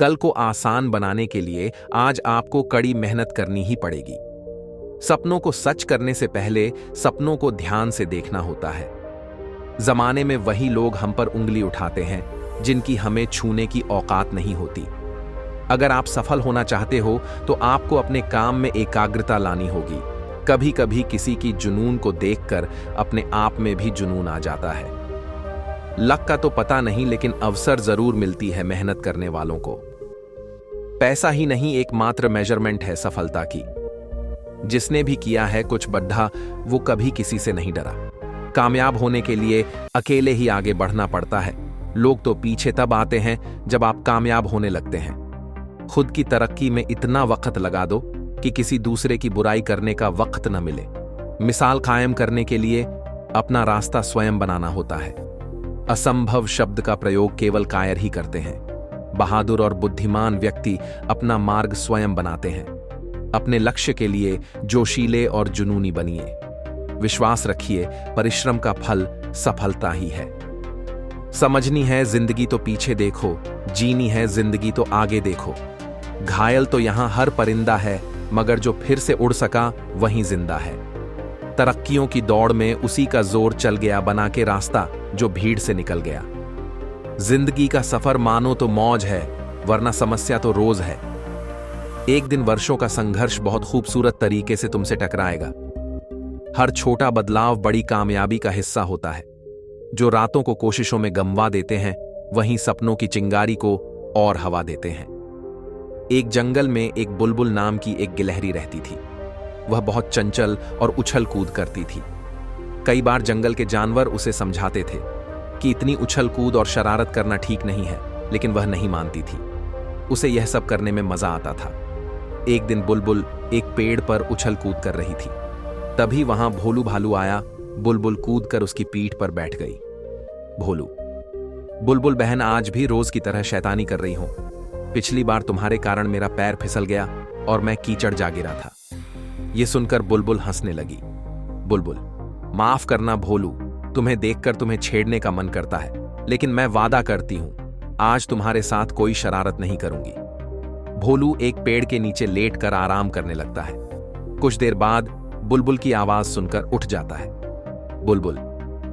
कल को आसान बनाने के लिए आज आपको कड़ी मेहनत करनी ही पड़ेगी। सपनों को सच करने से पहले सपनों को ध्यान से देखना होता है। जमाने में वही लोग हम पर उंगली उठाते हैं जिनकी हमें छूने की औकात नहीं होती। अगर आप सफल होना चाहते हो तो आपको अपने काम में एकाग्रता लानी होगी। कभी कभी किसी की जुनून को देखकर अपने आप में भी जुनून आ जाता है। लक का तो पता नहीं, लेकिन अवसर जरूर मिलती है मेहनत करने वालों को। पैसा ही नहीं एकमात्र मेजरमेंट है सफलता की। जिसने भी किया है कुछ बड़ा, वो कभी किसी से नहीं डरा। कामयाब होने के लिए अकेले ही आगे बढ़ना पड़ता है। लोग तो पीछे तब आते हैं जब आप कामयाब होने लगते हैं। खुद की तरक्की में इतना वक्त लगा दो कि किसी दूसरे की बुराई करने का वक्त न मिले। मिसाल कायम करने के लिए अपना रास्ता स्वयं बनाना होता है। असंभव शब्द का प्रयोग केवल कायर ही करते हैं। बहादुर और बुद्धिमान व्यक्ति अपना मार्ग स्वयं बनाते हैं। अपने लक्ष्य के लिए जोशीले और जुनूनी बनिए। विश्वास रखिए, परिश्रम का फल सफलता ही है। समझनी है जिंदगी तो पीछे देखो, जीनी है जिंदगी तो आगे देखो। घायल तो यहां हर परिंदा है, मगर जो फिर से उड़ सका वहीं जिंदा है। तरक्कियों की दौड़ में उसी का जोर चल गया बना के रास्ता जो भीड़ से निकल गया। जिंदगी का सफर मानो तो मौज है, वरना समस्या तो रोज है। एक दिन वर्षों का संघर्ष बहुत खूबसूरत तरीके से तुमसे टकराएगा। हर छोटा बदलाव बड़ी कामयाबी का हिस्सा होता है। जो रातों को कोशिशों में गंवा देते हैं, वहीं सपनों की चिंगारी को और हवा देते हैं। एक जंगल में एक बुलबुल नाम की एक गिलहरी रहती थी। वह बहुत चंचल और उछल कूद करती थी। कई बार जंगल के जानवर उसे समझाते थे कि इतनी उछल कूद और शरारत करना ठीक नहीं है, लेकिन वह नहीं मानती थी। उसे यह सब करने में मजा आता था। एक दिन बुलबुल एक पेड़ पर उछल कूद कर रही थी। तभी वहां भोलू भालू आया। बुलबुल कूद कर उसकी पीठ पर बैठ गई। भोलू: बुलबुल बहन, आज भी रोज की तरह शैतानी कर रही हूं। पिछली बार तुम्हारे कारण मेरा पैर फिसल गया और मैं कीचड़ जा गिरा था। यह सुनकर बुलबुल हंसने लगी। बुलबुल: माफ करना भोलू, तुम्हें देखकर तुम्हें छेड़ने का मन करता है, लेकिन मैं वादा करती हूं आज तुम्हारे साथ कोई शरारत नहीं करूंगी। भोलू एक पेड़ के नीचे लेटकर आराम करने लगता है। कुछ देर बाद बुलबुल की आवाज सुनकर उठ जाता है। बुलबुल: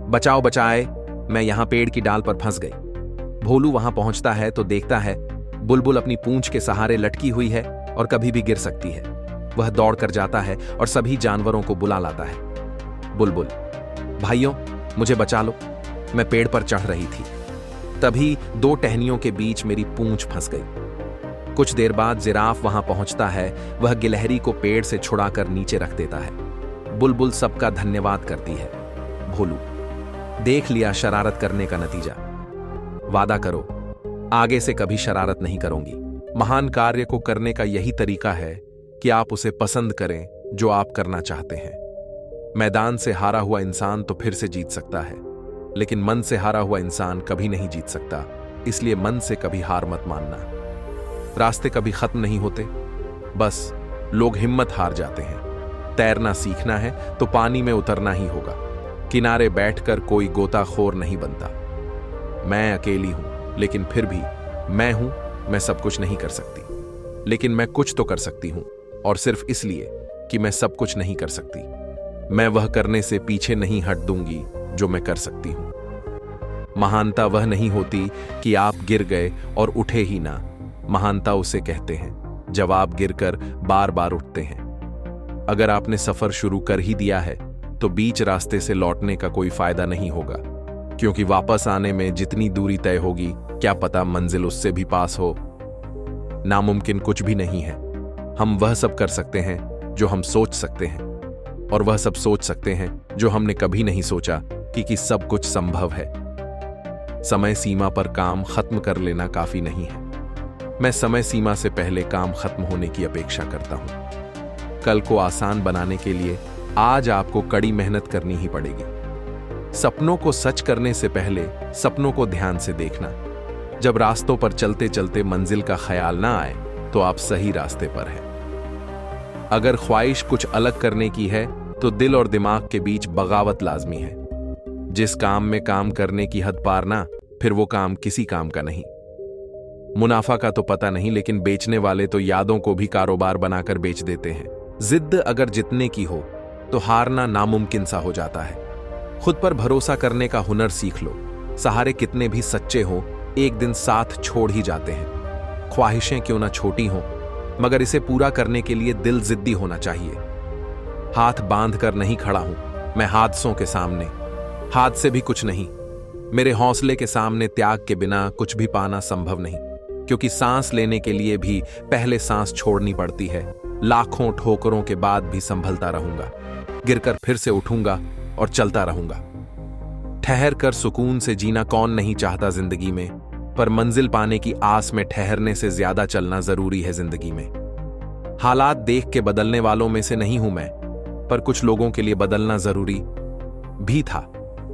बचाओ बचाए, मैं यहां पेड़ की डाल पर फंस गई। भोलू वहां पहुंचता है तो देखता है बुलबुल अपनी पूंछ के सहारे लटकी हुई है और कभी भी गिर सकती है। वह दौड़कर जाता है और सभी जानवरों को बुला लाता है। बुलबुल: भाइयों, मुझे बचा लो, मैं पेड़ पर चढ़ रही थी। तभी दो टहनियों के बीच मेरी पूंछ फंस गई। कुछ देर बाद जिराफ वहां पहुंचता है। वह गिलहरी को पेड़ से छुड़ाकर नीचे रख देता है। बुलबुल सबका धन्यवाद करती है। भोलू: देख लिया शरारत करने का नतीजा। वादा करो आगे से कभी शरारत नहीं करूंगी। महान कार्य को करने का यही तरीका है कि आप उसे पसंद करें जो आप करना चाहते हैं। मैदान से हारा हुआ इंसान तो फिर से जीत सकता है, लेकिन मन से हारा हुआ इंसान कभी नहीं जीत सकता। इसलिए मन से कभी हार मत मानना। रास्ते कभी खत्म नहीं होते, बस लोग हिम्मत हार जाते हैं। तैरना सीखना है तो पानी में उतरना ही होगा। किनारे बैठकर कोई गोताखोर नहीं बनता। मैं अकेली हूं, लेकिन फिर भी मैं हूं। मैं सब कुछ नहीं कर सकती, लेकिन मैं कुछ तो कर सकती हूं, और सिर्फ इसलिए कि मैं सब कुछ नहीं कर सकती, मैं वह करने से पीछे नहीं हट दूंगी जो मैं कर सकती हूं। महानता वह नहीं होती कि आप गिर गए और उठे ही ना। महानता उसे कहते हैं जब आप गिरकर बार बार उठते हैं। अगर आपने सफर शुरू कर ही दिया है तो बीच रास्ते से लौटने का कोई फायदा नहीं होगा, क्योंकि वापस आने में जितनी दूरी तय होगी, क्या पता मंजिल उससे भी पास हो। नामुमकिन कुछ भी नहीं है। हम वह सब कर सकते हैं जो हम सोच सकते हैं, और वह सब सोच सकते हैं जो हमने कभी नहीं सोचा कि सब कुछ संभव है। समय सीमा पर काम खत्म कर लेना काफी नहीं है। मैं समय सीमा से पहले काम खत्म होने की अपेक्षा करता हूं। कल को आसान बनाने के लिए आज आपको कड़ी मेहनत करनी ही पड़ेगी। सपनों को सच करने से पहले सपनों को ध्यान से देखना। जब रास्तों पर चलते चलते मंजिल का ख्याल ना आए तो आप सही रास्ते पर हैं। अगर ख्वाहिश कुछ अलग करने की है तो दिल और दिमाग के बीच बगावत लाजमी है। जिस काम में काम करने की हद पार ना, फिर वो काम किसी काम का नहीं। मुनाफा का तो पता नहीं, लेकिन बेचने वाले तो यादों को भी कारोबार बनाकर बेच देते हैं। जिद्द अगर जितने की हो तो हारना नामुमकिन सा हो जाता है। खुद पर भरोसा करने का हुनर सीख लो। सहारे कितने भी सच्चे हो, एक दिन साथ छोड़ ही जाते हैं। ख्वाहिशें क्यों ना छोटी हों, मगर इसे पूरा करने के लिए दिल जिद्दी होना चाहिए। हाथ बांध कर नहीं खड़ा हूं मैं हादसों के सामने, हाथ से भी कुछ नहीं। मेरे हौसले के सामने त्याग के बिना कुछ भी पाना संभव नहीं, क्योंकि सांस लेने के लिए भी पहले सांस छोड़नी पड़ती है। लाखों ठोकरों के बाद भी संभलता रहूंगा, गिरकर फिर से उठूंगा और चलता रहूंगा। ठहर कर सुकून से जीना कौन नहीं चाहता जिंदगी में, पर मंजिल पाने की आस में ठहरने से ज्यादा चलना जरूरी है जिंदगी में। हालात देख के बदलने वालों में से नहीं हूं मैं, पर कुछ लोगों के लिए बदलना जरूरी भी था,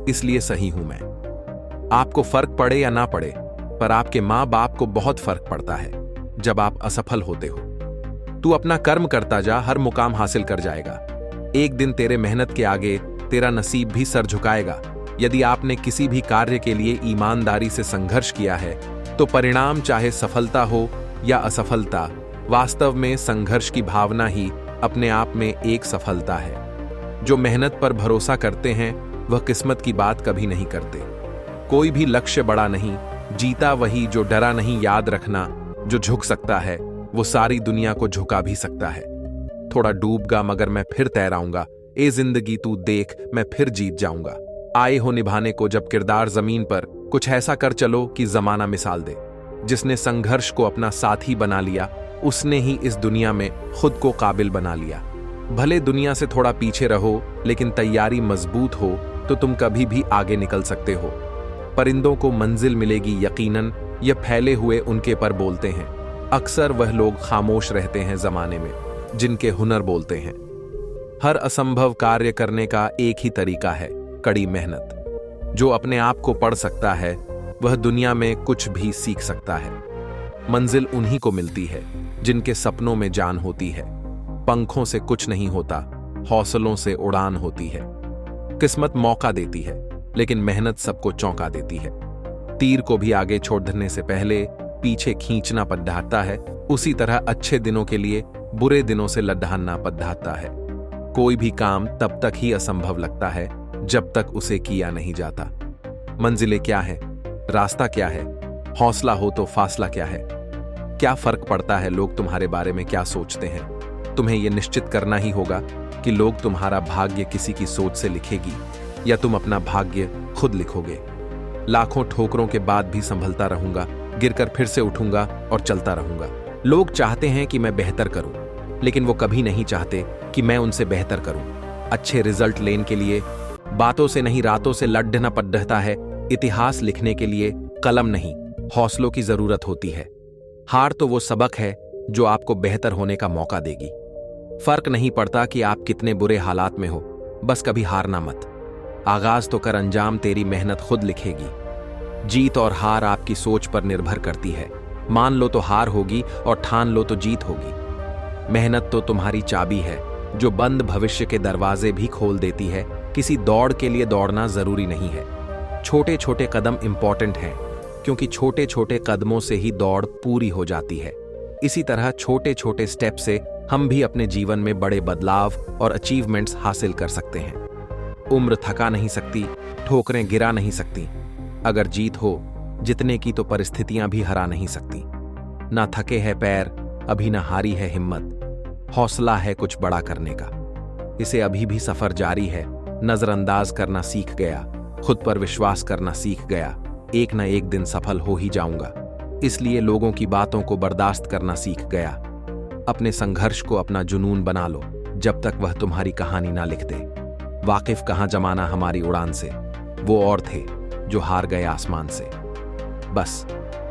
इसलिए सही हूं मैं। आपको फर्क पड़े या ना पड़े, पर आपके मां बाप को बहुत फर्क पड़ता है जब आप असफल होते हो। तू अपना कर्म करता जा, हर मुकाम हासिल कर जाएगा। एक दिन तेरे मेहनत के आगे तेरा नसीब भी सर झुकाएगा। यदि आपने किसी भी कार्य के लिए ईमानदारी से संघर्ष किया है, तो परिणाम चाहे सफलता हो या असफलता, वास्तव में संघर्ष की भावना ही अपने आप में एक सफलता है। जो मेहनत पर भरोसा करते हैं वह किस्मत की बात कभी नहीं करते। कोई भी लक्ष्य बड़ा नहीं, जीता वही जो डरा नहीं। याद रखना, जो झुक सकता है वो सारी दुनिया को झुका भी सकता है। थोड़ा डूबगा मगर मैं फिर तैराऊंगा, ए जिंदगी तू देख मैं फिर जीत जाऊंगा। आए हो निभाने को जब किरदार जमीन पर, कुछ ऐसा कर चलो कि जमाना मिसाल दे। जिसने संघर्ष को अपना साथी बना लिया, उसने ही इस दुनिया में खुद को काबिल बना लिया। भले दुनिया से थोड़ा पीछे रहो, लेकिन तैयारी मजबूत हो तो तुम कभी भी आगे निकल सकते हो। परिंदों को मंजिल मिलेगी यकीनन, ये फैले हुए उनके पर बोलते हैं। अक्सर वह लोग खामोश रहते हैं जमाने में जिनके हुनर बोलते हैं। हर असंभव कार्य करने का एक ही तरीका है, कड़ी मेहनत। जो अपने आप को पढ़ सकता है वह दुनिया में कुछ भी सीख सकता है। मंजिल उन्हीं को मिलती है जिनके सपनों में जान होती है। पंखों से कुछ नहीं होता, हौसलों से उड़ान होती है। किस्मत मौका देती है, लेकिन मेहनत सबको चौंका देती है। तीर को भी आगे छोड़ने से पहले पीछे खींचना पड़ता है, उसी तरह अच्छे दिनों के लिए बुरे दिनों से लड्ढाना पड़ता है। कोई भी काम तब तक ही असंभव लगता है जब तक उसे किया नहीं जाता। मंजिलें क्या है, रास्ता क्या है, हौसला हो तो फासला क्या है। क्या फर्क पड़ता है लोग तुम्हारे बारे में क्या सोचते हैं। तुम्हें यह निश्चित करना ही होगा कि लोग तुम्हारा भाग्य किसी की सोच से लिखेगी या तुम अपना भाग्य खुद लिखोगे। लाखों ठोकरों के बाद भी संभलता रहूंगा, गिरकर फिर से उठूंगा और चलता रहूंगा। लोग चाहते हैं कि मैं बेहतर करूं, लेकिन वो कभी नहीं चाहते कि मैं उनसे बेहतर करूं। अच्छे रिजल्ट लेने के लिए बातों से नहीं रातों से लड़ना पड़ता है। इतिहास लिखने के लिए कलम नहीं, हौसलों की जरूरत होती है। हार तो वो सबक है जो आपको बेहतर होने का मौका देगी। फर्क नहीं पड़ता कि आप कितने बुरे हालात में हो, बस कभी हारना मत। आगाज तो कर, अंजाम तेरी मेहनत खुद लिखेगी। जीत और हार आपकी सोच पर निर्भर करती है। मान लो तो हार होगी और ठान लो तो जीत होगी। मेहनत तो तुम्हारी चाबी है जो बंद भविष्य के दरवाजे भी खोल देती है। किसी दौड़ के लिए दौड़ना जरूरी नहीं है। छोटे छोटे कदम इंपॉर्टेंट हैं, क्योंकि छोटे छोटे कदमों से ही दौड़ पूरी हो जाती है। इसी तरह छोटे छोटे स्टेप से हम भी अपने जीवन में बड़े बदलाव और अचीवमेंट्स हासिल कर सकते हैं। उम्र थका नहीं सकती, ठोकरें गिरा नहीं सकती। अगर जीत हो जितने की तो परिस्थितियां भी हरा नहीं सकती। ना थके है पैर, अभी ना हारी है हिम्मत। हौसला है कुछ बड़ा करने का, इसे अभी भी सफर जारी है। नजरअंदाज करना सीख गया, खुद पर विश्वास करना सीख गया। एक ना एक दिन सफल हो ही जाऊंगा, इसलिए लोगों की बातों को बर्दाश्त करना सीख गया। अपने संघर्ष को अपना जुनून बना लो जब तक वह तुम्हारी कहानी ना लिख दे। वाकिफ कहां जमाना हमारी उड़ान से, वो और थे जो हार गए आसमान से। बस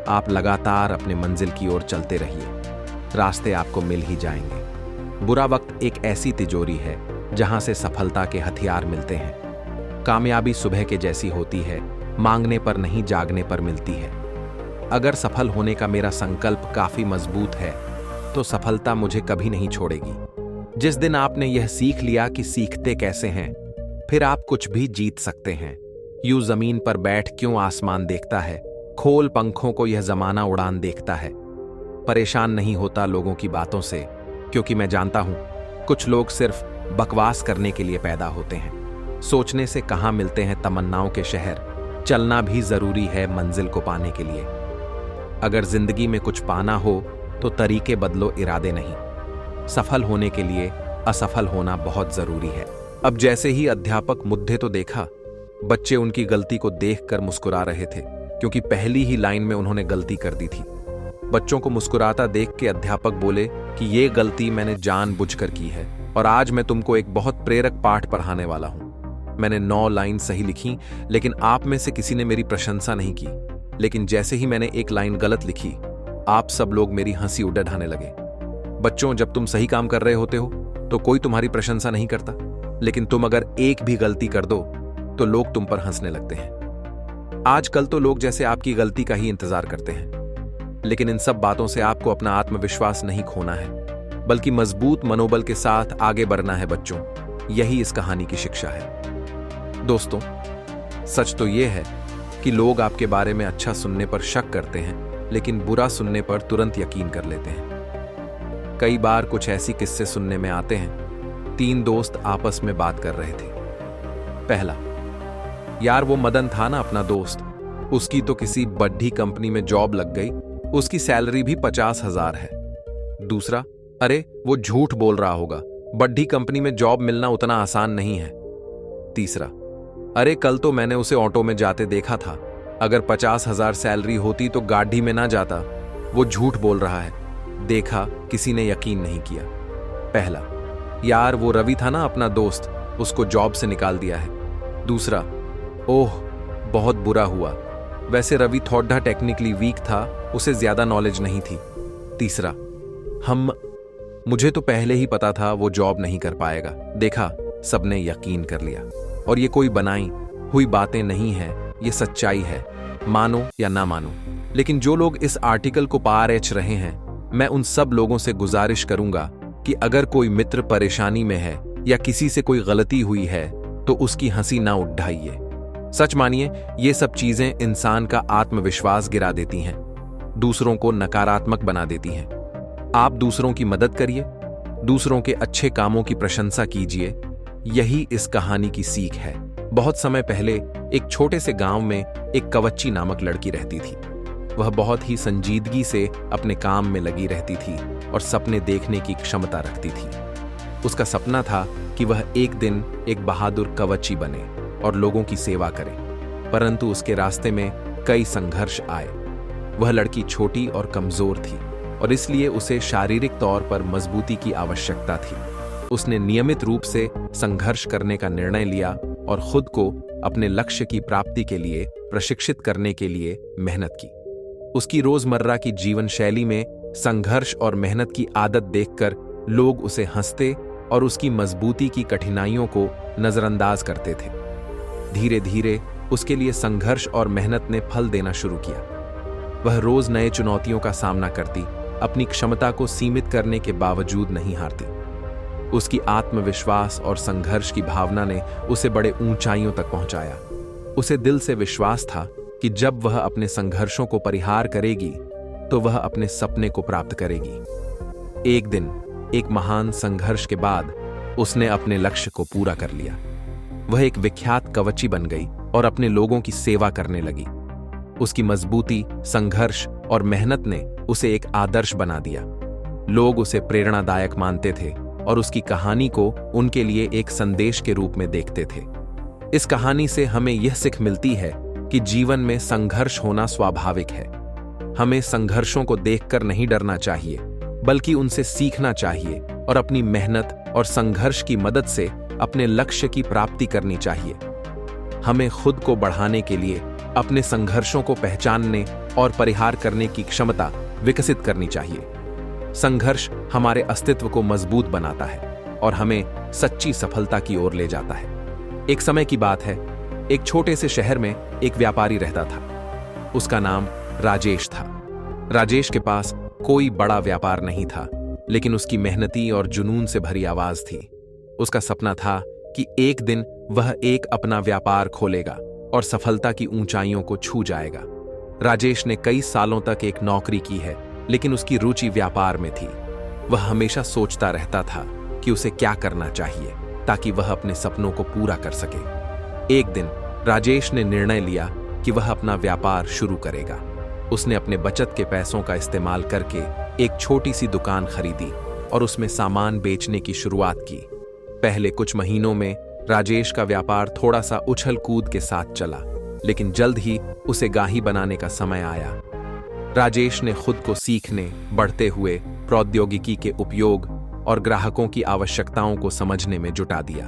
आप लगातार अपने मंजिल की ओर चलते रहिए, रास्ते आपको मिल ही जाएंगे। बुरा वक्त एक ऐसी तिजोरी है जहां से सफलता के हथियार मिलते हैं। कामयाबी सुबह के जैसी होती है, मांगने पर नहीं जागने पर मिलती है। अगर सफल होने का मेरा संकल्प काफी मजबूत है तो सफलता मुझे कभी नहीं छोड़ेगी। जिस दिन आपने यह सीख लिया कि सीखते कैसे हैं, फिर आप कुछ भी जीत सकते हैं। यूं जमीन पर बैठ क्यों आसमान देखता है, खोल पंखों को यह जमाना उड़ान देखता है। परेशान नहीं होता लोगों की बातों से, क्योंकि मैं जानता हूं कुछ लोग सिर्फ बकवास करने के लिए पैदा होते हैं। सोचने से कहां मिलते हैं तमन्नाओं के शहर, चलना भी जरूरी है मंजिल को पाने के लिए। अगर जिंदगी में कुछ पाना हो तो तरीके बदलो, इरादे नहीं। सफल होने के लिए असफल होना बहुत जरूरी है। अब जैसे ही अध्यापक मुद्दे तो देखा, बच्चे उनकी गलती को देखकर मुस्कुरा रहे थे, क्योंकि पहली ही लाइन में उन्होंने गलती कर दी थी। बच्चों को मुस्कुराता देख के अध्यापक बोले कि ये गलती मैंने जानबूझकर की है और आज मैं तुमको एक बहुत प्रेरक पाठ पढ़ाने वाला हूं। मैंने 9 लाइन सही लिखी, लेकिन आप में से किसी ने मेरी प्रशंसा नहीं की। लेकिन जैसे ही मैंने एक लाइन गलत लिखी, आप सब लोग मेरी हंसी उड़ाने लगे। बच्चों, जब तुम सही काम कर रहे होते हो तो कोई तुम्हारी प्रशंसा नहीं करता, लेकिन तुम अगर एक भी गलती कर दो तो लोग तुम पर हंसने लगते हैं। आजकल तो लोग जैसे आपकी गलती का ही इंतजार करते हैं। लेकिन इन सब बातों से आपको अपना आत्मविश्वास नहीं खोना है, बल्कि मजबूत मनोबल के साथ आगे बढ़ना है बच्चों। यही इस कहानी की शिक्षा है। दोस्तों, सच तो यह है कि लोग आपके बारे में अच्छा सुनने पर शक करते हैं, लेकिन बुरा सुनने पर तुरंत यकीन कर लेते हैं। कई बार कुछ ऐसी किस्से सुनने में आते हैं। 3 दोस्त आपस में बात कर रहे थे। पहला, यार वो मदन था ना अपना दोस्त, उसकी तो किसी बड़ी कंपनी में जॉब लग गई, उसकी सैलरी भी 50,000 है। दूसरा, अरे वो झूठ बोल रहा होगा, बड़ी कंपनी में जॉब मिलना उतना आसान नहीं है। तीसरा, अरे कल तो मैंने उसे ऑटो में जाते देखा था, अगर 50,000 सैलरी होती तो गाड़ी में ना जाता, वो झूठ बोल रहा है। देखा, किसी ने यकीन नहीं किया। पहला, यार वो रवि था ना अपना दोस्त, उसको जॉब से निकाल दिया है। दूसरा, ओह बहुत बुरा हुआ, वैसे रवि थोड़ा टेक्निकली वीक था, उसे ज्यादा नॉलेज नहीं थी। तीसरा, मुझे तो पहले ही पता था वो जॉब नहीं कर पाएगा। देखा, सबने यकीन कर लिया। और ये कोई बनाई हुई बातें नहीं है, ये सच्चाई है, मानो या ना मानो। लेकिन जो लोग इस आर्टिकल को पढ़ रहे हैं, मैं उन सब लोगों से गुजारिश करूंगा कि अगर कोई मित्र परेशानी में है या किसी से कोई गलती हुई है तो उसकी हंसी ना उड़ाइए। सच मानिए, ये सब चीजें इंसान का आत्मविश्वास गिरा देती हैं, दूसरों को नकारात्मक बना देती हैं। आप दूसरों की मदद करिए, दूसरों के अच्छे कामों की प्रशंसा कीजिए। यही इस कहानी की सीख है। बहुत समय पहले एक छोटे से गांव में एक कवच्ची नामक लड़की रहती थी। वह बहुत ही संजीदगी से अपने काम में लगी रहती थी और सपने देखने की क्षमता रखती थी। उसका सपना था कि वह एक दिन एक बहादुर कवच्ची बने और लोगों की सेवा करे। परंतु उसके रास्ते में कई संघर्ष आए। वह लड़की छोटी और कमजोर थी और इसलिए उसे शारीरिक तौर पर मजबूती की आवश्यकता थी। उसने नियमित रूप से संघर्ष करने का निर्णय लिया और खुद को अपने लक्ष्य की प्राप्ति के लिए प्रशिक्षित करने के लिए मेहनत की। उसकी रोजमर्रा की जीवन शैली में संघर्ष और मेहनत की आदत देखकर लोग उसे हंसते और उसकी मजबूती की कठिनाइयों को नजरअंदाज करते थे। धीरे धीरे उसके लिए संघर्ष और मेहनत ने फल देना शुरू किया। वह रोज नए चुनौतियों का सामना करती, अपनी क्षमता को सीमित करने के बावजूद नहीं हारती। उसकी आत्मविश्वास और संघर्ष की भावना ने उसे बड़े ऊंचाइयों तक पहुंचाया। उसे दिल से विश्वास था कि जब वह अपने संघर्षों को परिहार करेगी तो वह अपने सपने को प्राप्त करेगी। एक दिन एक महान संघर्ष के बाद उसने अपने लक्ष्य को पूरा कर लिया। वह एक विख्यात कवच्ची बन गई और अपने लोगों की सेवा करने लगी। उसकी मजबूती, संघर्ष और मेहनत ने उसे एक आदर्श बना दिया। लोग उसे प्रेरणादायक मानते थे और उसकी कहानी को उनके लिए एक संदेश के रूप में देखते थे। इस कहानी से हमें यह सीख मिलती है कि जीवन में संघर्ष होना स्वाभाविक है। हमें संघर्षों को देखकर नहीं डरना चाहिए, बल्कि उनसे सीखना चाहिए और अपनी मेहनत और संघर्ष की मदद से अपने लक्ष्य की प्राप्ति करनी चाहिए। हमें खुद को बढ़ाने के लिए अपने संघर्षों को पहचानने और परिहार करने की क्षमता विकसित करनी चाहिए। संघर्ष हमारे अस्तित्व को मजबूत बनाता है और हमें सच्ची सफलता की ओर ले जाता है। एक समय की बात है, एक छोटे से शहर में एक व्यापारी रहता था। उसका नाम राजेश था। राजेश के पास कोई बड़ा व्यापार नहीं था, लेकिन उसकी मेहनती और जुनून से भरी आवाज थी। उसका सपना था कि एक दिन वह एक अपना व्यापार खोलेगा और सफलता की ऊंचाइयों को छू जाएगा। राजेश ने कई सालों तक एक नौकरी की है, लेकिन उसकी रुचि व्यापार में थी। वह हमेशा सोचता रहता था कि उसे क्या करना चाहिए ताकि वह अपने सपनों को पूरा कर सके। एक दिन राजेश ने निर्णय लिया कि वह अपना व्यापार शुरू करेगा। उसने अपने बचत के पैसों का इस्तेमाल करके एक छोटी सी दुकान खरीदी और उसमें सामान बेचने की शुरुआत की। पहले कुछ महीनों में राजेश का व्यापार थोड़ा सा उछल कूद के साथ चला, लेकिन जल्द ही उसे गाही बनाने का समय आया। राजेश ने खुद को सीखने, बढ़ते हुए प्रौद्योगिकी के उपयोग और ग्राहकों की आवश्यकताओं को समझने में जुटा दिया।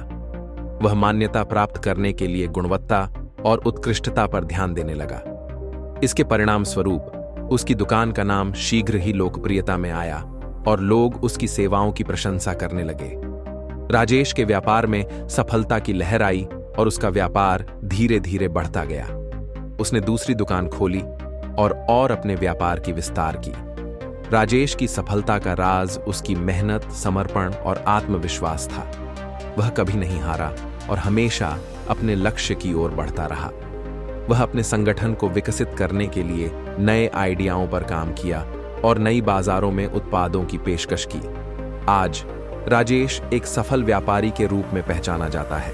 वह मान्यता प्राप्त करने के लिए गुणवत्ता और उत्कृष्टता पर ध्यान देने लगा। इसके परिणाम स्वरूप उसकी दुकान का नाम शीघ्र ही लोकप्रियता में आया और लोग उसकी सेवाओं की प्रशंसा करने लगे। राजेश के व्यापार में सफलता की लहर आई और उसका व्यापार धीरे धीरे बढ़ता गया। उसने दूसरी दुकान खोली और अपने व्यापार की विस्तार की। राजेश की सफलता का राज उसकी मेहनत, समर्पण और आत्मविश्वास था। वह कभी नहीं हारा और हमेशा अपने लक्ष्य की ओर बढ़ता रहा। वह अपने संगठन को विकसित करने के लिए नए आइडियाओं पर काम किया और नई बाजारों में उत्पादों की पेशकश की। आज राजेश एक सफल व्यापारी के रूप में पहचाना जाता है।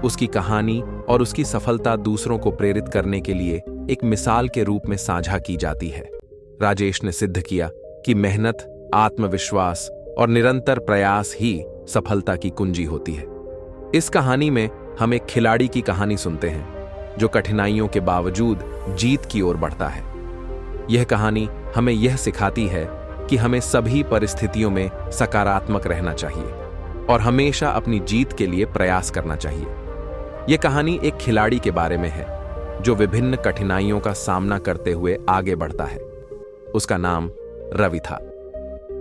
उसकी कहानी और उसकी सफलता दूसरों को प्रेरित करने के लिए एक मिसाल के रूप में साझा की जाती है। राजेश ने सिद्ध किया कि मेहनत, आत्मविश्वास और निरंतर प्रयास ही सफलता की कुंजी होती है। इस कहानी में हम एक खिलाड़ी की कहानी सुनते हैं जो कठिनाइयों के बावजूद जीत की ओर बढ़ता है। यह कहानी हमें यह सिखाती है कि हमें सभी परिस्थितियों में सकारात्मक रहना चाहिए और हमेशा अपनी जीत के लिए प्रयास करना चाहिए। यह कहानी एक खिलाड़ी के बारे में है जो विभिन्न कठिनाइयों का सामना करते हुए आगे बढ़ता है। उसका नाम रवि था।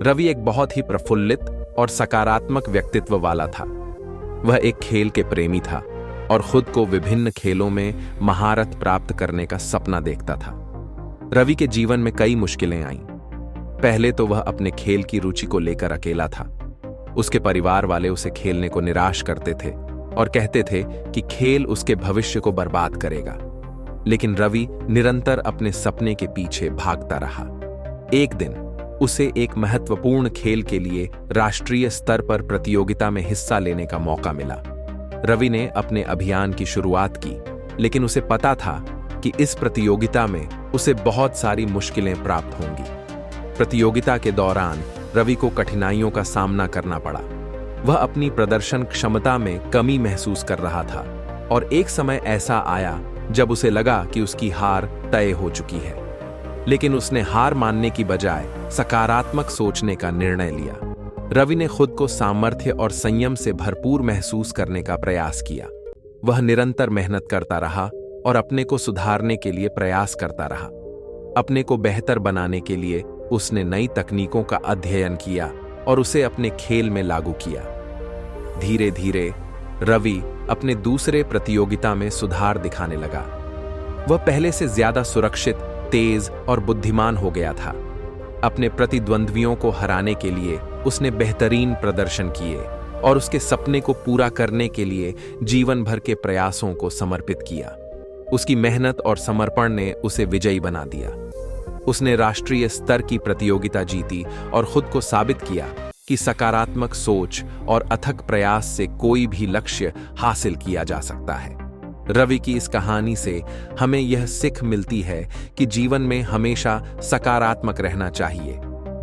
रवि एक बहुत ही प्रफुल्लित और सकारात्मक व्यक्तित्व वाला था। वह एक खेल के प्रेमी था और खुद को विभिन्न खेलों में महारत प्राप्त करने का सपना देखता था। रवि के जीवन में कई मुश्किलें आईं। पहले तो वह अपने खेल की रुचि को लेकर अकेला था। उसके परिवार वाले उसे खेलने को निराश करते थे और कहते थे कि खेल उसके भविष्य को बर्बाद करेगा। लेकिन रवि निरंतर अपने सपने के पीछे भागता रहा। एक दिन उसे एक महत्वपूर्ण खेल के लिए राष्ट्रीय स्तर पर प्रतियोगिता में हिस्सा लेने का मौका मिला। रवि ने अपने अभियान की शुरुआत की, लेकिन उसे पता था कि इस प्रतियोगिता में उसे बहुत सारी मुश्किलें प्राप्त होंगी। प्रतियोगिता के दौरान रवि को कठिनाइयों का सामना करना पड़ा। वह अपनी प्रदर्शन क्षमता में कमी महसूस कर रहा था और एक समय ऐसा आया जब उसे लगा कि उसकी हार तय हो चुकी है। लेकिन उसने हार मानने की बजाय सकारात्मक सोचने का निर्णय लिया। रवि ने खुद को सामर्थ्य और संयम से भरपूर महसूस करने का प्रयास किया। वह निरंतर मेहनत करता रहा और अपने को सुधारने के लिए प्रयास करता रहा। अपने को बेहतर बनाने के लिए उसने नई तकनीकों का अध्ययन किया और उसे अपने खेल में लागू किया। धीरे धीरे रवि अपने दूसरे प्रतियोगिता में सुधार दिखाने लगा। वह पहले से ज्यादा सुरक्षित, तेज और बुद्धिमान हो गया था। अपने प्रतिद्वंद्वियों को हराने के लिए उसने बेहतरीन प्रदर्शन किए और उसके सपने को पूरा करने के लिए जीवन भर के प्रयासों को समर्पित किया। उसकी मेहनत और समर्पण ने उसे विजयी बना दिया। उसने राष्ट्रीय स्तर की प्रतियोगिता जीती और खुद को साबित किया कि सकारात्मक सोच और अथक प्रयास से कोई भी लक्ष्य हासिल किया जा सकता है। रवि की इस कहानी से हमें यह सीख मिलती है कि जीवन में हमेशा सकारात्मक रहना चाहिए,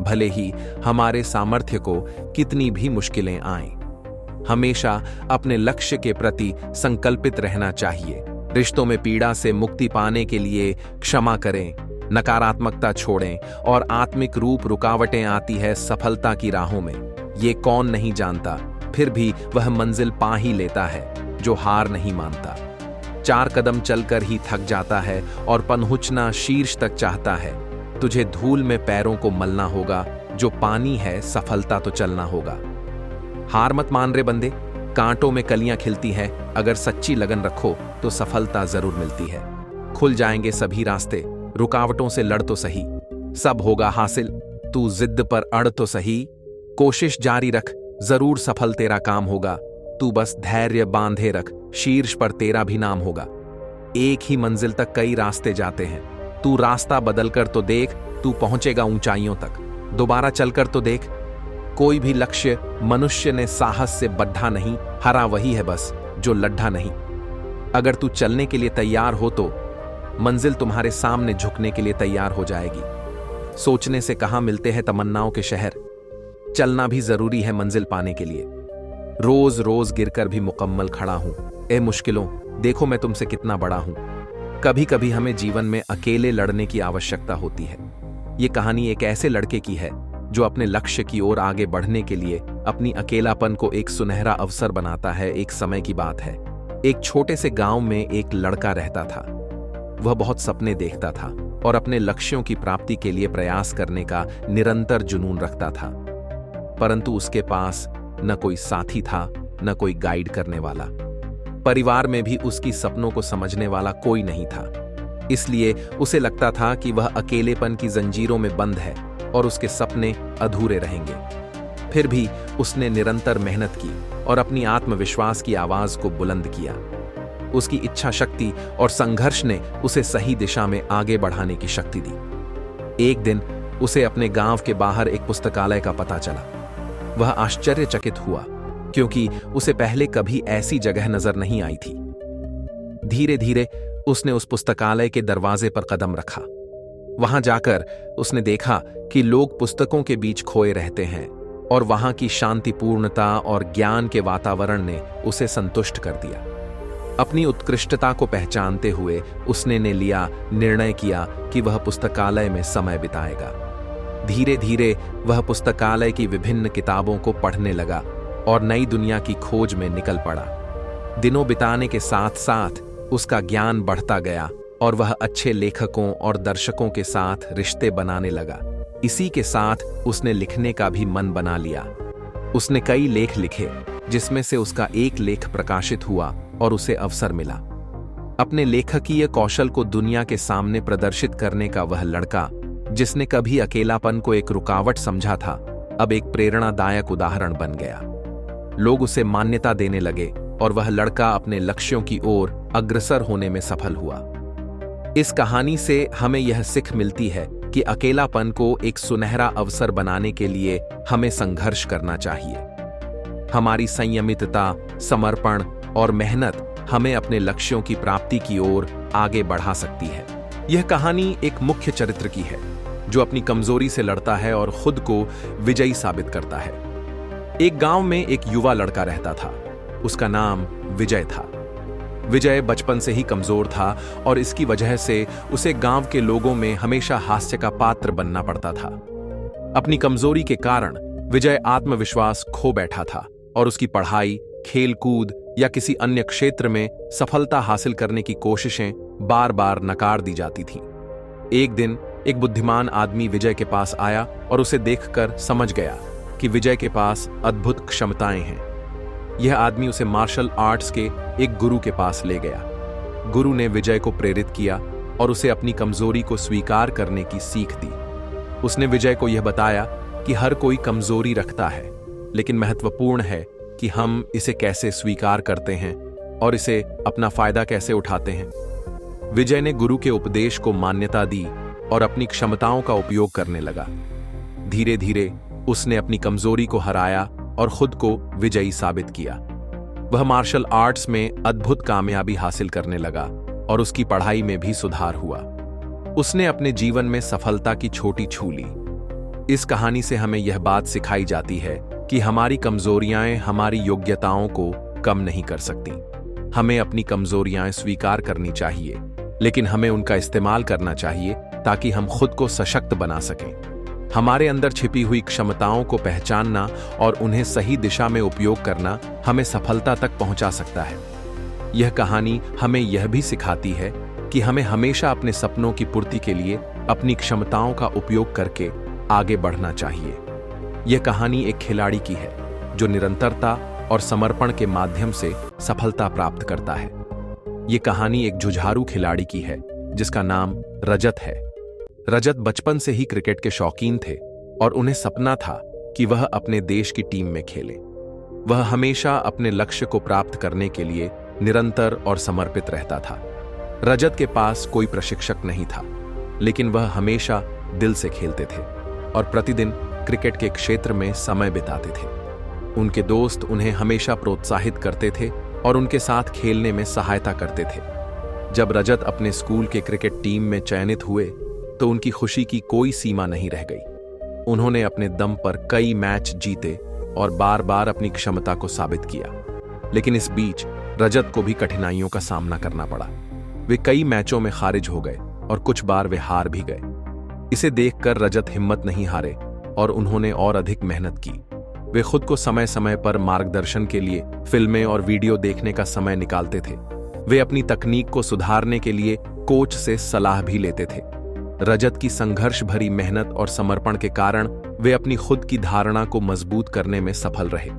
भले ही हमारे सामर्थ्य को कितनी भी मुश्किलें आएं। हमेशा अपने लक्ष्य के प्रति संकल्पित रहना चाहिए। रिश्तों में पीड़ा से मुक्ति पाने के लिए क्षमा करें, नकारात्मकता छोड़ें और आत्मिक रूप रुकावटें आती है सफलता की राहों में। ये कौन नहीं जानता, फिर भी वह मंजिल पा ही लेता है जो हार नहीं मानता। 4 कदम चलकर ही थक जाता है और पहुंचना शीर्ष तक चाहता है। तुझे धूल में पैरों को मलना होगा, जो पानी है सफलता तो चलना होगा। हार मत मान रे बंदे, कांटों में कलियां खिलती हैं। अगर सच्ची लगन रखो तो सफलता जरूर मिलती है। खुल जाएंगे सभी रास्ते, रुकावटों से लड़ तो सही, सब होगा हासिल। तू जिद पर अड़ तो सही, कोशिश जारी रख, जरूर सफल तेरा काम होगा। तू बस धैर्य बांधे रख, शीर्ष पर तेरा भी नाम होगा। एक ही मंजिल तक कई रास्ते जाते हैं, तू रास्ता बदलकर तो देख, तू पहुंचेगा ऊंचाइयों तक। दोबारा चलकर तो देख। कोई भी लक्ष्य मनुष्य ने साहस से बढ़ा नहीं, हरा वही है बस जो लड्ढा नहीं। अगर तू चलने के लिए तैयार हो तो मंजिल तुम्हारे सामने झुकने के लिए तैयार हो जाएगी। सोचने से कहां मिलते हैं तमन्नाओं के शहर। चलना भी जरूरी है मंजिल पाने के लिए। रोज रोज गिरकर भी मुकम्मल खड़ा हूं। ए मुश्किलों, देखो मैं तुमसे कितना बड़ा हूं। कभी कभी हमें जीवन में अकेले लड़ने की आवश्यकता होती है। ये कहानी एक ऐसे लड़के की है जो अपने लक्ष्य की ओर आगे बढ़ने के लिए अपनी अकेलापन को एक सुनहरा अवसर बनाता है। एक समय की बात है, एक छोटे से गांव में एक लड़का रहता था। वह बहुत सपने देखता था और अपने लक्ष्यों की प्राप्ति के लिए प्रयास करने का निरंतर जुनून रखता था। परंतु उसके पास न कोई साथी था, न कोई गाइड करने वाला। परिवार में भी उसकी सपनों को समझने वाला कोई नहीं था। इसलिए उसे लगता था कि वह अकेलेपन की जंजीरों में बंद है और उसके सपने अधूरे रहेंगे। फिर भी उसने निरंतर मेहनत की और अपनी आत्मविश्वास की आवाज को बुलंद किया। उसकी इच्छा शक्ति और संघर्ष ने उसे सही दिशा में आगे बढ़ाने की शक्ति दी। एक दिन उसे अपने गांव के बाहर एक पुस्तकालय का पता चला। वह आश्चर्यचकित हुआ क्योंकि उसे पहले कभी ऐसी जगह नजर नहीं आई थी। धीरे धीरे उसने उस पुस्तकालय के दरवाजे पर कदम रखा। वहां जाकर उसने देखा कि लोग पुस्तकों के बीच खोए रहते हैं और वहां की शांतिपूर्णता और ज्ञान के वातावरण ने उसे संतुष्ट कर दिया। अपनी उत्कृष्टता को पहचानते हुए उसने निर्णय किया कि वह पुस्तकालय में समय बिताएगा। धीरे धीरे वह पुस्तकालय की विभिन्न किताबों को पढ़ने लगा और नई दुनिया की खोज में निकल पड़ा। दिनों बिताने के साथ साथ उसका ज्ञान बढ़ता गया और वह अच्छे लेखकों और दर्शकों के साथ रिश्ते बनाने लगा। इसी के साथ उसने लिखने का भी मन बना लिया। उसने कई लेख लिखे, जिसमें से उसका एक लेख प्रकाशित हुआ और उसे अवसर मिला। अपने लेखकीय कौशल को दुनिया के सामने प्रदर्शित करने का वह लड़का, जिसने कभी अकेलापन को एक रुकावट समझा था, अब एक प्रेरणादायक उदाहरण बन गया। लोग उसे मान्यता देने लगे और वह लड़का अपने लक्ष्यों की ओर अग्रसर होने में सफल हुआ। इस कहानी से हमें यह सीख मिलती है कि अकेलापन को एक सुनहरा अवसर बनाने के लिए हमें संघर्ष करना चाहिए। हमारी संयमितता, समर्पण और मेहनत हमें अपने लक्ष्यों की प्राप्ति की ओर आगे बढ़ा सकती है। यह कहानी एक मुख्य चरित्र की है जो अपनी कमजोरी से लड़ता है और खुद को विजयी साबित करता है। एक गांव में एक युवा लड़का रहता था। उसका नाम विजय था। विजय बचपन से ही कमजोर था और इसकी वजह से उसे गांव के लोगों में हमेशा हास्य का पात्र बनना पड़ता था। अपनी कमजोरी के कारण विजय आत्मविश्वास खो बैठा था और उसकी पढ़ाई, खेलकूद या किसी अन्य क्षेत्र में सफलता हासिल करने की कोशिशें बार बार नकार दी जाती थीं। एक दिन एक बुद्धिमान आदमी विजय के पास आया और उसे देखकर समझ गया कि विजय के पास अद्भुत क्षमताएं हैं। यह आदमी उसे मार्शल आर्ट्स के एक गुरु के पास ले गया। गुरु ने विजय को प्रेरित किया और उसे अपनी कमजोरी को स्वीकार करने की सीख दी। उसने विजय को यह बताया कि हर कोई कमजोरी रखता है, लेकिन महत्वपूर्ण है कि हम इसे कैसे स्वीकार करते हैं और इसे अपना फायदा कैसे उठाते हैं। विजय ने गुरु के उपदेश को मान्यता दी और अपनी क्षमताओं का उपयोग करने लगा। धीरे धीरे उसने अपनी कमजोरी को हराया और खुद को विजयी साबित किया। वह मार्शल आर्ट्स में अद्भुत कामयाबी हासिल करने लगा और उसकी पढ़ाई में भी सुधार हुआ। उसने अपने जीवन में सफलता की छोटी छू ली। इस कहानी से हमें यह बात सिखाई जाती है कि हमारी कमजोरियां हमारी योग्यताओं को कम नहीं कर सकती। हमें अपनी कमजोरियां स्वीकार करनी चाहिए, लेकिन हमें उनका इस्तेमाल करना चाहिए ताकि हम खुद को सशक्त बना सकें। हमारे अंदर छिपी हुई क्षमताओं को पहचानना और उन्हें सही दिशा में उपयोग करना हमें सफलता तक पहुंचा सकता है। यह कहानी हमें यह भी सिखाती है कि हमें हमेशा अपने सपनों की पूर्ति के लिए अपनी क्षमताओं का उपयोग करके आगे बढ़ना चाहिए। यह कहानी एक खिलाड़ी की है जो निरंतरता और समर्पण के माध्यम से सफलता प्राप्त करता है। यह कहानी एक जुझारू खिलाड़ी की है जिसका नाम रजत है। रजत बचपन से ही क्रिकेट के शौकीन थे और उन्हें सपना था कि वह अपने देश की टीम में खेलें। वह हमेशा अपने लक्ष्य को प्राप्त करने के लिए निरंतर और समर्पित रहता था। रजत के पास कोई प्रशिक्षक नहीं था, लेकिन वह हमेशा दिल से खेलते थे और प्रतिदिन क्रिकेट के क्षेत्र में समय बिताते थे। उनके दोस्त उन्हें हमेशा प्रोत्साहित करते थे और उनके साथ खेलने में सहायता करते थे। जब रजत अपने स्कूल के क्रिकेट टीम में चयनित हुए तो उनकी खुशी की कोई सीमा नहीं रह गई। उन्होंने अपने दम पर कई मैच जीते और बार बार अपनी क्षमता को साबित किया। लेकिन इस बीच रजत को भी कठिनाइयों का सामना करना पड़ा। वे कई मैचों में खारिज हो गए और कुछ बार वे हार भी गए। इसे देखकर रजत हिम्मत नहीं हारे और उन्होंने और अधिक मेहनत की। वे खुद को समय समय पर मार्गदर्शन के लिए फिल्में और वीडियो देखने का समय निकालते थे। वे अपनी तकनीक को सुधारने के लिए कोच से सलाह भी लेते थे। रजत की संघर्ष भरी मेहनत और समर्पण के कारण वे अपनी खुद की धारणा को मजबूत करने में सफल रहे।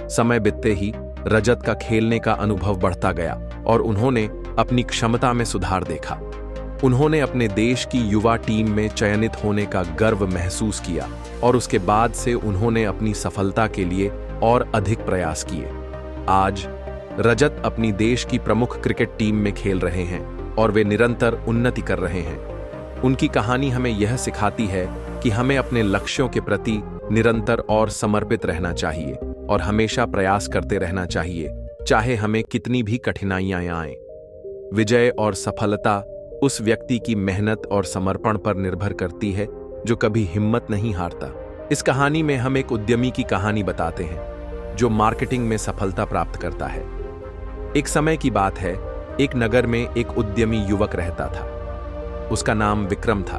समय बीतते ही रजत का खेलने का अनुभव बढ़ता गया और उन्होंने अपनी क्षमता में सुधार देखा। उन्होंने अपने देश की युवा टीम में चयनित होने का गर्व महसूस किया और उसके बाद से उन्होंने अपनी सफलता के लिए और अधिक प्रयास किए। आज रजत अपनी देश की प्रमुख क्रिकेट टीम में खेल रहे हैं और वे निरंतर उन्नति कर रहे हैं। उनकी कहानी हमें यह सिखाती है कि हमें अपने लक्ष्यों के प्रति निरंतर और समर्पित रहना चाहिए और हमेशा प्रयास करते रहना चाहिए, चाहे हमें कितनी भी कठिनाइयां आएं। विजय और सफलता उस व्यक्ति की मेहनत और समर्पण पर निर्भर करती है जो कभी हिम्मत नहीं हारता। इस कहानी में हम एक उद्यमी की कहानी बताते हैं जो मार्केटिंग में सफलता प्राप्त करता है। एक समय की बात है, एक नगर में एक उद्यमी युवक रहता था। उसका नाम विक्रम था।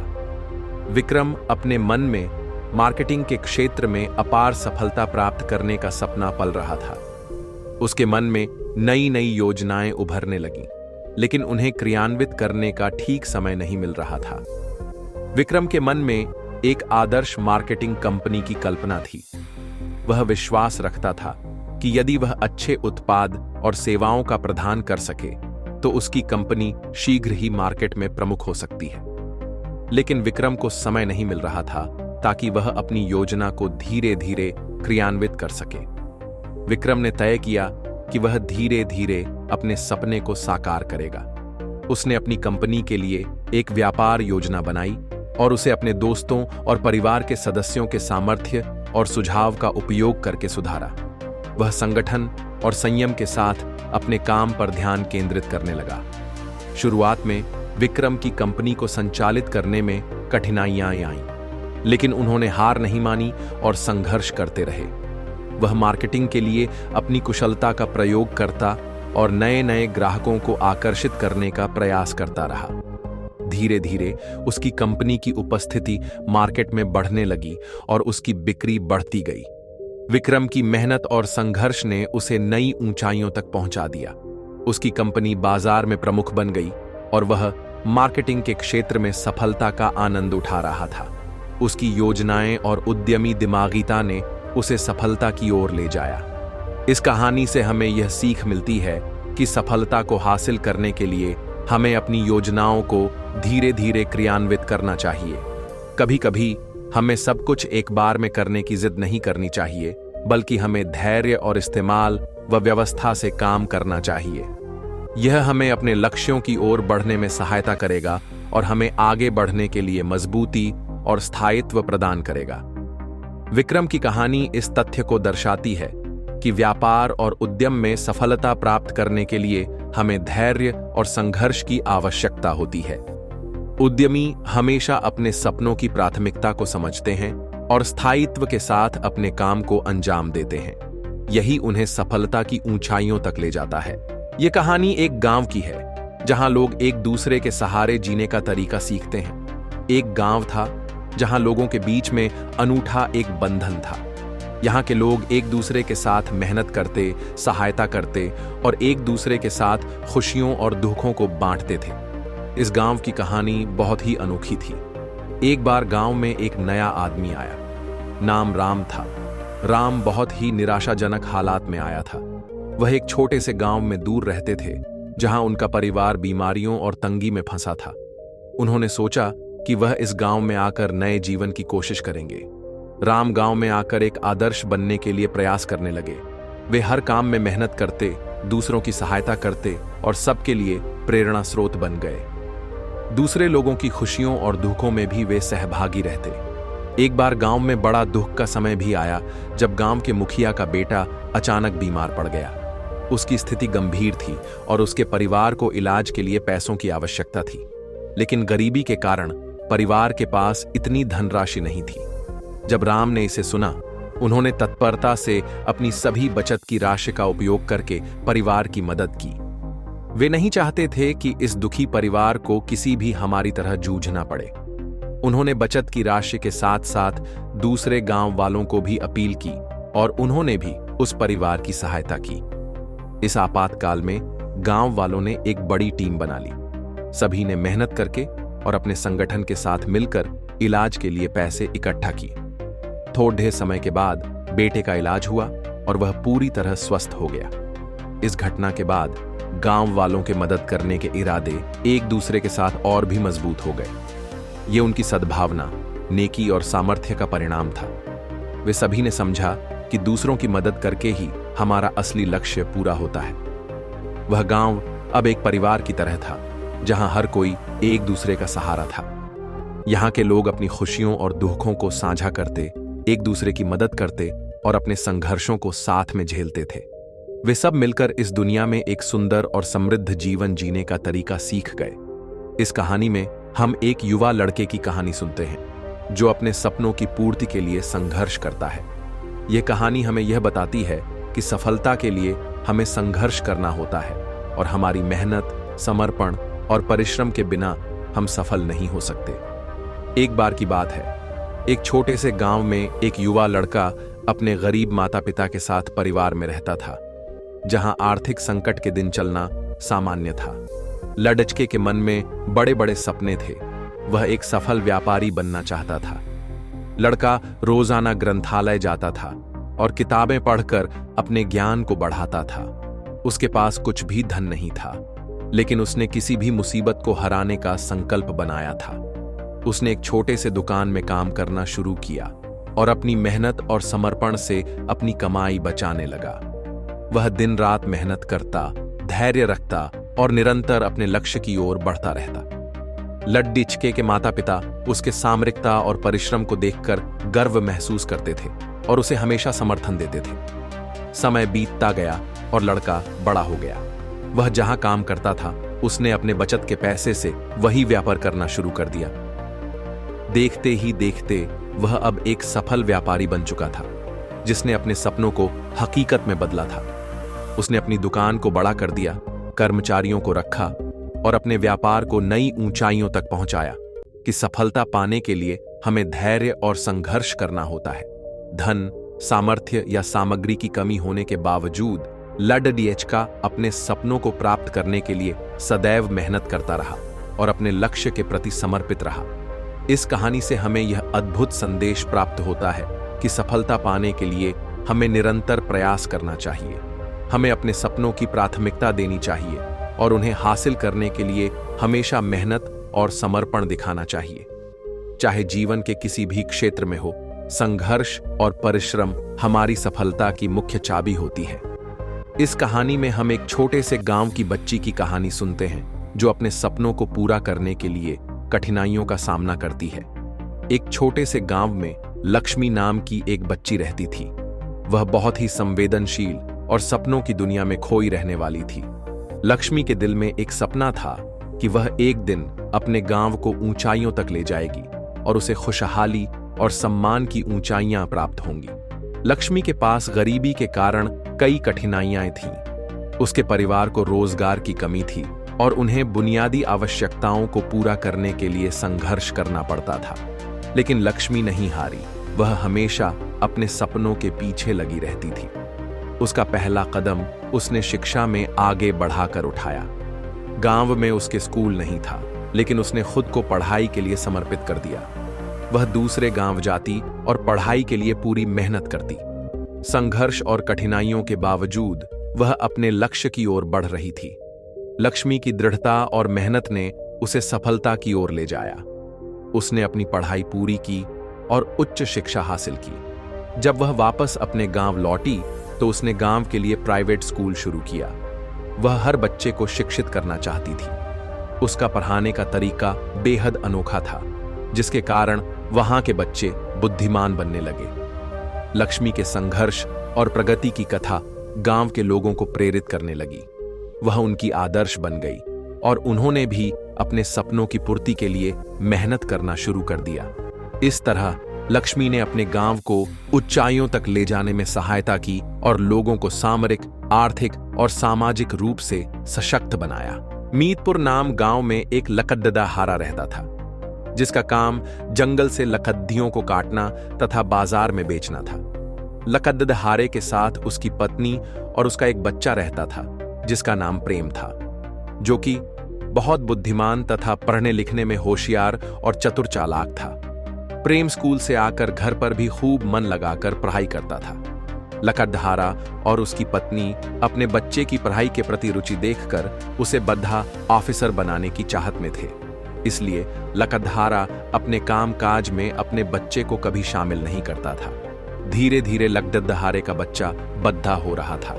विक्रम अपने मन में मार्केटिंग के क्षेत्र में अपार सफलता प्राप्त करने का सपना पल रहा था। उसके मन में नई नई योजनाएं उभरने लगीं, लेकिन उन्हें क्रियान्वित करने का ठीक समय नहीं मिल रहा था। विक्रम के मन में एक आदर्श मार्केटिंग कंपनी की कल्पना थी। वह विश्वास रखता था कि यदि वह अच्छे उत्पाद और सेवाओं का प्रदान कर सके तो उसकी कंपनी शीघ्र ही मार्केट में प्रमुख हो सकती है। लेकिन विक्रम को समय नहीं मिल रहा था ताकि वह अपनी योजना को धीरे धीरे क्रियान्वित कर सके। विक्रम ने तय किया कि वह धीरे धीरे अपने सपने को साकार करेगा। उसने अपनी कंपनी के लिए एक व्यापार योजना बनाई और उसे अपने दोस्तों और परिवार के सदस्यों के सामर्थ्य और सुझाव का उपयोग करके सुधारा। वह संगठन और संयम के साथ अपने काम पर ध्यान केंद्रित करने लगा। शुरुआत में विक्रम की कंपनी को संचालित करने में कठिनाइयां आईं, लेकिन उन्होंने हार नहीं मानी और संघर्ष करते रहे। वह मार्केटिंग के लिए अपनी कुशलता का प्रयोग करता और नए नए ग्राहकों को आकर्षित करने का प्रयास करता रहा। धीरे धीरे उसकी कंपनी की उपस्थिति मार्केट में बढ़ने लगी और उसकी बिक्री बढ़ती गई। विक्रम की मेहनत और संघर्ष ने उसे नई ऊंचाइयों तक पहुंचा दिया। उसकी कंपनी बाजार में प्रमुख बन गई और वह मार्केटिंग के क्षेत्र में सफलता का आनंद उठा रहा था। उसकी योजनाएं और उद्यमी दिमागिता ने उसे सफलता की ओर ले जाया। इस कहानी से हमें यह सीख मिलती है कि सफलता को हासिल करने के लिए हमें अपनी योजनाओं को धीरे धीरे क्रियान्वित करना चाहिए। कभी कभी हमें सब कुछ एक बार में करने की जिद नहीं करनी चाहिए, बल्कि हमें धैर्य और इस्तेमाल व व्यवस्था से काम करना चाहिए। यह हमें अपने लक्ष्यों की ओर बढ़ने में सहायता करेगा और हमें आगे बढ़ने के लिए मजबूती और स्थायित्व प्रदान करेगा। विक्रम की कहानी इस तथ्य को दर्शाती है कि व्यापार और उद्यम में सफलता प्राप्त करने के लिए हमें धैर्य और संघर्ष की आवश्यकता होती है। उद्यमी हमेशा अपने सपनों की प्राथमिकता को समझते हैं और स्थायित्व के साथ अपने काम को अंजाम देते हैं। यही उन्हें सफलता की ऊंचाइयों तक ले जाता है। यह कहानी एक गांव की है जहां लोग एक दूसरे के सहारे जीने का तरीका सीखते हैं। एक गांव था जहां लोगों के बीच में अनूठा एक बंधन था। यहाँ के लोग एक दूसरे के साथ मेहनत करते, सहायता करते और एक दूसरे के साथ खुशियों और दुखों को बांटते थे। इस गांव की कहानी बहुत ही अनोखी थी। एक बार गांव में एक नया आदमी आया। नाम राम था। राम बहुत ही निराशाजनक हालात में आया था। वह एक छोटे से गांव में दूर रहते थे जहां उनका परिवार बीमारियों और तंगी में फंसा था। उन्होंने सोचा कि वह इस गांव में आकर नए जीवन की कोशिश करेंगे। राम गांव में आकर एक आदर्श बनने के लिए प्रयास करने लगे। वे हर काम में मेहनत करते, दूसरों की सहायता करते और सबके लिए प्रेरणा स्रोत बन गए। दूसरे लोगों की खुशियों और दुखों में भी वे सहभागी रहते। एक बार गांव में बड़ा दुख का समय भी आया जब गांव के मुखिया का बेटा अचानक बीमार पड़ गया। उसकी स्थिति गंभीर थी और उसके परिवार को इलाज के लिए पैसों की आवश्यकता थी, लेकिन गरीबी के कारण परिवार के पास इतनी धनराशि नहीं थी। जब राम ने इसे सुना, उन्होंने तत्परता से अपनी सभी बचत की राशि का उपयोग करके परिवार की मदद की। वे नहीं चाहते थे कि इस दुखी परिवार को किसी भी हमारी तरह जूझना पड़े। उन्होंने बचत की राशि के साथ साथ दूसरे गांव वालों को भी अपील की और उन्होंने भी उस परिवार की सहायता की। इस आपातकाल में गांव वालों ने एक बड़ी टीम बना ली। सभी ने मेहनत करके और अपने संगठन के साथ मिलकर इलाज के लिए पैसे इकट्ठा किए। थोड़े समय के बाद बेटे का इलाज हुआ और वह पूरी तरह स्वस्थ हो गया। इस घटना के बाद गांव वालों के मदद करने के इरादे एक दूसरे के साथ और भी मजबूत हो गए। ये उनकी सद्भावना, नेकी और सामर्थ्य का परिणाम था। वे सभी ने समझा कि दूसरों की मदद करके ही हमारा असली लक्ष्य पूरा होता है। वह गांव अब एक परिवार की तरह था, जहां हर कोई एक दूसरे का सहारा था। यहां के लोग अपनी खुशियों और दुखों को साझा करते, एक दूसरे की मदद करते और अपने संघर्षों को साथ में झेलते थे। वे सब मिलकर इस दुनिया में एक सुंदर और समृद्ध जीवन जीने का तरीका सीख गए। इस कहानी में हम एक युवा लड़के की कहानी सुनते हैं, जो अपने सपनों की पूर्ति के लिए संघर्ष करता है। यह कहानी हमें यह बताती है कि सफलता के लिए हमें संघर्ष करना होता है और हमारी मेहनत, समर्पण और परिश्रम के बिना हम सफल नहीं हो सकते। एक बार की बात है, एक छोटे से गांव में एक युवा लड़का अपने गरीब माता पिता के साथ परिवार में रहता था, जहां आर्थिक संकट के दिन चलना सामान्य था। लड़के के मन में बड़े बड़े सपने थे। वह एक सफल व्यापारी बनना चाहता था। लड़का रोजाना ग्रंथालय जाता था और किताबें पढ़कर अपने ज्ञान को बढ़ाता था। उसके पास कुछ भी धन नहीं था, लेकिन उसने किसी भी मुसीबत को हराने का संकल्प बनाया था। उसने एक छोटे से दुकान में काम करना शुरू किया और अपनी मेहनत और समर्पण से अपनी कमाई बचाने लगा। वह दिन रात मेहनत करता, धैर्य रखता और निरंतर अपने लक्ष्य की ओर बढ़ता रहता। लड़के के माता पिता उसके सामरिकता और परिश्रम को देखकर गर्व महसूस करते थे और उसे हमेशा समर्थन देते थे। समय बीतता गया और लड़का बड़ा हो गया। वह जहां काम करता था, उसने अपने बचत के पैसे से वही व्यापार करना शुरू कर दिया। देखते ही देखते वह अब एक सफल व्यापारी बन चुका था, जिसने अपने सपनों को हकीकत में बदला था। उसने अपनी दुकान को बड़ा कर दिया, कर्मचारियों को रखा और अपने व्यापार को नई ऊंचाइयों तक पहुंचाया। कि सफलता पाने के लिए हमें धैर्य और संघर्ष करना होता है। धन, सामर्थ्य या सामग्री की कमी होने के बावजूद लड़का अपने सपनों को प्राप्त करने के लिए सदैव मेहनत करता रहा और अपने लक्ष्य के प्रति समर्पित रहा। इस कहानी से हमें यह अद्भुत संदेश प्राप्त होता है कि सफलता पाने के लिए हमें निरंतर प्रयास करना चाहिए। हमें अपने सपनों की प्राथमिकता देनी चाहिए और उन्हें हासिल करने के लिए हमेशा मेहनत और समर्पण दिखाना चाहिए। चाहे जीवन के किसी भी क्षेत्र में हो, संघर्ष और परिश्रम हमारी सफलता की मुख्य चाबी होती है। इस कहानी में हम एक छोटे से गांव की बच्ची की कहानी सुनते हैं, जो अपने सपनों को पूरा करने के लिए कठिनाइयों का सामना करती है। एक छोटे से गांव में लक्ष्मी नाम की एक बच्ची रहती थी। वह बहुत ही संवेदनशील और सपनों की दुनिया में खोई रहने वाली थी। लक्ष्मी के दिल में एक सपना था कि वह एक दिन अपने गांव को ऊंचाइयों तक ले जाएगी और उसे खुशहाली और सम्मान की ऊंचाइयां प्राप्त होंगी। लक्ष्मी के पास गरीबी के कारण कई कठिनाइयां थीं। उसके परिवार को रोजगार की कमी थी और उन्हें बुनियादी आवश्यकताओं को पूरा करने के लिए संघर्ष करना पड़ता था। लेकिन लक्ष्मी नहीं हारी। वह हमेशा अपने सपनों के पीछे लगी रहती थी। उसका पहला कदम उसने शिक्षा में आगे बढ़ाकर उठाया। गांव में उसके स्कूल नहीं था, लेकिन उसने खुद को पढ़ाई के लिए समर्पित कर दिया। वह दूसरे गांव जाती और पढ़ाई के लिए पूरी मेहनत करती। संघर्ष और कठिनाइयों के बावजूद वह अपने लक्ष्य की ओर बढ़ रही थी। लक्ष्मी की दृढ़ता और मेहनत ने उसे सफलता की ओर ले जाया। उसने अपनी पढ़ाई पूरी की और उच्च शिक्षा हासिल की। जब वह वापस अपने गांव लौटी तो उसने गांव के लिए प्राइवेट स्कूल शुरू किया। वह हर बच्चे को शिक्षित करना चाहती थी। उसका पढ़ाने का तरीका बेहद अनोखा था, जिसके कारण वहां के बच्चे बुद्धिमान बनने लगे। लक्ष्मी के संघर्ष और प्रगति की कथा गांव के लोगों को प्रेरित करने लगी। वह उनकी आदर्श बन गई और उन्होंने भी अपने सपनों की पूर्ति के लिए मेहनत करना शुरू कर दिया। इस तरह लक्ष्मी ने अपने गांव को ऊंचाइयों तक ले जाने में सहायता की और लोगों को सामरिक, आर्थिक और सामाजिक रूप से सशक्त बनाया। मीतपुर नाम गांव में एक लकदहारा रहता था, जिसका काम जंगल से लकद्दियों को काटना तथा बाजार में बेचना था। लकदहारे के साथ उसकी पत्नी और उसका एक बच्चा रहता था, जिसका नाम प्रेम था, जो कि बहुत बुद्धिमान तथा पढ़ने लिखने में होशियार और चतुर चालाक था। प्रेम स्कूल से आकर घर पर भी खूब मन लगाकर पढ़ाई करता था। लकदहारा और उसकी पत्नी अपने बच्चे की पढ़ाई के प्रति रुचि देखकर उसे बद्धा ऑफिसर बनाने की चाहत में थे। इसलिए लकदहारा अपने काम काज में अपने बच्चे को कभी शामिल नहीं करता था। धीरे धीरे लकदहारे का बच्चा बद्धा हो रहा था।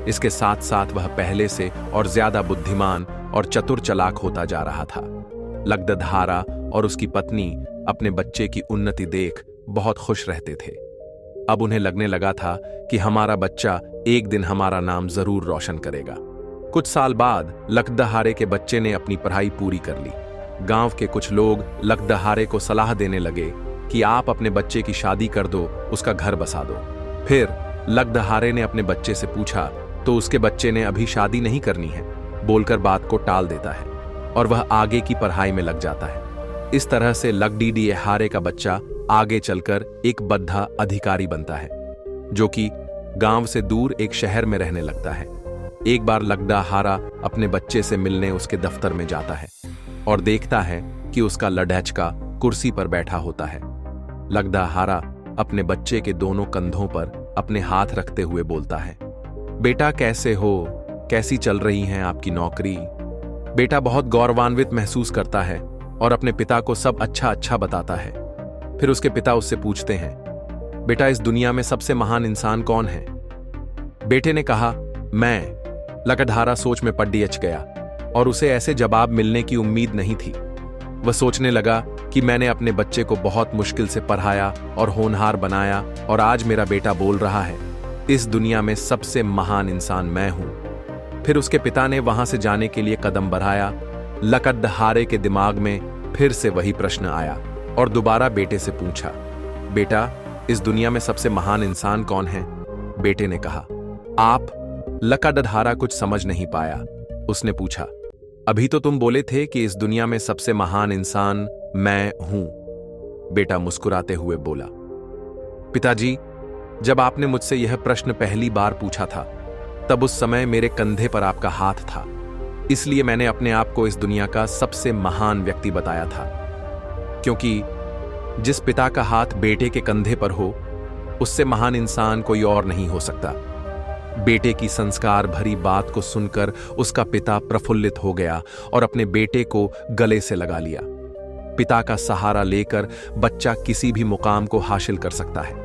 इसके साथ साथ वह पहले से और ज्यादा बुद्धिमान और चतुर चालाक होता जा रहा था। लकदहारा और उसकी पत्नी अपने बच्चे की उन्नति देख बहुत खुश रहते थे। अब उन्हें लगने लगा था कि हमारा बच्चा एक दिन हमारा नाम जरूर रोशन करेगा। कुछ साल बाद लकदहारे के बच्चे ने अपनी पढ़ाई पूरी कर ली। गांव के कुछ लोग लकदहारे को सलाह देने लगे कि आप अपने बच्चे की शादी कर दो, उसका घर बसा दो। फिर लकदहारे ने अपने बच्चे से पूछा तो उसके बच्चे ने अभी शादी नहीं करनी है बोलकर बात को टाल देता है और वह आगे की पढ़ाई में लग जाता है। इस तरह से लकदहारे का बच्चा आगे चलकर एक बद्धा अधिकारी बनता है, जो कि गांव से दूर एक शहर में रहने लगता है। एक बार लकदहारा अपने बच्चे से मिलने उसके दफ्तर में जाता है और देखता है कि उसका लड़का कुर्सी पर बैठा होता है। लकदहारा अपने बच्चे के दोनों कंधों पर अपने हाथ रखते हुए बोलता है, बेटा कैसे हो, कैसी चल रही है आपकी नौकरी। बेटा बहुत गौरवान्वित महसूस करता है और अपने पिता को सब अच्छा अच्छा बताता है। फिर उसके पिता उससे पूछते हैं, बेटा इस दुनिया में सबसे महान इंसान कौन है। बेटे ने कहा, मैं। लकदहारा सोच में पड़ गया और उसे ऐसे जवाब मिलने की उम्मीद नहीं थी। वह सोचने लगा कि मैंने अपने बच्चे को बहुत मुश्किल से पढ़ाया और होनहार बनाया और आज मेरा बेटा बोल रहा है इस दुनिया में सबसे महान इंसान मैं हूं। फिर उसके पिता ने वहां से जाने के लिए कदम बढ़ाया। लकदहारे के दिमाग में फिर से वही प्रश्न आया और दोबारा बेटे से पूछा, बेटा इस दुनिया में सबसे महान इंसान कौन है। बेटे ने कहा, आप। लकदहारा कुछ समझ नहीं पाया। उसने पूछा, अभी तो तुम बोले थे कि इस दुनिया में सबसे महान इंसान मैं हूं। बेटा मुस्कुराते हुए बोला, पिताजी जब आपने मुझसे यह प्रश्न पहली बार पूछा था तब उस समय मेरे कंधे पर आपका हाथ था, इसलिए मैंने अपने आप को इस दुनिया का सबसे महान व्यक्ति बताया था। क्योंकि जिस पिता का हाथ बेटे के कंधे पर हो उससे महान इंसान कोई और नहीं हो सकता। बेटे की संस्कार भरी बात को सुनकर उसका पिता प्रफुल्लित हो गया और अपने बेटे को गले से लगा लिया। पिता का सहारा लेकर बच्चा किसी भी मुकाम को हासिल कर सकता है।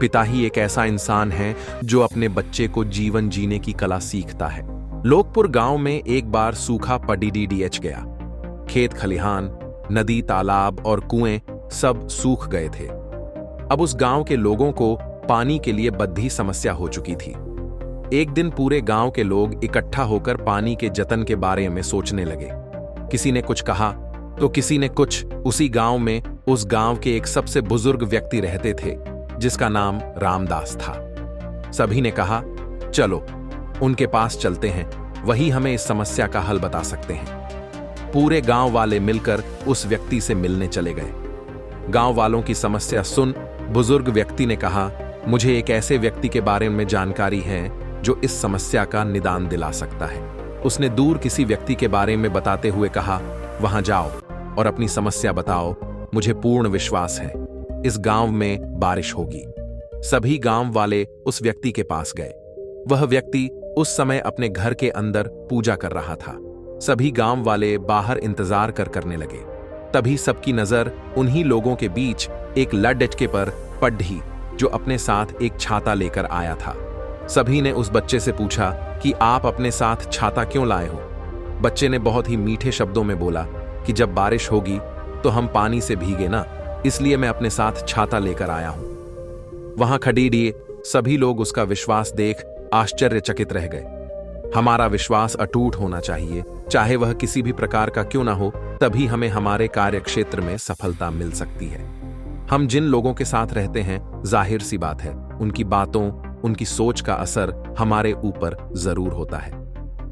पिता ही एक ऐसा इंसान है जो अपने बच्चे को जीवन जीने की कला सीखता है। लोकपुर गांव में एक बार सूखा पड़ीडीएच गया। खेत खलिहान, नदी, तालाब और कुएं सब सूख गए थे। अब उस गांव के लोगों को पानी के लिए बद्धी समस्या हो चुकी थी। एक दिन पूरे गांव के लोग इकट्ठा होकर पानी के जतन के बारे में सोचने लगे। किसी ने कुछ कहा तो किसी ने कुछ। उसी गांव में उस गांव के एक सबसे बुजुर्ग व्यक्ति रहते थे जिसका नाम रामदास था। सभी ने कहा, चलो उनके पास चलते हैं, वही हमें इस समस्या का हल बता सकते हैं। पूरे गांव वाले मिलकर उस व्यक्ति से मिलने चले गए। गांव वालों की समस्या सुन बुजुर्ग व्यक्ति ने कहा, मुझे एक ऐसे व्यक्ति के बारे में जानकारी है जो इस समस्या का निदान दिला सकता है। उसने दूर किसी व्यक्ति के बारे में बताते हुए कहा, वहां जाओ और अपनी समस्या बताओ, मुझे पूर्ण विश्वास है इस गांव में बारिश होगी। सभी गांव वाले उस व्यक्ति के पास गए। वह व्यक्ति उस समय अपने घर के अंदर पूजा कर रहा था। सभी गांव वाले बाहर इंतजार करने लगे। तभी सबकी नजर उन्हीं लोगों के बीच एक लड़के पर पड़ी जो अपने साथ एक छाता लेकर आया था। सभी ने उस बच्चे से पूछा कि आप अपने साथ छाता क्यों लाए हो। बच्चे ने बहुत ही मीठे शब्दों में बोला कि जब बारिश होगी तो हम पानी से भीगे ना, इसलिए मैं अपने साथ छाता लेकर आया हूं। वहां खड़ी सभी लोग उसका विश्वास देख आश्चर्यचकित रह गए। हमारा विश्वास अटूट होना चाहिए, चाहे वह किसी भी प्रकार का क्यों ना हो, तभी हमें हमारे कार्यक्षेत्र में सफलता मिल सकती है। हम जिन लोगों के साथ रहते हैं, जाहिर सी बात है उनकी बातों, उनकी सोच का असर हमारे ऊपर जरूर होता है।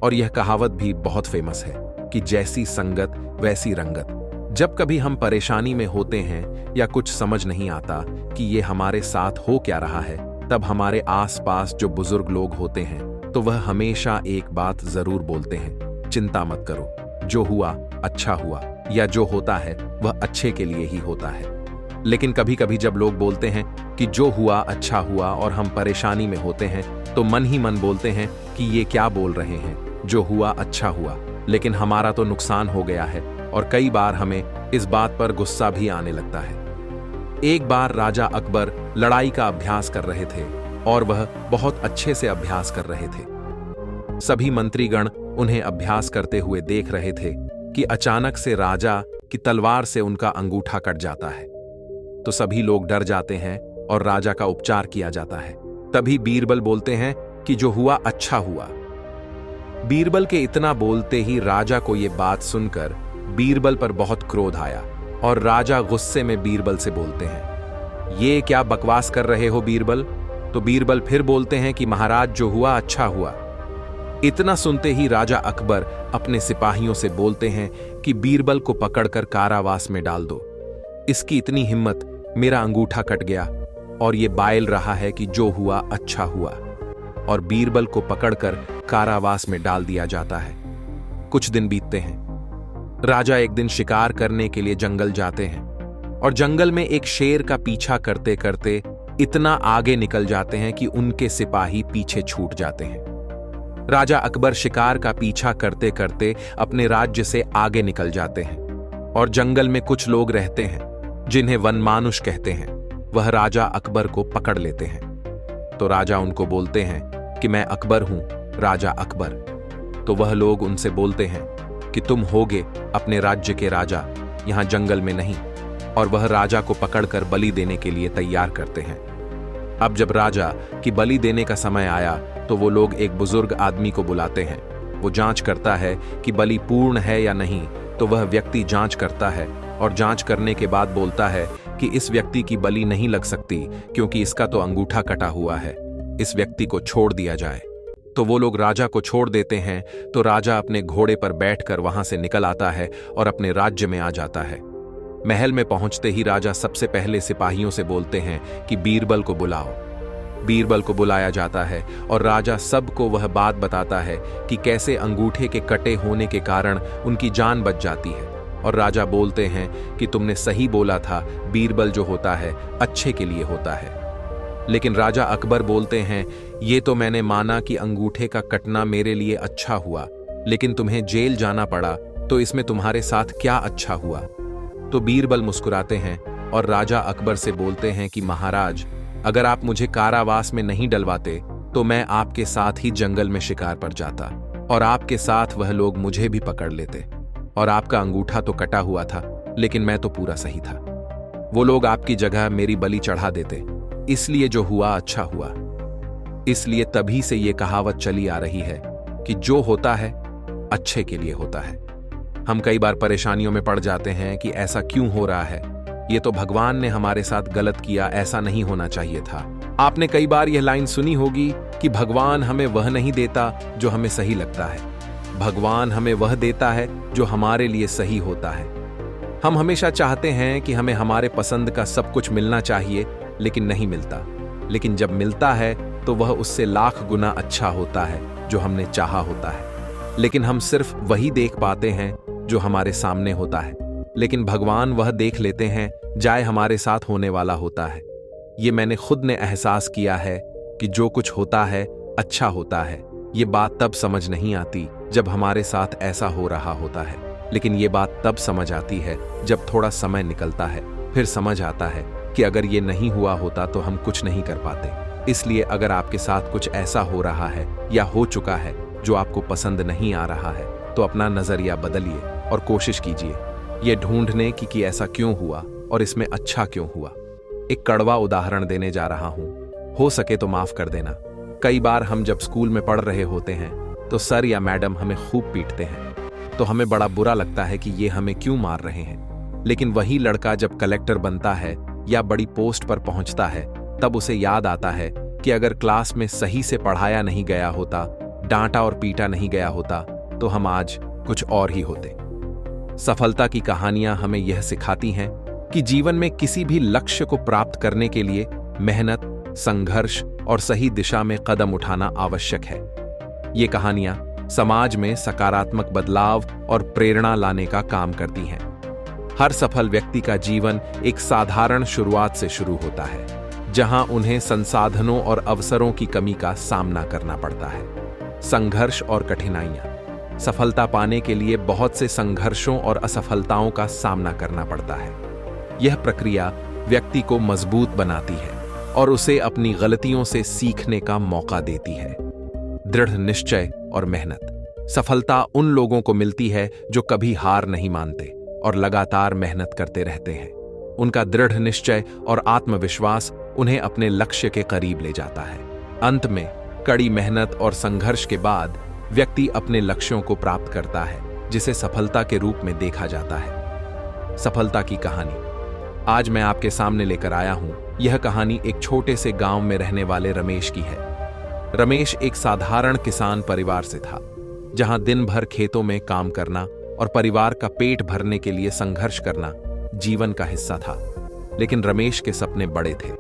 और यह कहावत भी बहुत फेमस है कि जैसी संगत वैसी रंगत। जब कभी हम परेशानी में होते हैं या कुछ समझ नहीं आता कि ये हमारे साथ हो क्या रहा है, तब हमारे आसपास जो बुजुर्ग लोग होते हैं तो वह हमेशा एक बात जरूर बोलते हैं, चिंता मत करो, जो हुआ अच्छा हुआ, या जो होता है वह अच्छे के लिए ही होता है। लेकिन कभी कभी जब लोग बोलते हैं कि जो हुआ अच्छा हुआ और हम परेशानी में होते हैं, तो मन ही मन बोलते हैं कि ये क्या बोल रहे हैं, जो हुआ अच्छा हुआ, लेकिन हमारा तो नुकसान हो गया है। और कई बार हमें इस बात पर गुस्सा भी आने लगता है। एक बार राजा अकबर लड़ाई का अभ्यास कर रहे थे और वह बहुत अच्छे से अभ्यास कर रहे थे। सभी मंत्रीगण उन्हें अभ्यास करते हुए देख रहे थे कि अचानक से राजा की तलवार से उनका अंगूठा कट जाता है। तो सभी लोग डर जाते हैं और राजा का उपचार किया जाता है। तभी बीरबल बोलते हैं कि जो हुआ अच्छा हुआ। बीरबल के इतना बोलते ही राजा को यह बात सुनकर बीरबल पर बहुत क्रोध आया और राजा गुस्से में बीरबल से बोलते हैं, ये क्या बकवास कर रहे हो बीरबल? तो बीरबल फिर बोलते हैं कि महाराज जो हुआ अच्छा हुआ। इतना सुनते ही राजा अकबर अपने सिपाहियों से बोलते हैं कि बीरबल को पकड़कर कारावास में डाल दो। इसकी इतनी हिम्मत, मेरा अंगूठा कट गया और ये बायल रहा है कि जो हुआ अच्छा हुआ। और बीरबल को पकड़कर कारावास में डाल दिया जाता है। कुछ दिन बीतते हैं। राजा एक दिन शिकार करने के लिए जंगल जाते हैं और जंगल में एक शेर का पीछा करते करते इतना आगे निकल जाते हैं कि उनके सिपाही पीछे छूट जाते हैं। राजा अकबर शिकार का पीछा करते करते अपने राज्य से आगे निकल जाते हैं और जंगल में कुछ लोग रहते हैं जिन्हें वनमानुष कहते हैं। वह राजा अकबर को पकड़ लेते हैं। तो राजा उनको बोलते हैं कि मैं अकबर हूं, राजा अकबर। तो वह लोग उनसे बोलते हैं कि तुम होगे अपने राज्य के राजा, यहां जंगल में नहीं। और वह राजा को पकड़कर बलि देने के लिए तैयार करते हैं। अब जब राजा की बलि देने का समय आया तो वो लोग एक बुजुर्ग आदमी को बुलाते हैं। वो जांच करता है कि बलि पूर्ण है या नहीं। तो वह व्यक्ति जांच करता है और जांच करने के बाद बोलता है कि इस व्यक्ति की बलि नहीं लग सकती क्योंकि इसका तो अंगूठा कटा हुआ है, इस व्यक्ति को छोड़ दिया जाए। तो वो लोग राजा को छोड़ देते हैं। तो राजा अपने घोड़े पर बैठकर वहां से निकल आता है और अपने राज्य में आ जाता है। महल में पहुंचते ही राजा सबसे पहले सिपाहियों से बोलते हैं कि बीरबल को बुलाओ। बीरबल को बुलाया जाता है और राजा सबको वह बात बताता है कि कैसे अंगूठे के कटे होने के कारण उनकी जान बच जाती है। और राजा बोलते हैं कि तुमने सही बोला था, बीरबल जो होता है अच्छे के लिए होता है। लेकिन राजा अकबर बोलते हैं, ये तो मैंने माना कि अंगूठे का कटना मेरे लिए अच्छा हुआ, लेकिन तुम्हें जेल जाना पड़ा, तो इसमें तुम्हारे साथ क्या अच्छा हुआ? तो बीरबल मुस्कुराते हैं और राजा अकबर से बोलते हैं कि महाराज, अगर आप मुझे कारावास में नहीं डलवाते तो मैं आपके साथ ही जंगल में शिकार पर जाता और आपके साथ वह लोग मुझे भी पकड़ लेते। और आपका अंगूठा तो कटा हुआ था, लेकिन मैं तो पूरा सही था। वो लोग आपकी जगह मेरी बलि चढ़ा देते, इसलिए जो हुआ अच्छा हुआ। इसलिए तभी से ये कहावत चली आ रही है कि जो होता है अच्छे के लिए होता है। हम कई बार परेशानियों में पड़ जाते हैं कि ऐसा क्यों हो रहा है, ये तो भगवान ने हमारे साथ गलत किया, ऐसा नहीं होना चाहिए था। आपने कई बार यह लाइन सुनी होगी कि भगवान हमें वह नहीं देता जो हमें सही लगता है, भगवान हमें वह देता है जो हमारे लिए सही होता है। हम हमेशा चाहते हैं कि हमें हमारे पसंद का सब कुछ मिलना चाहिए, लेकिन नहीं मिलता। लेकिन जब मिलता है तो वह उससे लाख गुना अच्छा होता है जो हमने चाहा होता है। लेकिन हम सिर्फ वही देख पाते हैं जो हमारे सामने होता है, लेकिन भगवान वह देख लेते हैं जाए हमारे साथ होने वाला होता है। ये मैंने खुद ने एहसास किया है कि जो कुछ होता है अच्छा होता है। ये बात तब समझ नहीं आती जब हमारे साथ ऐसा हो रहा होता है, लेकिन ये बात तब समझ आती है जब थोड़ा समय निकलता है। फिर समझ आता है कि अगर ये नहीं हुआ होता तो हम कुछ नहीं कर पाते। इसलिए अगर आपके साथ कुछ ऐसा हो रहा है या हो चुका है जो आपको पसंद नहीं आ रहा है, तो अपना नजरिया बदलिए और कोशिश कीजिए ये ढूंढने की कि ऐसा क्यों हुआ और इसमें अच्छा क्यों हुआ। एक कड़वा उदाहरण देने जा रहा हूं, हो सके तो माफ कर देना। कई बार हम जब स्कूल में पढ़ रहे होते हैं तो सर या मैडम हमें खूब पीटते हैं, तो हमें बड़ा बुरा लगता है कि ये हमें क्यों मार रहे हैं। लेकिन वही लड़का जब कलेक्टर बनता है या बड़ी पोस्ट पर पहुंचता है, तब उसे याद आता है कि अगर क्लास में सही से पढ़ाया नहीं गया होता, डांटा और पीटा नहीं गया होता, तो हम आज कुछ और ही होते। सफलता की कहानियां हमें यह सिखाती हैं कि जीवन में किसी भी लक्ष्य को प्राप्त करने के लिए मेहनत, संघर्ष और सही दिशा में कदम उठाना आवश्यक है। ये कहानियां समाज में सकारात्मक बदलाव और प्रेरणा लाने का काम करती हैं। हर सफल व्यक्ति का जीवन एक साधारण शुरुआत से शुरू होता है, जहां उन्हें संसाधनों और अवसरों की कमी का सामना करना पड़ता है। संघर्ष और कठिनाइयां। सफलता पाने के लिए बहुत से संघर्षों और असफलताओं का सामना करना पड़ता है। यह प्रक्रिया व्यक्ति को मजबूत बनाती है और उसे अपनी गलतियों से सीखने का मौका देती है। दृढ़ निश्चय और मेहनत। सफलता उन लोगों को मिलती है जो कभी हार नहीं मानते और लगातार मेहनत करते रहते हैं। उनका दृढ़ निश्चय और आत्मविश्वास उन्हें अपने लक्ष्य के करीब ले जाता है। अंत में कड़ी मेहनत और संघर्ष के बाद व्यक्ति अपने लक्ष्यों को प्राप्त करता है, जिसे सफलता के रूप में देखा जाता है। सफलता की कहानी आज मैं आपके सामने लेकर आया हूं। यह कहानी एक छोटे से गांव में रहने वाले रमेश की है। रमेश एक साधारण किसान परिवार से था, जहां दिन भर खेतों में काम करना और परिवार का पेट भरने के लिए संघर्ष करना जीवन का हिस्सा था। लेकिन रमेश के सपने बड़े थे।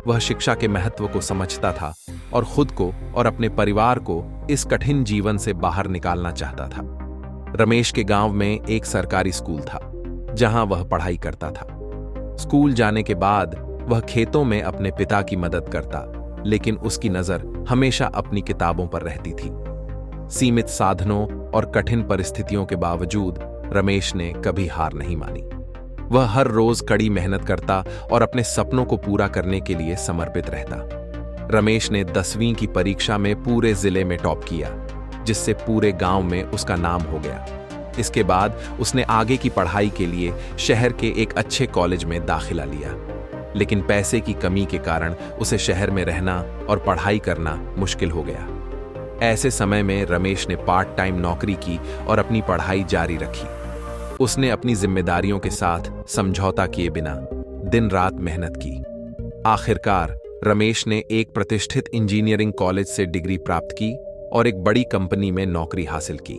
वह शिक्षा के महत्व को समझता था और खुद को और अपने परिवार को इस कठिन जीवन से बाहर निकालना चाहता था। रमेश के गांव में एक सरकारी स्कूल था, जहां वह पढ़ाई करता था। स्कूल जाने के बाद वह खेतों में अपने पिता की मदद करता, लेकिन उसकी नजर हमेशा अपनी किताबों पर रहती थी। सीमित साधनों और कठिन परिस्थितियों के बावजूद रमेश ने कभी हार नहीं मानी। वह हर रोज कड़ी मेहनत करता और अपने सपनों को पूरा करने के लिए समर्पित रहता। रमेश ने 10वीं की परीक्षा में पूरे जिले में टॉप किया, जिससे पूरे गांव में उसका नाम हो गया। इसके बाद उसने आगे की पढ़ाई के लिए शहर के एक अच्छे कॉलेज में दाखिला लिया, लेकिन पैसे की कमी के कारण उसे शहर में रहना और पढ़ाई करना मुश्किल हो गया। ऐसे समय में रमेश ने पार्ट टाइम नौकरी की और अपनी पढ़ाई जारी रखी। उसने अपनी जिम्मेदारियों के साथ समझौता किए बिना दिन रात मेहनत की। आखिरकार रमेश ने एक प्रतिष्ठित इंजीनियरिंग कॉलेज से डिग्री प्राप्त की और एक बड़ी कंपनी में नौकरी हासिल की।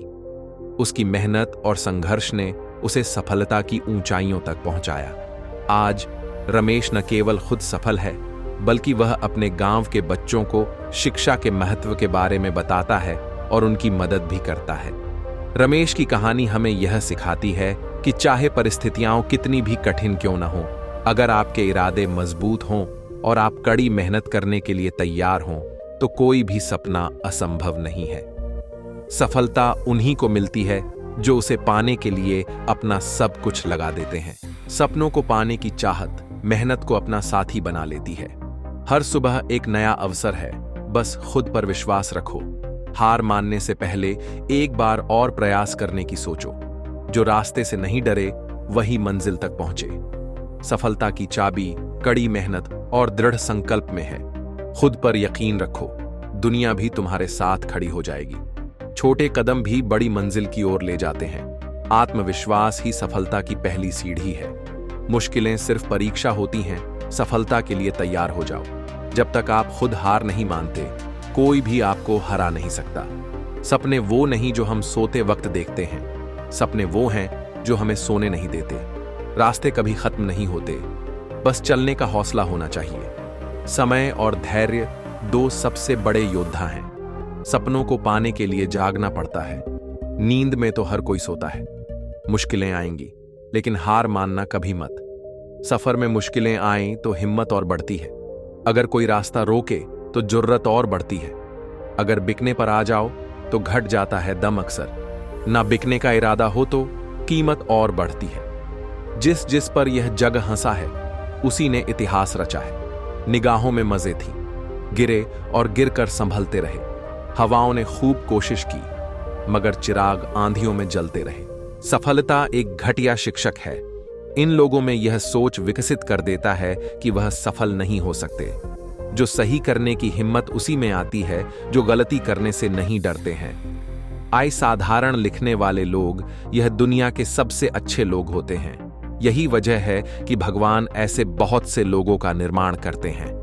उसकी मेहनत और संघर्ष ने उसे सफलता की ऊंचाइयों तक पहुंचाया। आज रमेश न केवल खुद सफल है, बल्कि वह अपने गांव के बच्चों को शिक्षा के महत्व के बारे में बताता है और उनकी मदद भी करता है। रमेश की कहानी हमें यह सिखाती है कि चाहे परिस्थितियां कितनी भी कठिन क्यों न हो, अगर आपके इरादे मजबूत हों और आप कड़ी मेहनत करने के लिए तैयार हों, तो कोई भी सपना असंभव नहीं है। सफलता उन्हीं को मिलती है जो उसे पाने के लिए अपना सब कुछ लगा देते हैं। सपनों को पाने की चाहत मेहनत को अपना साथी बना लेती है। हर सुबह एक नया अवसर है, बस खुद पर विश्वास रखो। हार मानने से पहले एक बार और प्रयास करने की सोचो। जो रास्ते से नहीं डरे वही मंजिल तक पहुंचे। सफलता की चाबी कड़ी मेहनत और दृढ़ संकल्प में है। खुद पर यकीन रखो, दुनिया भी तुम्हारे साथ खड़ी हो जाएगी। छोटे कदम भी बड़ी मंजिल की ओर ले जाते हैं। आत्मविश्वास ही सफलता की पहली सीढ़ी है। मुश्किलें सिर्फ परीक्षा होती हैं, सफलता के लिए तैयार हो जाओ। जब तक आप खुद हार नहीं मानते, कोई भी आपको हरा नहीं सकता। सपने वो नहीं जो हम सोते वक्त देखते हैं, सपने वो हैं जो हमें सोने नहीं देते। रास्ते कभी खत्म नहीं होते, बस चलने का हौसला होना चाहिए। समय और धैर्य दो सबसे बड़े योद्धा हैं। सपनों को पाने के लिए जागना पड़ता है। नींद में तो हर कोई सोता है। मुश्किलें आएंगी, लेकिन हार मानना कभी मत। सफर में मुश्किलें आएं तो हिम्मत और बढ़ती है। अगर कोई रास्ता रोके तो जुर्रत और बढ़ती है। अगर बिकने पर आ जाओ तो घट जाता है दम अक्सर। ना बिकने का इरादा हो तो कीमत और बढ़ती है। जिस जिस पर यह जग हंसा है, उसी ने इतिहास रचा है। निगाहों में मजे थी, गिरे और गिरकर संभलते रहे। हवाओं ने खूब कोशिश की, मगर चिराग आंधियों में जलते रहे। सफलता एक घटिया शिक्षक है। इन लोगों में यह सोच विकसित कर देता है कि वह सफल नहीं हो सकते। जो सही करने की हिम्मत उसी में आती है जो गलती करने से नहीं डरते हैं। असाधारण लिखने वाले लोग यह दुनिया के सबसे अच्छे लोग होते हैं। यही वजह है कि भगवान ऐसे बहुत से लोगों का निर्माण करते हैं।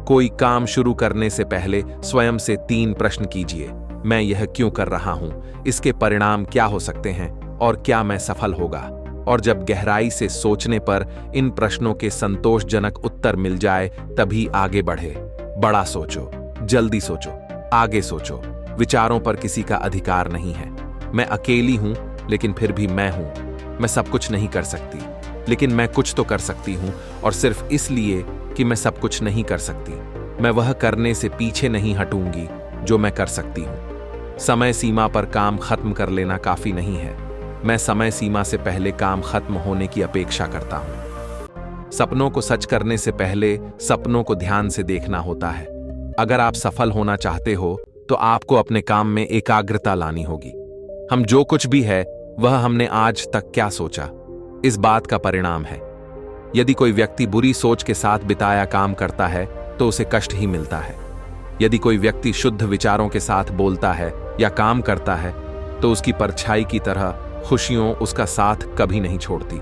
कोई काम शुरू करने से पहले स्वयं से 3 प्रश्न कीजिए। मैं यह क्यों कर रहा हूं? इसके परिणाम क्या हो सकते हैं? और क्या मैं सफल होगा? और जब गहराई से सोचने पर इन प्रश्नों के संतोषजनक उत्तर मिल जाए तभी आगे बढ़े। बड़ा सोचो, जल्दी सोचो, आगे सोचो। विचारों पर किसी का अधिकार नहीं है। मैं अकेली हूं, लेकिन फिर भी मैं हूं। मैं सब कुछ नहीं कर सकती, लेकिन मैं कुछ तो कर सकती हूं, और सिर्फ इसलिए कि मैं सब कुछ नहीं कर सकती, मैं वह करने से पीछे नहीं हटूंगी जो मैं कर सकती हूं। समय सीमा पर काम खत्म कर लेना काफी नहीं है। मैं समय सीमा से पहले काम खत्म होने की अपेक्षा करता हूं। सपनों को सच करने से पहले सपनों को ध्यान से देखना होता है। अगर आप सफल होना चाहते हो तो आपको अपने काम में एकाग्रता लानी होगी। हम जो कुछ भी है वह हमने आज तक क्या सोचा, इस बात का परिणाम है। यदि कोई व्यक्ति बुरी सोच के साथ बिताया काम करता है तो उसे कष्ट ही मिलता है। यदि कोई व्यक्ति शुद्ध विचारों के साथ बोलता है या काम करता है तो उसकी परछाई की तरह खुशियों उसका साथ कभी नहीं छोड़ती।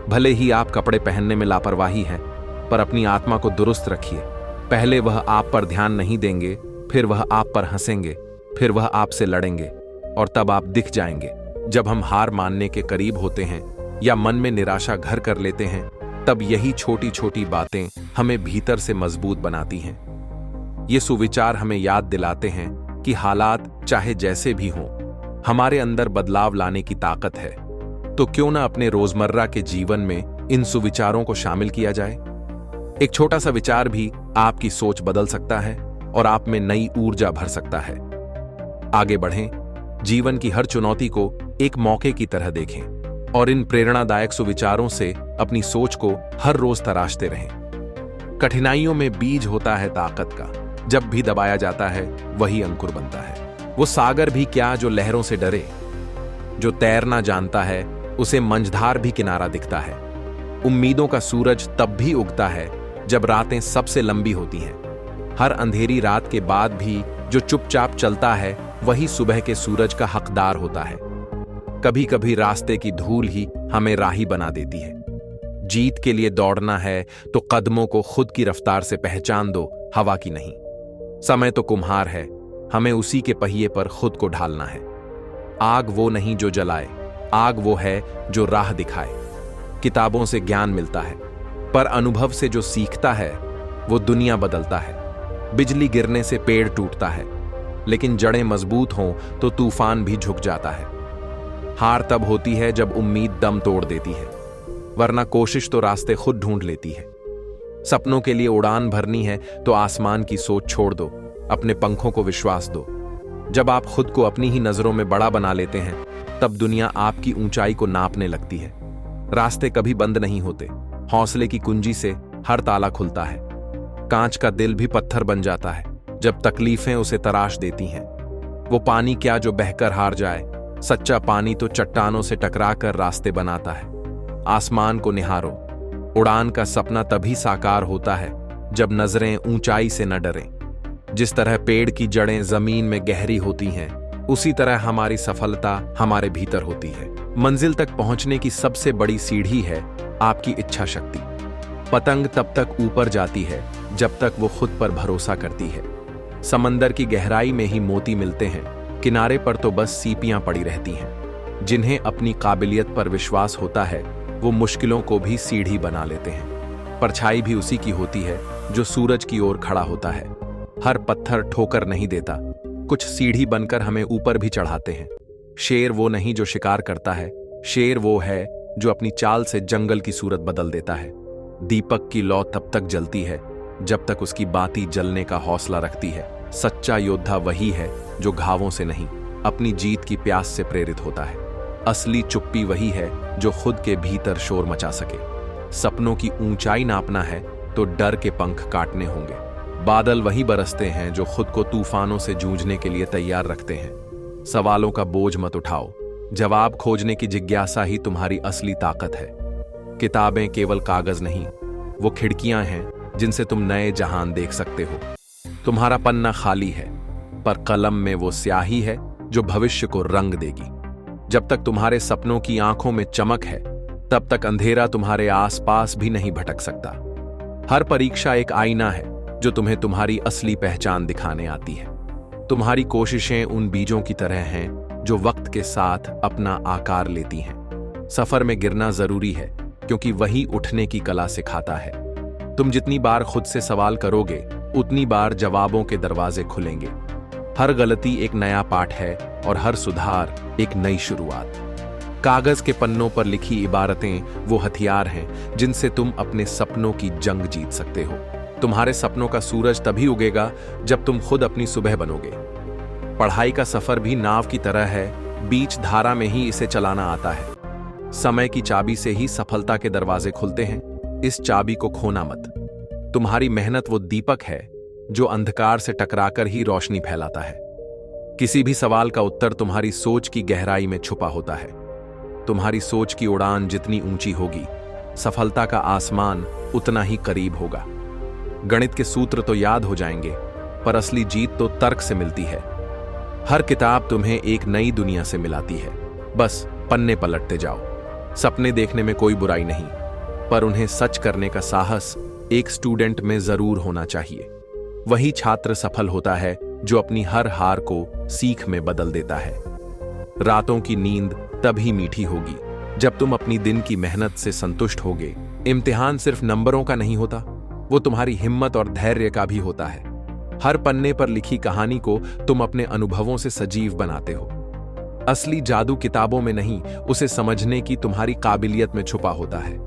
भले ही आप कपड़े पहनने में लापरवाही हैं, पर अपनी आत्मा को दुरुस्त रखिए। पहले वह आप पर ध्यान नहीं देंगे, फिर वह आप पर हंसेंगे, फिर वह आपसे लड़ेंगे, और तब आप दिख जाएंगे। जब हम हार मानने के करीब होते हैं या मन में निराशा घर कर लेते हैं, तब यही छोटी छोटी बातें हमें भीतर से मजबूत बनाती हैं। ये सुविचार हमें याद दिलाते हैं कि हालात चाहे जैसे भी हों, हमारे अंदर बदलाव लाने की ताकत है। तो क्यों ना अपने रोजमर्रा के जीवन में इन सुविचारों को शामिल किया जाए। एक छोटा सा विचार भी आपकी सोच बदल सकता है और आप में नई ऊर्जा भर सकता है। आगे बढ़ें, जीवन की हर चुनौती को एक मौके की तरह देखें और इन प्रेरणादायक सुविचारों से अपनी सोच को हर रोज तराशते रहें। कठिनाइयों में बीज होता है ताकत का। जब भी दबाया जाता है वही अंकुर बनता है। वो सागर भी क्या जो लहरों से डरे। जो तैरना जानता है उसे मंझधार भी किनारा दिखता है। उम्मीदों का सूरज तब भी उगता है जब रातें सबसे लंबी होती हैं। हर अंधेरी रात के बाद भी जो चुपचाप चलता है वही सुबह के सूरज का हकदार होता है। कभी कभी रास्ते की धूल ही हमें राही बना देती है। जीत के लिए दौड़ना है तो कदमों को खुद की रफ्तार से पहचान दो, हवा की नहीं। समय तो कुम्हार है, हमें उसी के पहिए पर खुद को ढालना है। आग वो नहीं जो जलाए, आग वो है जो राह दिखाए। किताबों से ज्ञान मिलता है, पर अनुभव से जो सीखता है वो दुनिया बदलता है। बिजली गिरने से पेड़ टूटता है, लेकिन जड़ें मजबूत हों तो तूफान भी झुक जाता है। हार तब होती है जब उम्मीद दम तोड़ देती है, वरना कोशिश तो रास्ते खुद ढूंढ लेती है। सपनों के लिए उड़ान भरनी है तो आसमान की सोच छोड़ दो, अपने पंखों को विश्वास दो। जब आप खुद को अपनी ही नजरों में बड़ा बना लेते हैं, तब दुनिया आपकी ऊंचाई को नापने लगती है। रास्ते कभी बंद नहीं होते, हौसले की कुंजी से हर ताला खुलता है। कांच का दिल भी पत्थर बन जाता है जब तकलीफें उसे तराश देती हैं। वो पानी क्या जो बहकर हार जाए, सच्चा पानी तो चट्टानों से टकरा कर रास्ते बनाता है। आसमान को निहारो, उड़ान का सपना तभी साकार होता है जब नजरें ऊंचाई से न डरें। जिस तरह पेड़ की जड़ें जमीन में गहरी होती हैं, उसी तरह हमारी सफलता हमारे भीतर होती है। मंजिल तक पहुंचने की सबसे बड़ी सीढ़ी है आपकी इच्छा शक्ति। पतंग तब तक ऊपर जाती है जब तक वो खुद पर भरोसा करती है। समंदर की गहराई में ही मोती मिलते हैं, किनारे पर तो बस सीपियां पड़ी रहती हैं। जिन्हें अपनी काबिलियत पर विश्वास होता है वो मुश्किलों को भी सीढ़ी बना लेते हैं। परछाई भी उसी की होती है जो सूरज की ओर खड़ा होता है। हर पत्थर ठोकर नहीं देता, कुछ सीढ़ी बनकर हमें ऊपर भी चढ़ाते हैं। शेर वो नहीं जो शिकार करता है, शेर वो है जो अपनी चाल से जंगल की सूरत बदल देता है। दीपक की लौ तब तक जलती है जब तक उसकी बाती जलने का हौसला रखती है। सच्चा योद्धा वही है जो घावों से नहीं, अपनी जीत की प्यास से प्रेरित होता है। असली चुप्पी वही है जो खुद के भीतर शोर मचा सके। सपनों की ऊंचाई नापना है तो डर के पंख काटने होंगे। बादल वही बरसते हैं जो खुद को तूफानों से जूझने के लिए तैयार रखते हैं। सवालों का बोझ मत उठाओ। जवाब खोजने की जिज्ञासा ही तुम्हारी असली ताकत है। किताबें केवल कागज नहीं, वो खिड़कियां हैं जिनसे तुम नए जहान देख सकते हो। तुम्हारा पन्ना खाली है, पर कलम में वो स्याही है जो भविष्य को रंग देगी। जब तक तुम्हारे सपनों की आंखों में चमक है, तब तक अंधेरा तुम्हारे आसपास भी नहीं भटक सकता। हर परीक्षा एक आईना है जो तुम्हें तुम्हारी असली पहचान दिखाने आती है। तुम्हारी कोशिशें उन बीजों की तरह हैं जो वक्त के साथ अपना आकार लेती हैं। सफर में गिरना जरूरी है, क्योंकि वही उठने की कला सिखाता है। तुम जितनी बार खुद से सवाल करोगे, उतनी बार जवाबों के दरवाजे खुलेंगे। हर गलती एक नया पाठ है और हर सुधार एक नई शुरुआत। कागज के पन्नों पर लिखी इबारतें वो हथियार हैं जिनसे तुम अपने सपनों की जंग जीत सकते हो। तुम्हारे सपनों का सूरज तभी उगेगा जब तुम खुद अपनी सुबह बनोगे। पढ़ाई का सफर भी नाव की तरह है, बीच धारा में ही इसे चलाना आता है। समय की चाबी से ही सफलता के दरवाजे खुलते हैं, इस चाबी को खोना मत। तुम्हारी मेहनत वो दीपक है जो अंधकार से टकराकर ही रोशनी फैलाता है। किसी भी सवाल का उत्तर तुम्हारी सोच की गहराई में छुपा होता है। तुम्हारी सोच की उड़ान जितनी ऊंची होगी, सफलता का आसमान उतना ही करीब होगा। गणित के सूत्र तो याद हो जाएंगे, पर असली जीत तो तर्क से मिलती है। हर किताब तुम्हें एक नई दुनिया से मिलाती है, बस पन्ने पलटते जाओ। सपने देखने में कोई बुराई नहीं, पर उन्हें सच करने का साहस एक स्टूडेंट में जरूर होना चाहिए। वही छात्र सफल होता है जो अपनी हर हार को सीख में बदल देता है। रातों की नींद तभी मीठी होगी जब तुम अपनी दिन की मेहनत से संतुष्ट होगे। इम्तिहान सिर्फ नंबरों का नहीं होता, वो तुम्हारी हिम्मत और धैर्य का भी होता है। हर पन्ने पर लिखी कहानी को तुम अपने अनुभवों से सजीव बनाते हो। असली जादू किताबों में नहीं, उसे समझने की तुम्हारी काबिलियत में छुपा होता है।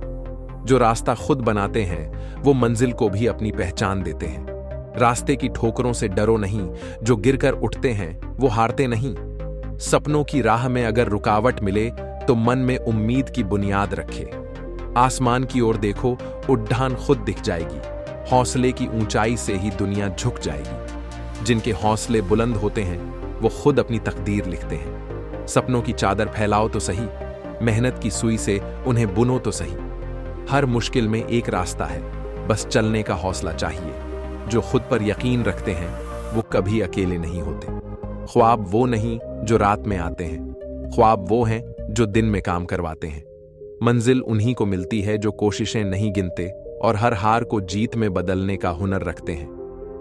जो रास्ता खुद बनाते हैं वो मंजिल को भी अपनी पहचान देते हैं। रास्ते की ठोकरों से डरो नहीं, जो गिरकर उठते हैं वो हारते नहीं। सपनों की राह में अगर रुकावट मिले तो मन में उम्मीद की बुनियाद रखे। आसमान की ओर देखो, उड़ान खुद दिख जाएगी। हौसले की ऊंचाई से ही दुनिया झुक जाएगी। जिनके हौसले बुलंद होते हैं वो खुद अपनी तकदीर लिखते हैं। सपनों की चादर फैलाओ तो सही, मेहनत की सुई से उन्हें बुनो तो सही। हर मुश्किल में एक रास्ता है, बस चलने का हौसला चाहिए। जो खुद पर यकीन रखते हैं वो कभी अकेले नहीं होते। ख्वाब वो नहीं जो रात में आते हैं, ख्वाब वो हैं जो दिन में काम करवाते हैं। मंजिल उन्हीं को मिलती है जो कोशिशें नहीं गिनते और हर हार को जीत में बदलने का हुनर रखते हैं।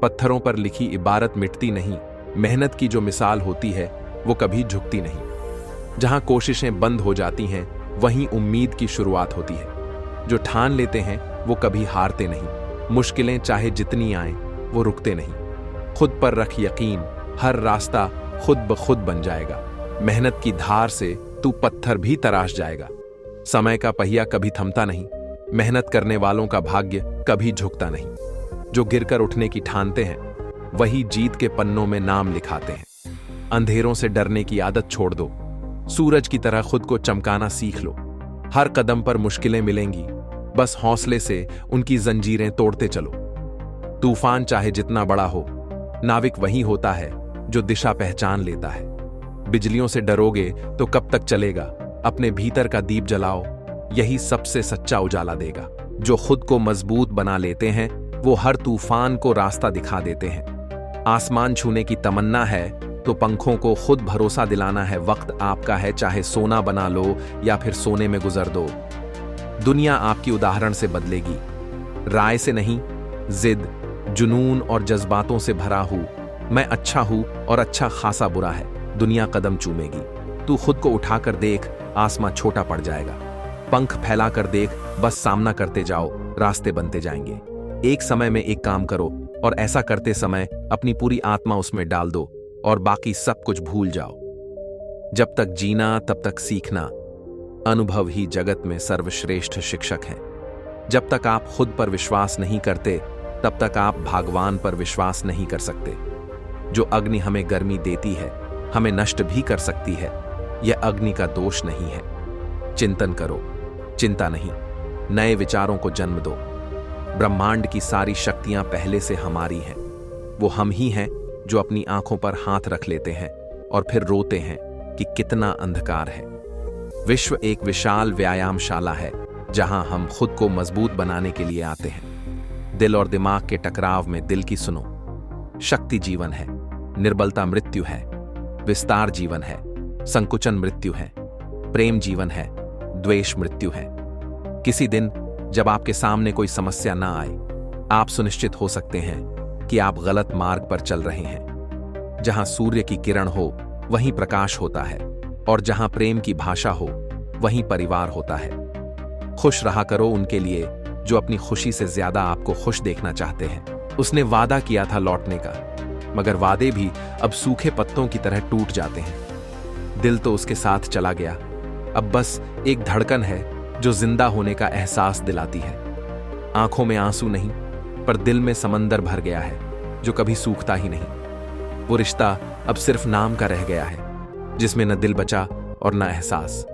पत्थरों पर लिखी इबारत मिटती नहीं, मेहनत की जो मिसाल होती है वो कभी झुकती नहीं। जहां कोशिशें बंद हो जाती हैं, वहीं उम्मीद की शुरुआत होती है। जो ठान लेते हैं वो कभी हारते नहीं। मुश्किलें चाहे जितनी आएं, वो रुकते नहीं। खुद पर रख यकीन, हर रास्ता खुद ब खुद बन जाएगा। मेहनत की धार से तू पत्थर भी तराश जाएगा। समय का पहिया कभी थमता नहीं, मेहनत करने वालों का भाग्य कभी झुकता नहीं। जो गिरकर उठने की ठानते हैं वही जीत के पन्नों में नाम लिखाते हैं। अंधेरों से डरने की आदत छोड़ दो, सूरज की तरह खुद को चमकाना सीख लो। हर कदम पर मुश्किलें मिलेंगी, बस हौसले से उनकी जंजीरें तोड़ते चलो। तूफान चाहे जितना बड़ा हो, नाविक वही होता है जो दिशा पहचान लेता है। बिजलियों से डरोगे तो कब तक चलेगा? अपने भीतर का दीप जलाओ, यही सबसे सच्चा उजाला देगा। जो खुद को मजबूत बना लेते हैं वो हर तूफान को रास्ता दिखा देते हैं। आसमान छूने की तमन्ना है तो पंखों को खुद भरोसा दिलाना है। वक्त आपका है, चाहे सोना बना लो या फिर सोने में गुजर दो। दुनिया आपकी उदाहरण से बदलेगी, राय से नहीं। जिद, जुनून और जज्बातों से भरा हूं मैं, अच्छा हूं और अच्छा खासा बुरा है, दुनिया कदम चूमेगी। तू खुद को उठाकर देख, आसमां छोटा पड़ जाएगा। पंख फैलाकर देख, बस सामना करते जाओ, रास्ते बनते जाएंगे। एक समय में एक काम करो और ऐसा करते समय अपनी पूरी आत्मा उसमें डाल दो और बाकी सब कुछ भूल जाओ। जब तक जीना तब तक सीखना, अनुभव ही जगत में सर्वश्रेष्ठ शिक्षक है। जब तक आप खुद पर विश्वास नहीं करते, तब तक आप भगवान पर विश्वास नहीं कर सकते। जो अग्नि हमें गर्मी देती है, हमें नष्ट भी कर सकती है। यह अग्नि का दोष नहीं है। चिंतन करो, चिंता नहीं। नए विचारों को जन्म दो। ब्रह्मांड की सारी शक्तियां पहले से हमारी हैं। वो हम ही हैं जो अपनी आंखों पर हाथ रख लेते हैं और फिर रोते हैं कि कितना अंधकार है। विश्व एक विशाल व्यायामशाला है जहां हम खुद को मजबूत बनाने के लिए आते हैं। दिल और दिमाग के टकराव में दिल की सुनो। शक्ति जीवन है, निर्बलता मृत्यु है, विस्तार जीवन है, संकुचन मृत्यु है, प्रेम जीवन है, द्वेष मृत्यु है। किसी दिन जब आपके सामने कोई समस्या ना आए, आप सुनिश्चित हो सकते हैं कि आप गलत मार्ग पर चल रहे हैं। जहां सूर्य की किरण हो वहीं प्रकाश होता है, और जहां प्रेम की भाषा हो वहीं परिवार होता है। खुश रहा करो उनके लिए जो अपनी खुशी से ज्यादा आपको खुश देखना चाहते हैं। उसने वादा किया था लौटने का, मगर वादे भी अब सूखे पत्तों की तरह टूट जाते हैं। दिल तो उसके साथ चला गया, अब बस एक धड़कन है जो जिंदा होने का एहसास दिलाती है। आंखों में आंसू नहीं, पर दिल में समंदर भर गया है जो कभी सूखता ही नहीं। वो रिश्ता अब सिर्फ नाम का रह गया है, जिसमें न दिल बचा और न एहसास।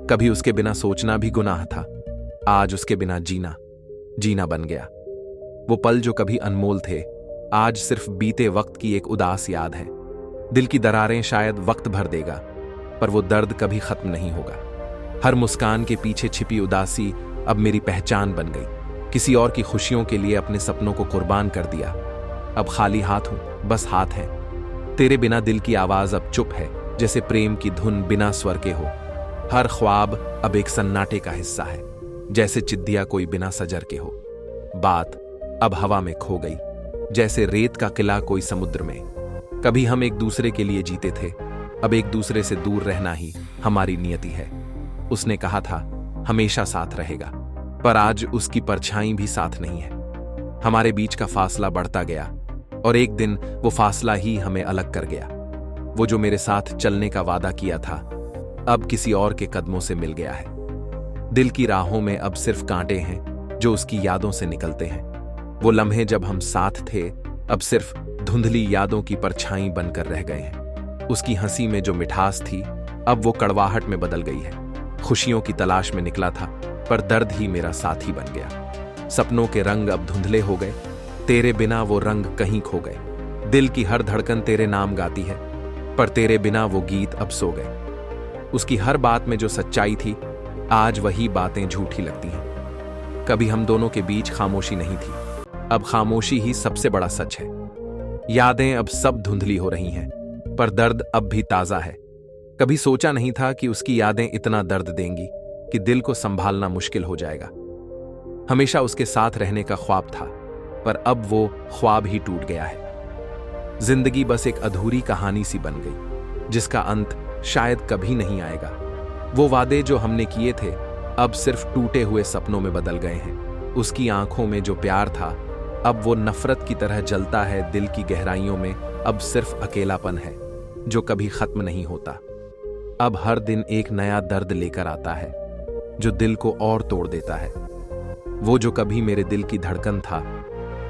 कभी उसके बिना सोचना भी गुनाह था, आज उसके बिना जीना बन गया। वो पल जो कभी अनमोल थे, आज सिर्फ बीते वक्त की एक उदास याद है। दिल की दरारें शायद वक्त भर देगा, पर वो दर्द कभी खत्म नहीं होगा। हर मुस्कान के पीछे छिपी उदासी अब मेरी पहचान बन गई। किसी और की खुशियों के लिए अपने सपनों को कुर्बान कर दिया। अब खाली हाथ हूं, बस हाथ है। तेरे बिना दिल की आवाज अब चुप है, जैसे प्रेम की धुन बिना स्वर के हो। हर ख्वाब अब एक सन्नाटे का हिस्सा है, जैसे चिद्दिया कोई बिना सजर के हो। बात अब हवा में खो गई, जैसे रेत का किला कोई समुद्र में। कभी हम एक दूसरे के लिए जीते थे, अब एक दूसरे से दूर रहना ही हमारी नियति है। उसने कहा था हमेशा साथ रहेगा, पर आज उसकी परछाई भी साथ नहीं है। हमारे बीच का फासला बढ़ता गया, और एक दिन वो फासला ही हमें अलग कर गया। वो जो मेरे साथ चलने का वादा किया था, अब किसी और के कदमों से मिल गया है। दिल की राहों में अब सिर्फ कांटे हैं जो उसकी यादों से निकलते हैं। वो लम्हे जब हम साथ थे, अब सिर्फ धुंधली यादों की परछाई बनकर रह गए हैं। उसकी हंसी में जो मिठास थी, अब वो कड़वाहट में बदल गई है। खुशियों की तलाश में निकला था, पर दर्द ही मेरा साथी बन गया। सपनों के रंग अब धुंधले हो गए, तेरे बिना वो रंग कहीं खो गए। दिल की हर धड़कन तेरे नाम गाती है, पर तेरे बिना वो गीत अब सो गए। उसकी हर बात में जो सच्चाई थी, आज वही बातें झूठी लगती हैं। कभी हम दोनों के बीच खामोशी नहीं थी, अब खामोशी ही सबसे बड़ा सच है। यादें अब सब धुंधली हो रही हैं, पर दर्द अब भी ताजा है। कभी सोचा नहीं था कि उसकी यादें इतना दर्द देंगी कि दिल को संभालना मुश्किल हो जाएगा। हमेशा उसके साथ रहने का ख्वाब था, पर अब वो ख्वाब ही टूट गया है। जिंदगी बस एक अधूरी कहानी सी बन गई, जिसका अंत शायद कभी नहीं आएगा। वो वादे जो हमने किए थे, अब सिर्फ टूटे हुए सपनों में बदल गए हैं। उसकी आंखों में जो प्यार था, अब वो नफरत की तरह जलता है। दिल की गहराइयों में अब सिर्फ अकेलापन है, जो कभी खत्म नहीं होता। अब हर दिन एक नया दर्द लेकर आता है, जो दिल को और तोड़ देता है। वो जो कभी मेरे दिल की धड़कन था,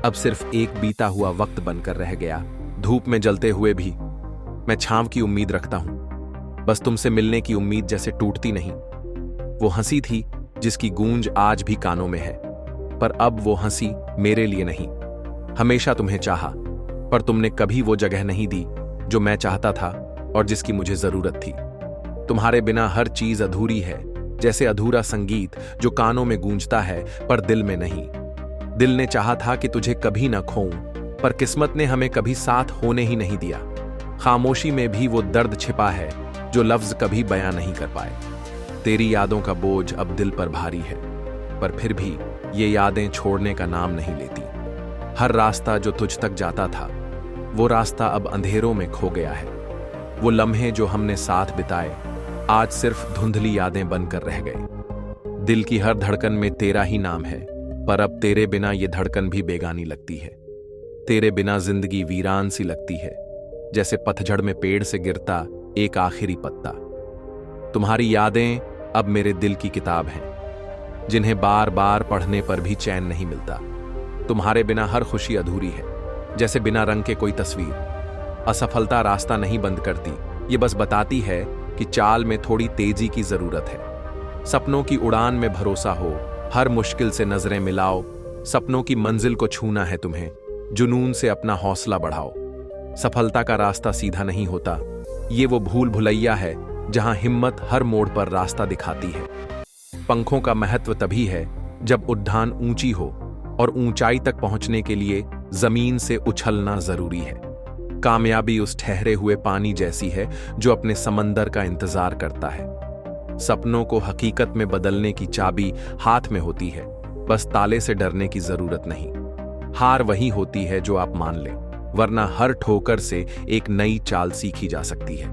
अब सिर्फ एक बीता हुआ वक्त बनकर रह गया। धूप में जलते हुए भी मैं छांव की उम्मीद रखता हूं, बस तुमसे मिलने की उम्मीद जैसे टूटती नहीं। वो हंसी थी जिसकी गूंज आज भी कानों में है, पर अब वो हंसी मेरे लिए नहीं। हमेशा तुम्हें चाहा, पर तुमने कभी वो जगह नहीं दी जो मैं चाहता था और जिसकी मुझे जरूरत थी। तुम्हारे बिना हर चीज अधूरी है, जैसे अधूरा संगीत जो कानों में गूंजता है पर दिल में नहीं। दिल ने चाहा था कि तुझे कभी ना खोऊं, पर किस्मत ने हमें कभी साथ होने ही नहीं दिया। खामोशी में भी वो दर्द छिपा है जो लफ्ज कभी बयां नहीं कर पाए। तेरी यादों का बोझ अब दिल पर भारी है, पर फिर भी ये यादें छोड़ने का नाम नहीं लेती। हर रास्ता जो तुझ तक जाता था, वो रास्ता अब अंधेरों में खो गया है। वो लम्हे जो हमने साथ बिताए, आज सिर्फ धुंधली यादें बनकर रह गए। दिल की हर धड़कन में तेरा ही नाम है, पर अब तेरे बिना ये धड़कन भी बेगानी लगती है। तेरे बिना जिंदगी वीरान सी लगती है, जैसे पतझड़ में पेड़ से गिरता एक आखिरी पत्ता। तुम्हारी यादें अब मेरे दिल की किताब हैं, जिन्हें बार बार पढ़ने पर भी चैन नहीं मिलता। तुम्हारे बिना हर खुशी अधूरी है, जैसे बिना रंग के कोई तस्वीर। असफलता रास्ता नहीं बंद करती, ये बस बताती है कि चाल में थोड़ी तेजी की जरूरत है। सपनों की उड़ान में भरोसा हो, हर मुश्किल से नजरें मिलाओ। सपनों की मंजिल को छूना है तुम्हें, जुनून से अपना हौसला बढ़ाओ। सफलता का रास्ता सीधा नहीं होता। ये वो भूल भुलैया है जहां हिम्मत हर मोड़ पर रास्ता दिखाती है। पंखों का महत्व तभी है जब उड़ान ऊंची हो, और ऊंचाई तक पहुंचने के लिए जमीन से उछलना जरूरी है। कामयाबी उस ठहरे हुए पानी जैसी है जो अपने समंदर का इंतजार करता है। सपनों को हकीकत में बदलने की चाबी हाथ में होती है, बस ताले से डरने की जरूरत नहीं। हार वही होती है जो आप मान लें, वरना हर ठोकर से एक नई चाल सीखी जा सकती है।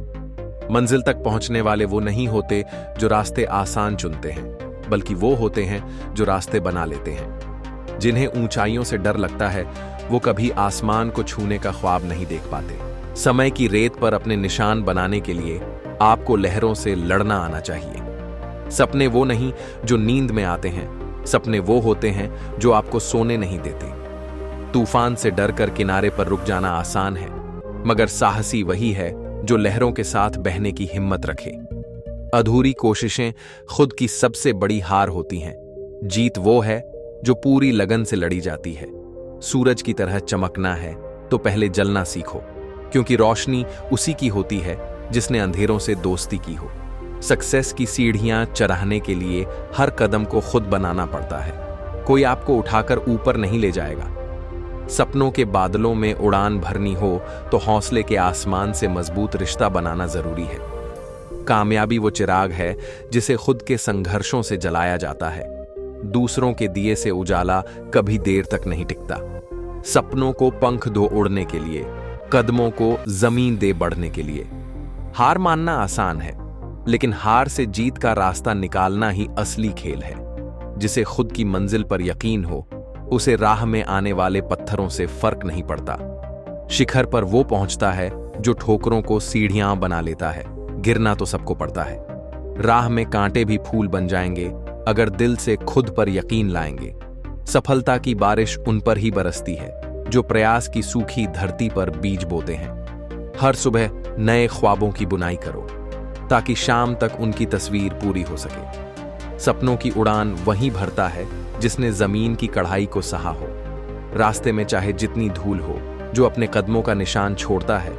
मंजिल तक पहुंचने वाले वो नहीं होते जो रास्ते आसान चुनते हैं, बल्कि वो होते हैं जो रास्ते बना लेते हैं। जिन्हें ऊंचाइयों से डर लगता है वो कभी आसमान को छूने का ख्वाब नहीं देख पाते। समय की रेत पर अपने निशान बनाने के लिए आपको लहरों से लड़ना आना चाहिए। सपने वो नहीं जो नींद में आते हैं, सपने वो होते हैं जो आपको सोने नहीं देते। तूफान से डरकर किनारे पर रुक जाना आसान है, मगर साहसी वही है जो लहरों के साथ बहने की हिम्मत रखे। अधूरी कोशिशें खुद की सबसे बड़ी हार होती हैं। जीत वो है जो पूरी लगन से लड़ी जाती है। सूरज की तरह चमकना है तो पहले जलना सीखो, क्योंकि रोशनी उसी की होती है जिसने अंधेरों से दोस्ती की हो। सक्सेस की सीढ़ियां चढ़ने के लिए हर कदम को खुद बनाना पड़ता है। कोई आपको उठाकर ऊपर नहीं ले जाएगा। सपनों के बादलों में उड़ान भरनी हो तो हौसले के आसमान से मजबूत रिश्ता बनाना जरूरी है। कामयाबी वो चिराग है जिसे खुद के संघर्षों से जलाया जाता है। दूसरों के दिए से उजाला कभी देर तक नहीं टिकता। सपनों को पंख दो उड़ने के लिए, कदमों को जमीन दे बढ़ने के लिए। हार मानना आसान है, लेकिन हार से जीत का रास्ता निकालना ही असली खेल है। जिसे खुद की मंजिल पर यकीन हो, उसे राह में आने वाले पत्थरों से फर्क नहीं पड़ता। शिखर पर वो पहुंचता है जो ठोकरों को सीढ़ियां बना लेता है। गिरना तो सबको पड़ता है। राह में कांटे भी फूल बन जाएंगे अगर दिल से खुद पर यकीन लाएंगे। सफलता की बारिश उन पर ही बरसती है जो प्रयास की सूखी धरती पर बीज बोते हैं। हर सुबह नए ख्वाबों की बुनाई करो ताकि शाम तक उनकी तस्वीर पूरी हो सके। सपनों की उड़ान वहीं भरता है जिसने जमीन की कढ़ाई को सहा हो। रास्ते में चाहे जितनी धूल हो, जो अपने कदमों का निशान छोड़ता है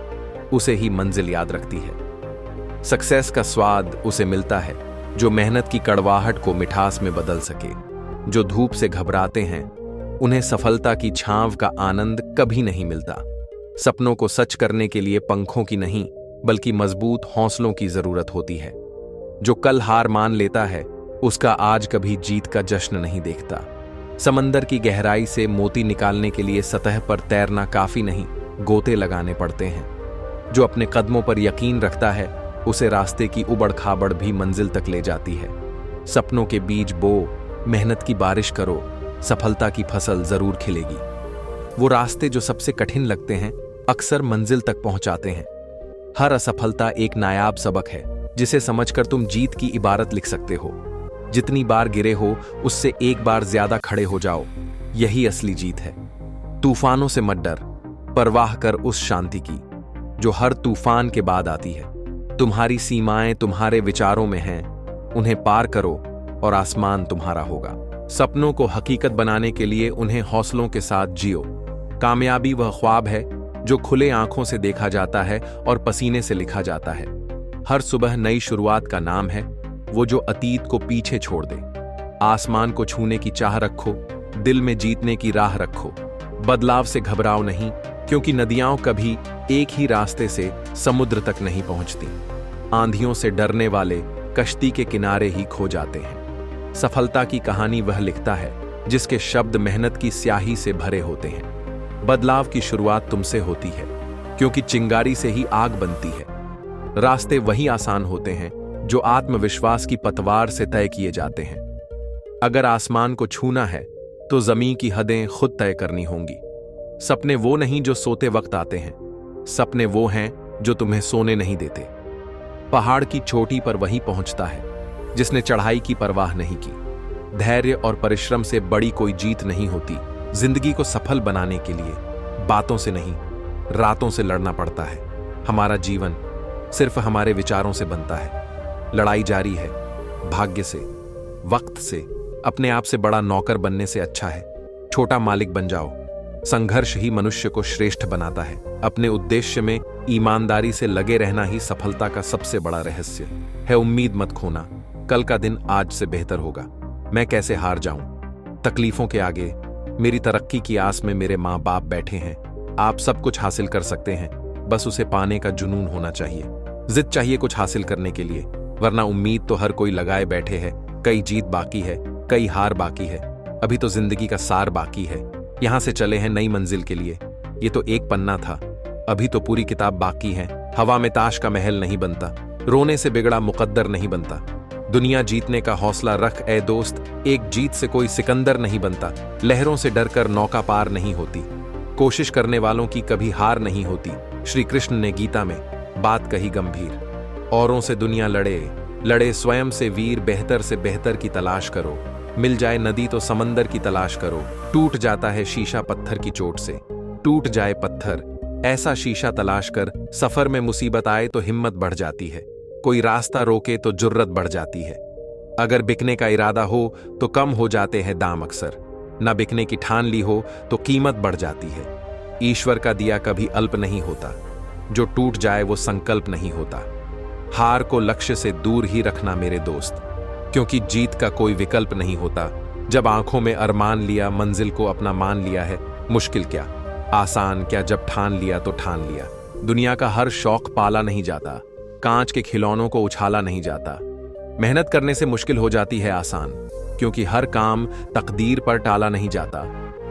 उसे ही मंजिल याद रखती है। सक्सेस का स्वाद उसे मिलता है जो मेहनत की कड़वाहट को मिठास में बदल सके। जो धूप से घबराते हैं उन्हें सफलता की छांव का आनंद कभी नहीं मिलता। सपनों को सच करने के लिए पंखों की नहीं, बल्कि मजबूत हौसलों की जरूरत होती है। जो कल हार मान लेता है उसका आज कभी जीत का जश्न नहीं देखता। समंदर की गहराई से मोती निकालने के लिए सतह पर तैरना काफी नहीं, गोते लगाने पड़ते हैं। जो अपने कदमों पर यकीन रखता है उसे रास्ते की उबड़ खाबड़ भी मंजिल तक ले जाती है। सपनों के बीज बो, मेहनत की बारिश करो, सफलता की फसल जरूर खिलेगी। वो रास्ते जो सबसे कठिन लगते हैं अक्सर मंजिल तक पहुंचाते हैं। हर असफलता एक नायाब सबक है जिसे समझकर तुम जीत की इबारत लिख सकते हो। जितनी बार गिरे हो उससे एक बार ज्यादा खड़े हो जाओ, यही असली जीत है। तूफानों से मत डर, परवाह कर उस शांति की जो हर तूफान के बाद आती है। तुम्हारी सीमाएं तुम्हारे विचारों में हैं, उन्हें पार करो और आसमान तुम्हारा होगा। सपनों को हकीकत बनाने के लिए उन्हें हौसलों के साथ जियो। कामयाबी वह ख्वाब है जो खुले आंखों से देखा जाता है और पसीने से लिखा जाता है। हर सुबह नई शुरुआत का नाम है वो जो अतीत को पीछे छोड़ दे। आसमान को छूने की चाह रखो, दिल में जीतने की राह रखो। बदलाव से घबराओ नहीं, क्योंकि नदियां कभी एक ही रास्ते से समुद्र तक नहीं पहुंचती। आंधियों से डरने वाले कश्ती के किनारे ही खो जाते हैं। सफलता की कहानी वह लिखता है जिसके शब्द मेहनत की स्याही से भरे होते हैं। बदलाव की शुरुआत तुमसे होती है, क्योंकि चिंगारी से ही आग बनती है। रास्ते वही आसान होते हैं जो आत्मविश्वास की पतवार से तय किए जाते हैं। अगर आसमान को छूना है तो जमीन की हदें खुद तय करनी होंगी। सपने वो नहीं जो सोते वक्त आते हैं, सपने वो हैं जो तुम्हें सोने नहीं देते। पहाड़ की चोटी पर वही पहुंचता है जिसने चढ़ाई की परवाह नहीं की। धैर्य और परिश्रम से बड़ी कोई जीत नहीं होती। जिंदगी को सफल बनाने के लिए बातों से नहीं, रातों से लड़ना पड़ता है। हमारा जीवन सिर्फ हमारे विचारों से बनता है। लड़ाई जारी है, भाग्य से, वक्त से। अपने आप से बड़ा नौकर बनने से अच्छा है छोटा मालिक बन जाओ। संघर्ष ही मनुष्य को श्रेष्ठ बनाता है। अपने उद्देश्य में ईमानदारी से लगे रहना ही सफलता का सबसे बड़ा रहस्य है। उम्मीद मत खोना, कल का दिन आज से बेहतर होगा। मैं कैसे हार जाऊं तकलीफों के आगे। मेरी तरक्की की आस में मेरे माँ बाप बैठे हैं। आप सब कुछ हासिल कर सकते हैं, बस उसे पाने का जुनून होना चाहिए। जिद चाहिए कुछ हासिल करने के लिए, वरना उम्मीद तो हर कोई लगाए बैठे है। कई जीत बाकी है, कई हार बाकी है। अभी तो जिंदगी का सार बाकी है। यहां से चले हैं नई मंजिल के लिए। ये तो एक पन्ना था, अभी तो पूरी किताब बाकी है। हवा में ताश का महल नहीं बनता, रोने से बिगड़ा मुकद्दर नहीं बनता। दुनिया जीतने का हौसला रख ए दोस्त, एक जीत से कोई सिकंदर नहीं बनता। लहरों से डरकर नौका पार नहीं होती, कोशिश करने वालों की कभी हार नहीं होती। श्री कृष्ण ने गीता में बात कही गंभीर। औरों से दुनिया लड़े, लड़े स्वयं से वीर। बेहतर से बेहतर की तलाश करो, मिल जाए नदी तो समंदर की तलाश करो। टूट जाता है शीशा पत्थर की चोट से, टूट जाए पत्थर ऐसा शीशा तलाश कर। सफर में मुसीबत आए तो हिम्मत बढ़ जाती है, कोई रास्ता रोके तो जुर्रत बढ़ जाती है। अगर बिकने का इरादा हो तो कम हो जाते हैं दाम अक्सर, न बिकने की ठान ली हो तो कीमत बढ़ जाती है। ईश्वर का दिया कभी अल्प नहीं होता, जो टूट जाए वो संकल्प नहीं होता। हार को लक्ष्य से दूर ही रखना मेरे दोस्त, क्योंकि जीत का कोई विकल्प नहीं होता। जब आंखों में अरमान लिया, मंजिल को अपना मान लिया है। मुश्किल क्या आसान क्या, जब ठान लिया तो ठान लिया। दुनिया का हर शौक पाला नहीं जाता, कांच के खिलौनों को उछाला नहीं जाता। मेहनत करने से मुश्किल हो जाती है आसान, क्योंकि हर काम तकदीर पर टाला नहीं जाता।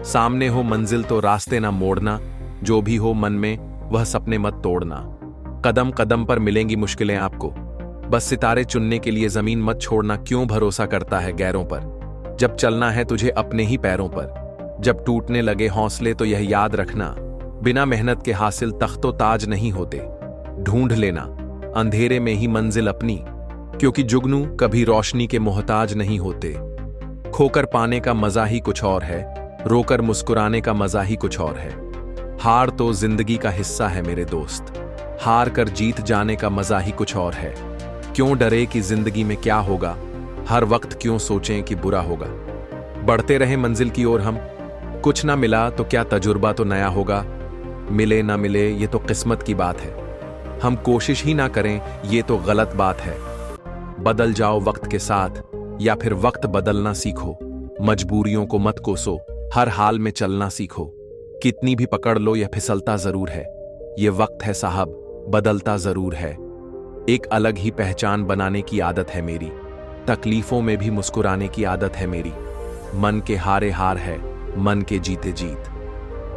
सामने हो मंजिल तो रास्ते ना मोड़ना, जो भी हो मन में वह सपने मत तोड़ना। कदम कदम पर मिलेंगी मुश्किलें आपको, बस सितारे चुनने के लिए जमीन मत छोड़ना। क्यों भरोसा करता है गैरों पर, जब चलना है तुझे अपने ही पैरों पर। जब टूटने लगे हौसले तो यह याद रखना, बिना मेहनत के हासिल तख्तो ताज नहीं होते। ढूंढ लेना अंधेरे में ही मंजिल अपनी, क्योंकि जुगनू कभी रोशनी के मोहताज नहीं होते। खोकर पाने का मजा ही कुछ और है, रोकर मुस्कुराने का मजा ही कुछ और है। हार तो जिंदगी का हिस्सा है मेरे दोस्त, हार कर जीत जाने का मजा ही कुछ और है। क्यों डरे कि जिंदगी में क्या होगा, हर वक्त क्यों सोचें कि बुरा होगा। बढ़ते रहे मंजिल की ओर हम, कुछ ना मिला तो क्या तजुर्बा तो नया होगा। मिले ना मिले ये तो किस्मत की बात है, हम कोशिश ही ना करें ये तो गलत बात है। बदल जाओ वक्त के साथ या फिर वक्त बदलना सीखो। मजबूरियों को मत कोसो, हर हाल में चलना सीखो। कितनी भी पकड़ लो यह फिसलता जरूर है। ये वक्त है साहब, बदलता जरूर है। एक अलग ही पहचान बनाने की आदत है मेरी, तकलीफों में भी मुस्कुराने की आदत है मेरी। मन के हारे हार है, मन के जीते जीत।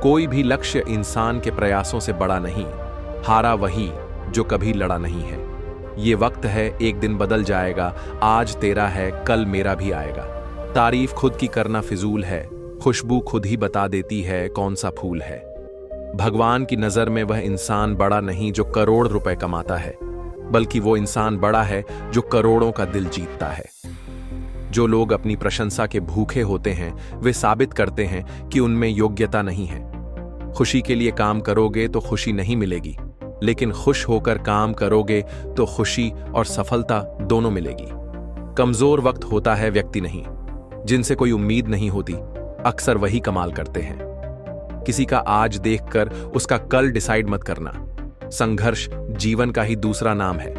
कोई भी लक्ष्य इंसान के प्रयासों से बड़ा नहीं, हारा वही जो कभी लड़ा नहीं है। ये वक्त है, एक दिन बदल जाएगा। आज तेरा है, कल मेरा भी आएगा। तारीफ खुद की करना फिजूल है, खुशबू खुद ही बता देती है कौन सा फूल है। भगवान की नजर में वह इंसान बड़ा नहीं जो करोड़ रुपए कमाता है, बल्कि वो इंसान बड़ा है जो करोड़ों का दिल जीतता है। जो लोग अपनी प्रशंसा के भूखे होते हैं वे साबित करते हैं कि उनमें योग्यता नहीं है। खुशी के लिए काम करोगे तो खुशी नहीं मिलेगी, लेकिन खुश होकर काम करोगे तो खुशी और सफलता दोनों मिलेगी। कमजोर वक्त होता है व्यक्ति नहीं, जिनसे कोई उम्मीद नहीं होती, अक्सर वही कमाल करते हैं। किसी का आज देखकर उसका कल डिसाइड मत करना। संघर्ष जीवन का ही दूसरा नाम है।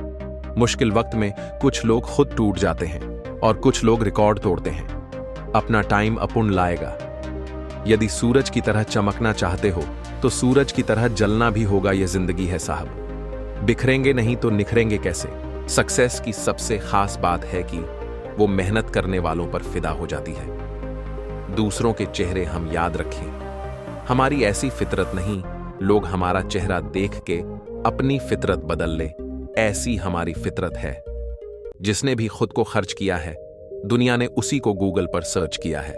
मुश्किल वक्त में कुछ लोग खुद टूट जाते हैं और कुछ लोग रिकॉर्ड तोड़ते हैं। अपना टाइम अपुन लाएगा। यदि सूरज की तरह चमकना चाहते हो तो सूरज की तरह जलना भी होगा। यह जिंदगी है साहब, बिखरेंगे नहीं तो निखरेंगे कैसे। सक्सेस की सबसे खास बात है कि वो मेहनत करने वालों पर फिदा हो जाती है। दूसरों के चेहरे हम याद रखें, हमारी ऐसी फितरत नहीं लोग हमारा चेहरा देख के अपनी फितरत बदल ले, ऐसी हमारी फितरत है। जिसने भी खुद को खर्च किया है, दुनिया ने उसी को गूगल पर सर्च किया है।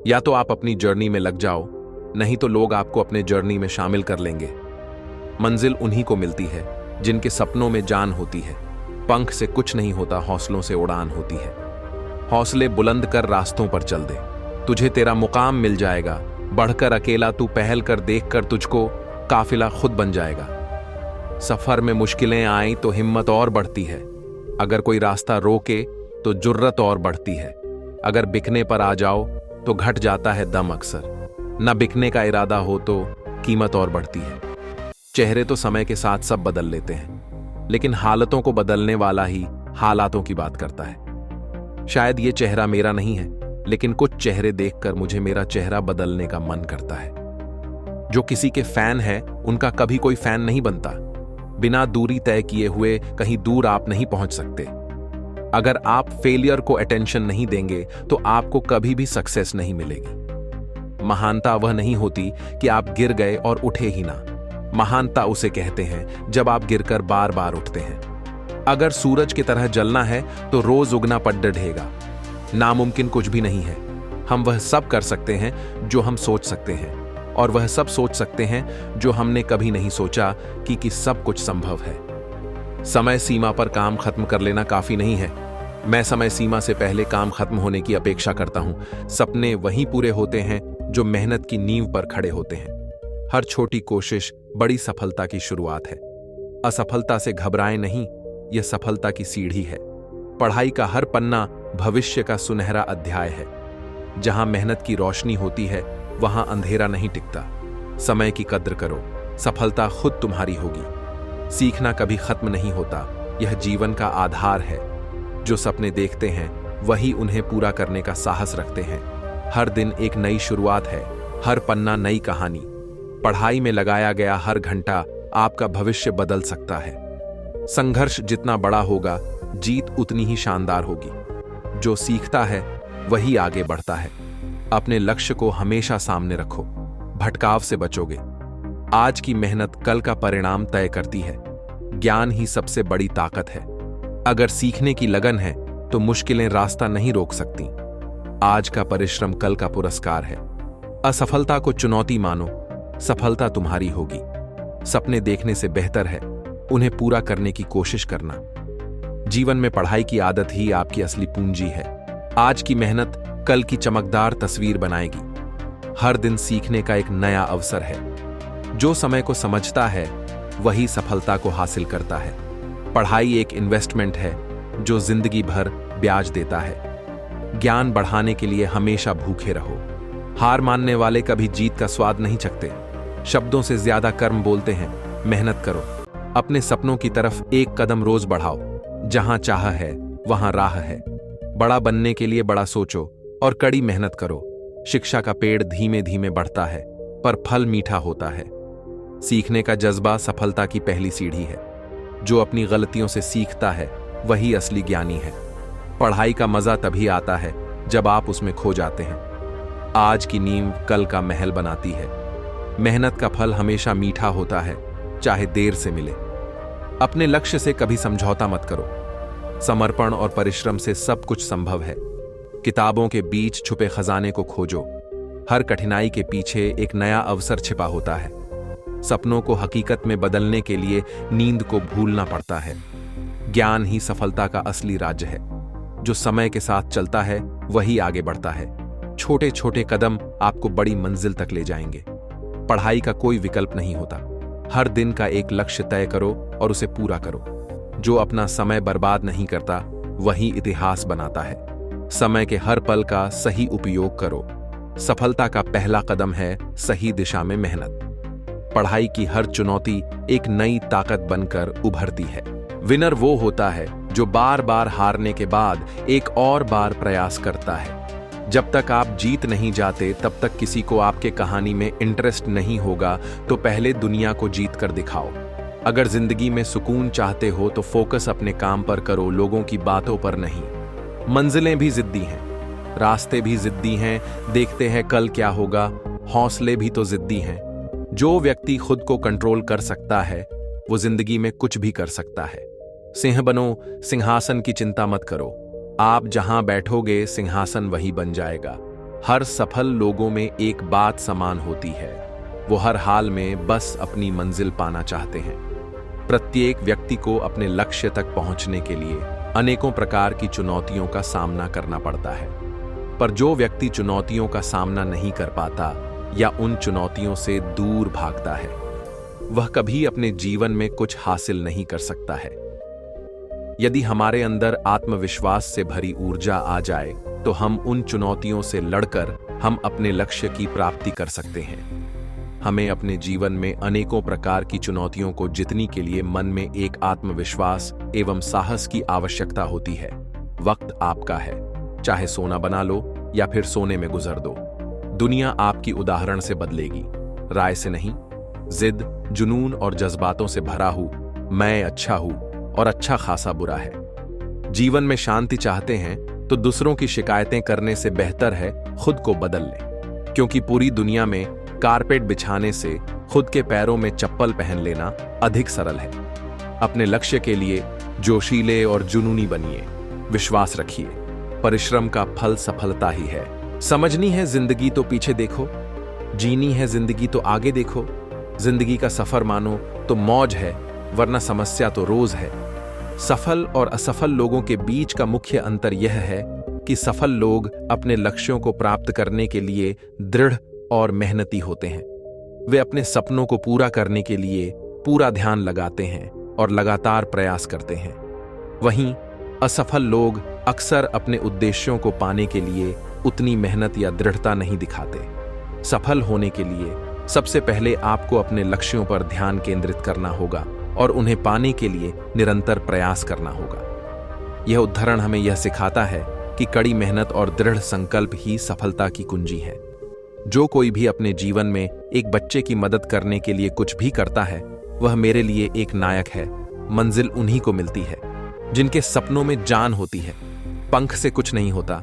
या तो आप अपनी जर्नी में लग जाओ, नहीं तो लोग आपको अपने जर्नी में शामिल कर लेंगे। मंजिल उन्हीं को मिलती है जिनके सपनों में जान होती है। पंख से कुछ नहीं होता, हौसलों से उड़ान होती है। हौसले बुलंद कर रास्तों पर चल दे, तुझे तेरा मुकाम मिल जाएगा। बढ़कर अकेला तू पहल कर, देख कर तुझको काफिला खुद बन जाएगा। सफर में मुश्किलें आई तो हिम्मत और बढ़ती है। अगर कोई रास्ता रोके तो जुर्रत और बढ़ती है। अगर बिकने पर आ जाओ तो घट जाता है दम अक्सर। न बिकने का इरादा हो तो कीमत और बढ़ती है। चेहरे तो समय के साथ सब बदल लेते हैं, लेकिन हालतों को बदलने वाला ही हालातों की बात करता है। शायद ये चेहरा मेरा नहीं है, लेकिन कुछ चेहरे देखकर मुझे मेरा चेहरा बदलने का मन करता है। जो किसी के फैन है, उनका कभी कोई फैन नहीं बनता। बिना दूरी तय किए हुए कहीं दूर आप नहीं पहुंच सकते। अगर आप फेलियर को अटेंशन नहीं देंगे तो आपको कभी भी सक्सेस नहीं मिलेगी। महानता वह नहीं होती कि आप गिर गए और उठे ही ना। महानता उसे कहते हैं जब आप गिरकर बार बार उठते हैं। अगर सूरज की तरह जलना है तो रोज उगना पड़ ढेगा। नामुमकिन कुछ भी नहीं है। हम वह सब कर सकते हैं जो हम सोच सकते हैं, और वह सब सोच सकते हैं जो हमने कभी नहीं सोचा कि सब कुछ संभव है। समय सीमा पर काम खत्म कर लेना काफी नहीं है। मैं समय सीमा से पहले काम खत्म होने की अपेक्षा करता हूं। सपने वहीं पूरे होते हैं जो मेहनत की नींव पर खड़े होते हैं। हर छोटी कोशिश बड़ी सफलता की शुरुआत है। असफलता से घबराएं नहीं, यह सफलता की सीढ़ी है। पढ़ाई का हर पन्ना भविष्य का सुनहरा अध्याय है। जहां मेहनत की रोशनी होती है, वहां अंधेरा नहीं टिकता। समय की कद्र करो, सफलता खुद तुम्हारी होगी। सीखना कभी खत्म नहीं होता, यह जीवन का आधार है। जो सपने देखते हैं वही उन्हें पूरा करने का साहस रखते हैं। हर दिन एक नई शुरुआत है, हर पन्ना नई कहानी। पढ़ाई में लगाया गया हर घंटा आपका भविष्य बदल सकता है। संघर्ष जितना बड़ा होगा, जीत उतनी ही शानदार होगी। जो सीखता है वही आगे बढ़ता है। अपने लक्ष्य को हमेशा सामने रखो, भटकाव से बचोगे। आज की मेहनत कल का परिणाम तय करती है। ज्ञान ही सबसे बड़ी ताकत है। अगर सीखने की लगन है तो मुश्किलें रास्ता नहीं रोक सकती। आज का परिश्रम कल का पुरस्कार है। असफलता को चुनौती मानो, सफलता तुम्हारी होगी। सपने देखने से बेहतर है उन्हें पूरा करने की कोशिश करना। जीवन में पढ़ाई की आदत ही आपकी असली पूंजी है। आज की मेहनत कल की चमकदार तस्वीर बनाएगी। हर दिन सीखने का एक नया अवसर है। जो समय को समझता है वही सफलता को हासिल करता है। पढ़ाई एक इन्वेस्टमेंट है जो जिंदगी भर ब्याज देता है। ज्ञान बढ़ाने के लिए हमेशा भूखे रहो। हार मानने वाले कभी जीत का स्वाद नहीं चखते। शब्दों से ज्यादा कर्म बोलते हैं। मेहनत करो, अपने सपनों की तरफ एक कदम रोज बढ़ाओ। जहां चाह है वहां राह है। बड़ा बनने के लिए बड़ा सोचो और कड़ी मेहनत करो। शिक्षा का पेड़ धीमे धीमे बढ़ता है, पर फल मीठा होता है। सीखने का जज्बा सफलता की पहली सीढ़ी है। जो अपनी गलतियों से सीखता है वही असली ज्ञानी है। पढ़ाई का मजा तभी आता है जब आप उसमें खो जाते हैं। आज की नींव कल का महल बनाती है। मेहनत का फल हमेशा मीठा होता है, चाहे देर से मिले। अपने लक्ष्य से कभी समझौता मत करो। समर्पण और परिश्रम से सब कुछ संभव है। किताबों के बीच छुपे खजाने को खोजो। हर कठिनाई के पीछे एक नया अवसर छिपा होता है। सपनों को हकीकत में बदलने के लिए नींद को भूलना पड़ता है। ज्ञान ही सफलता का असली राज्य है। जो समय के साथ चलता है वही आगे बढ़ता है। छोटे छोटे कदम आपको बड़ी मंजिल तक ले जाएंगे। पढ़ाई का कोई विकल्प नहीं होता। हर दिन का एक लक्ष्य तय करो और उसे पूरा करो। जो अपना समय बर्बाद नहीं करता वही इतिहास बनाता है। समय के हर पल का सही उपयोग करो। सफलता का पहला कदम है सही दिशा में मेहनत। पढ़ाई की हर चुनौती एक नई ताकत बनकर उभरती है। विनर वो होता है जो बार बार हारने के बाद एक और बार प्रयास करता है। जब तक आप जीत नहीं जाते तब तक किसी को आपके कहानी में इंटरेस्ट नहीं होगा, तो पहले दुनिया को जीत कर दिखाओ। अगर जिंदगी में सुकून चाहते हो तो फोकस अपने काम पर करो, लोगों की बातों पर नहीं। मंजिलें भी जिद्दी हैं, रास्ते भी जिद्दी हैं, देखते हैं कल क्या होगा। हौसले भी तो जिद्दी हैं। जो व्यक्ति खुद को कंट्रोल कर सकता है वो जिंदगी में कुछ भी कर सकता है। सिंह बनो, सिंहासन की चिंता मत करो। आप जहां बैठोगे सिंहासन वही बन जाएगा। हर सफल लोगों में एक बात समान होती है, वो हर हाल में बस अपनी मंजिल पाना चाहते हैं। प्रत्येक व्यक्ति को अपने लक्ष्य तक पहुंचने के लिए अनेकों प्रकार की चुनौतियों का सामना करना पड़ता है, पर जो व्यक्ति चुनौतियों का सामना नहीं कर पाता या उन चुनौतियों से दूर भागता है, वह कभी अपने जीवन में कुछ हासिल नहीं कर सकता है। यदि हमारे अंदर आत्मविश्वास से भरी ऊर्जा आ जाए तो हम उन चुनौतियों से लड़कर हम अपने लक्ष्य की प्राप्ति कर सकते हैं। हमें अपने जीवन में अनेकों प्रकार की चुनौतियों को जीतने के लिए मन में एक आत्मविश्वास एवं साहस की आवश्यकता होती है। वक्त आपका है, चाहे सोना बना लो या फिर सोने में गुजर दो। दुनिया आपकी उदाहरण से बदलेगी, राय से नहीं। जिद, जुनून और जज्बातों से भरा हूं, मैं अच्छा हूं और अच्छा खासा बुरा है। जीवन में शांति चाहते हैं तो दूसरों की शिकायतें करने से बेहतर है खुद को बदल लें, क्योंकि पूरी दुनिया में कारपेट बिछाने से खुद के पैरों में चप्पल पहन लेना अधिक सरल है। अपने लक्ष्य के लिए जोशीले और जुनूनी बनिए। विश्वास रखिए, परिश्रम का फल सफलता ही है। समझनी है जिंदगी तो पीछे देखो, जीनी है जिंदगी तो आगे देखो। जिंदगी का सफर मानो तो मौज है, वरना समस्या तो रोज है। सफल और असफल लोगों के बीच का मुख्य अंतर यह है कि सफल लोग अपने लक्ष्यों को प्राप्त करने के लिए दृढ़ और मेहनती होते हैं। वे अपने सपनों को पूरा करने के लिए पूरा ध्यान लगाते हैं और लगातार प्रयास करते हैं। वहीं असफल लोग अक्सर अपने उद्देश्यों को पाने के लिए उतनी मेहनत या दृढ़ता नहीं दिखाते। सफल होने के लिए सबसे पहले आपको अपने लक्ष्यों पर ध्यान केंद्रित करना होगा और उन्हें पाने के लिए निरंतर प्रयास करना होगा। यह उदाहरण हमें यह सिखाता है कि कड़ी मेहनत और दृढ़ संकल्प ही सफलता की कुंजी है। जो कोई भी अपने जीवन में एक बच्चे की मदद करने के लिए कुछ भी करता है, वह मेरे लिए एक नायक है। मंजिल उन्हीं को मिलती है जिनके सपनों में जान होती है। पंख से कुछ नहीं होता,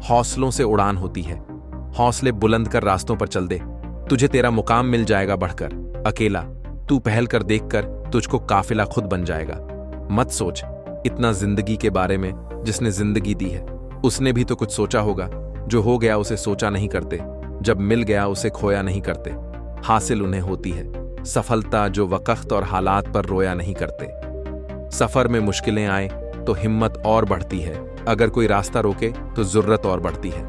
हौसलों से उड़ान होती है। हौसले बुलंद कर रास्तों पर चल दे, तुझे तेरा मुकाम मिल जाएगा बढ़कर। अकेला तू पहल कर देखकर तुझको काफिला खुद बन जाएगा। मत सोच इतना जिंदगी के बारे में जिसने जिंदगी दी है। उसने भी तो कुछ सोचा होगा। जो हो गया उसे सोचा नहीं करते, जब मिल गया उसे खोया नहीं करते। हासिल उन्हें होती है सफलता जो वक्त और हालात पर रोया नहीं करते। सफर में मुश्किलें आए तो हिम्मत और बढ़ती है। अगर कोई रास्ता रोके तो जरूरत और बढ़ती है।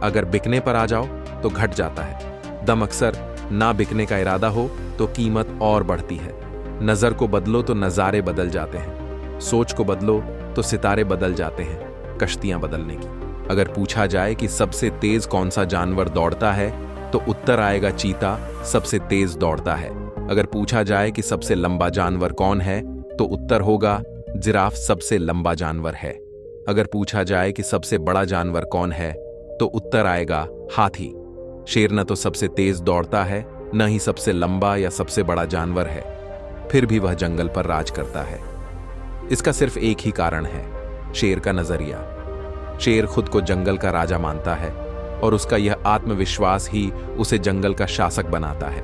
अगर बिकने पर आ जाओ तो घट जाता है दम। अक्सर ना बिकने का इरादा हो तो कीमत और बढ़ती है। नजर को बदलो तो नजारे बदल जाते हैं। सोच को बदलो तो सितारे बदल जाते हैं कश्तियां बदलने की। अगर पूछा जाए कि सबसे तेज कौन सा जानवर दौड़ता है तो उत्तर आएगा चीता सबसे तेज दौड़ता है। अगर पूछा जाए कि सबसे लंबा जानवर कौन है तो उत्तर होगा जिराफ सबसे लंबा जानवर है। अगर पूछा जाए कि सबसे बड़ा जानवर कौन है तो उत्तर आएगा हाथी। शेर न तो सबसे तेज दौड़ता है, न ही सबसे लंबा या सबसे बड़ा जानवर है, फिर भी वह जंगल पर राज करता है। इसका सिर्फ एक ही कारण है, शेर का नजरिया। शेर खुद को जंगल का राजा मानता है और उसका यह आत्मविश्वास ही उसे जंगल का शासक बनाता है।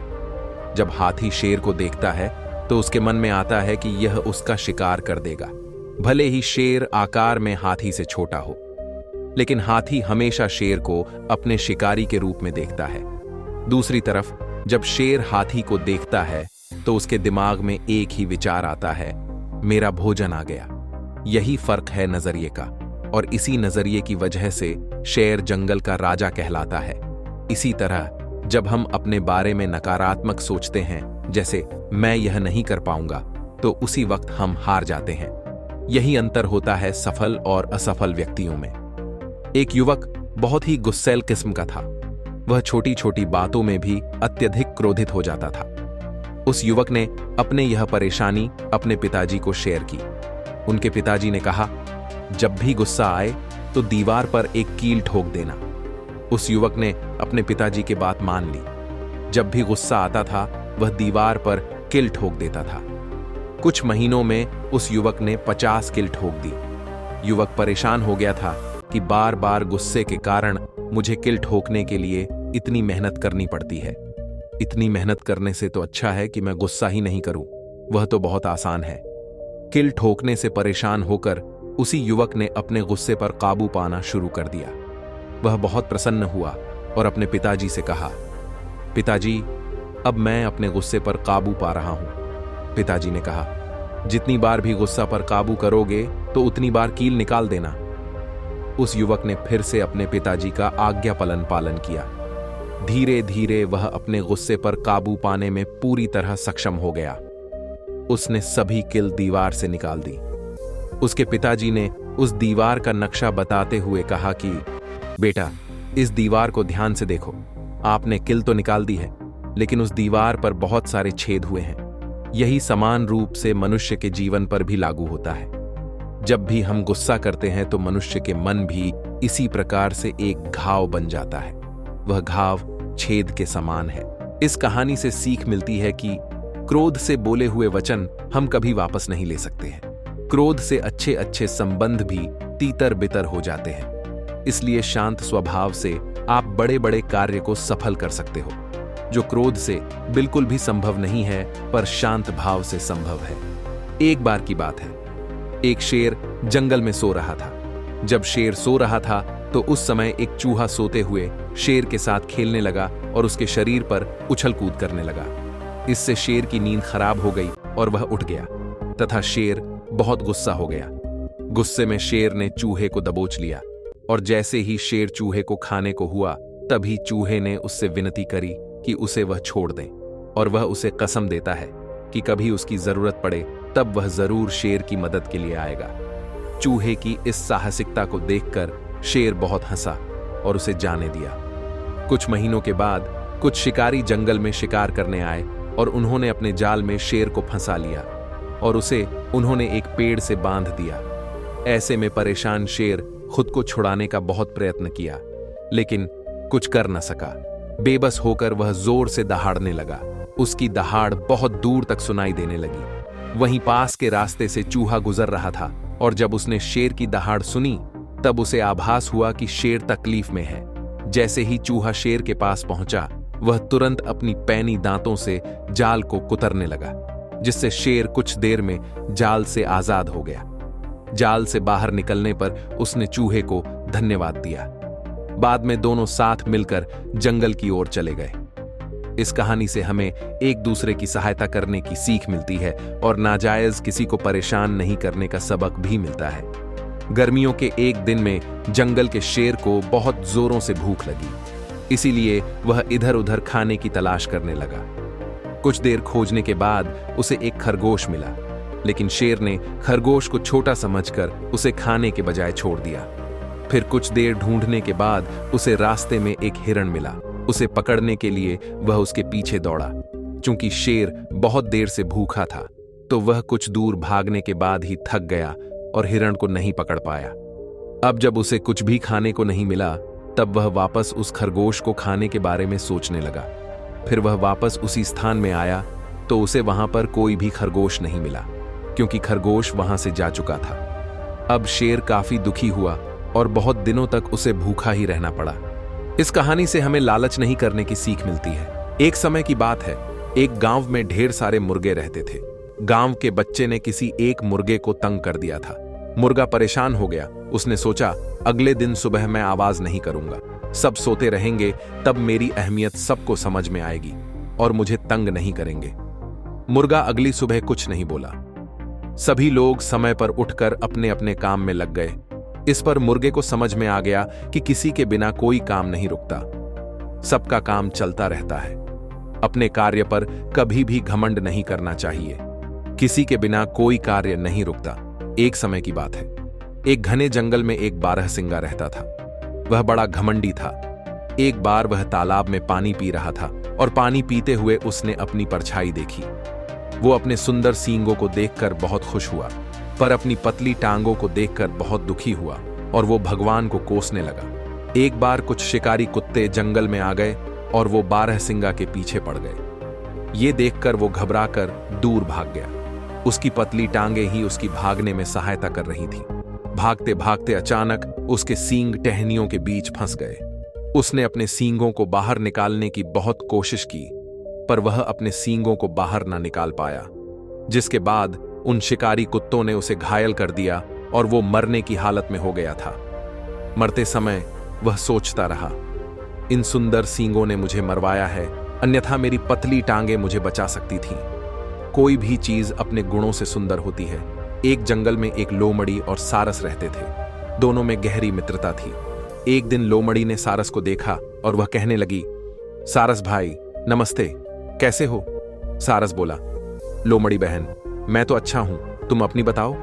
जब हाथी शेर को देखता है तो उसके मन में आता है कि यह उसका शिकार कर देगा, भले ही शेर आकार में हाथी से छोटा हो। लेकिन हाथी हमेशा शेर को अपने शिकारी के रूप में देखता है। दूसरी तरफ जब शेर हाथी को देखता है तो उसके दिमाग में एक ही विचार आता है, मेरा भोजन आ गया। यही फर्क है नजरिए का, और इसी नजरिए की वजह से शेर जंगल का राजा कहलाता है। इसी तरह जब हम अपने बारे में नकारात्मक सोचते हैं, जैसे मैं यह नहीं कर पाऊंगा, तो उसी वक्त हम हार जाते हैं। यही अंतर होता है सफल और असफल व्यक्तियों में। एक युवक बहुत ही गुस्सैल किस्म का था। वह छोटी छोटी बातों में भी अत्यधिक क्रोधित हो जाता था। उस युवक ने अपने यह परेशानी अपने पिताजी को शेयर की। उनके पिताजी ने कहा, जब भी गुस्सा आए तो दीवार पर एक कील ठोक देना। उस युवक ने अपने पिताजी की बात मान ली। जब भी गुस्सा आता था वह दीवार पर कील ठोक देता था। कुछ महीनों में उस युवक ने 50 कील ठोक दी। युवक परेशान हो गया था कि बार बार गुस्से के कारण मुझे कील ठोकने के लिए इतनी मेहनत करनी पड़ती है। इतनी मेहनत करने से तो अच्छा है कि मैं गुस्सा ही नहीं करूं, वह तो बहुत आसान है। कील ठोकने से परेशान होकर उसी युवक ने अपने गुस्से पर काबू पाना शुरू कर दिया। वह बहुत प्रसन्न हुआ और अपने पिताजी से कहा, पिताजी, अब मैं अपने गुस्से पर काबू पा रहा हूं। पिताजी ने कहा, जितनी बार भी गुस्सा पर काबू करोगे तो उतनी बार कील निकाल देना। उस युवक ने फिर से अपने पिताजी का आज्ञा पालन किया। धीरे धीरे वह अपने गुस्से पर काबू पाने में पूरी तरह सक्षम हो गया। उसने सभी कील दीवार से निकाल दी। उसके पिताजी ने उस दीवार का नक्शा बताते हुए कहा कि बेटा, इस दीवार को ध्यान से देखो। आपने किल तो निकाल दी है, लेकिन उस दीवार पर बहुत सारे छेद हुए हैं। यही समान रूप से मनुष्य के जीवन पर भी लागू होता है। जब भी हम गुस्सा करते हैं तो मनुष्य के मन भी इसी प्रकार से एक घाव बन जाता है। वह घाव छेद के समान है। इस कहानी से सीख मिलती है कि क्रोध से बोले हुए वचन हम कभी वापस नहीं ले सकते हैं। क्रोध से अच्छे अच्छे संबंध भी तीतर बितर हो जाते हैं। इसलिए शांत स्वभाव से आप बड़े बड़े कार्य को सफल कर सकते हो, जो क्रोध से बिल्कुल भी संभव नहीं है, पर शांत भाव से संभव है। एक बार की बात है, एक शेर जंगल में सो रहा था। जब शेर सो रहा था तो उस समय एक चूहा सोते हुए शेर के साथ खेलने लगा और उसके शरीर पर उछल कूद करने लगा। इससे शेर की नींद खराब हो गई और वह उठ गया तथा शेर बहुत गुस्सा हो गया। गुस्से में शेर ने चूहे को दबोच लिया और जैसे ही शेर चूहे को खाने को हुआ, तभी चूहे ने उससे विनती करी कि उसे वह छोड़ दें, और वह उसे कसम देता है कि कभी उसकी जरूरत पड़े तब वह जरूर शेर की मदद के लिए आएगा। चूहे की इस साहसिकता को देखकर शेर बहुत हंसा और उसे जाने दिया। कुछ महीनों के बाद कुछ शिकारी जंगल में शिकार करने आए और उन्होंने अपने जाल में शेर को फंसा लिया और उसे उन्होंने एक पेड़ से बांध दिया। ऐसे में परेशान शेर खुद को छुड़ाने का बहुत प्रयत्न किया, लेकिन कुछ कर न सका। बेबस होकर वह जोर से दहाड़ने लगा। उसकी दहाड़ बहुत दूर तक सुनाई देने लगी। वहीं पास के रास्ते से चूहा गुजर रहा था और जब उसने शेर की दहाड़ सुनी, तब उसे आभास हुआ कि शेर तकलीफ में है। जैसे ही चूहा शेर के पास पहुंचा, वह तुरंत अपनी पैनी दांतों से जाल को कुतरने लगा, जिससे शेर कुछ देर में जाल से आजाद हो गया। जाल से बाहर निकलने पर उसने चूहे को धन्यवाद दिया। बाद में दोनों साथ मिलकर जंगल की ओर चले गए। इस कहानी से हमें एक दूसरे की सहायता करने की सीख मिलती है और नाजायज किसी को परेशान नहीं करने का सबक भी मिलता है। गर्मियों के एक दिन में जंगल के शेर को बहुत जोरों से भूख लगी, इसीलिए वह इधर उधर खाने की तलाश करने लगा। कुछ देर खोजने के बाद उसे एक खरगोश मिला, लेकिन शेर ने खरगोश को छोटा समझकर उसे खाने के बजाय छोड़ दिया। फिर कुछ देर ढूंढने के बाद उसे रास्ते में एक हिरण मिला। उसे पकड़ने के लिए वह उसके पीछे दौड़ा। चूंकि शेर बहुत देर से भूखा था, तो वह कुछ दूर भागने के बाद ही थक गया और हिरण को नहीं पकड़ पाया। अब जब उसे कुछ भी खाने को नहीं मिला, तब वह वापस उस खरगोश को खाने के बारे में सोचने लगा। फिर वह वापस उसी स्थान में आया तो उसे वहां पर कोई भी खरगोश नहीं मिला, क्योंकि खरगोश वहां से जा चुका था। अब शेर काफी दुखी हुआ और बहुत दिनों तक उसे भूखा ही रहना पड़ा। इस कहानी से हमें लालच नहीं करने की सीख मिलती है। एक समय की बात है, एक गांव में ढेर सारे मुर्गे रहते थे। गांव के बच्चे ने किसी एक मुर्गे को तंग कर दिया था। मुर्गा परेशान हो गया। उसने सोचा, अगले दिन सुबह मैं आवाज नहीं करूंगा, सब सोते रहेंगे, तब मेरी अहमियत सबको समझ में आएगी और मुझे तंग नहीं करेंगे। मुर्गा अगली सुबह कुछ नहीं बोला। सभी लोग समय पर उठकर अपने अपने काम में लग गए। इस पर मुर्गे को समझ में आ गया कि किसी के बिना कोई काम नहीं रुकता, सबका काम चलता रहता है। अपने कार्य पर कभी भी घमंड नहीं करना चाहिए। किसी के बिना कोई कार्य नहीं रुकता। एक समय की बात है, एक घने जंगल में एक बारहसिंगा रहता था। वह बड़ा घमंडी था। एक बार वह तालाब में पानी पी रहा था और पानी पीते हुए उसने अपनी परछाई देखी। वो अपने सुंदर सींगों को देखकर बहुत खुश हुआ, पर अपनी पतली टांगों को देखकर बहुत दुखी हुआ और वो भगवान को कोसने लगा। एक बार कुछ शिकारी कुत्ते जंगल में आ गए और वो बारहसिंगा के पीछे पड़ गए। ये देखकर वो घबराकर दूर भाग गया। उसकी पतली टांगें ही उसकी भागने में सहायता कर रही थी। भागते भागते अचानक उसके सींग टहनियों के बीच फंस गए। उसने अपने सींगों को बाहर निकालने की बहुत कोशिश की, पर वह अपने सींगों को बाहर ना निकाल पाया, जिसके बाद उन शिकारी कुत्तों ने उसे घायल कर दिया और वो मरने की हालत में हो गया था। मरते समय वह सोचता रहा, इन सुंदर सींगों ने मुझे मरवाया है, अन्यथा मेरी पतली टांगें मुझे बचा सकती थीं। कोई भी चीज अपने गुणों से सुंदर होती है। एक जंगल में एक लोमड़ी और सारस रहते थे। दोनों में गहरी मित्रता थी। एक दिन लोमड़ी ने सारस को देखा और वह कहने लगी, सारस भाई नमस्ते, कैसे हो? सारस बोला, लोमड़ी बहन मैं तो अच्छा हूं, तुम अपनी बताओ।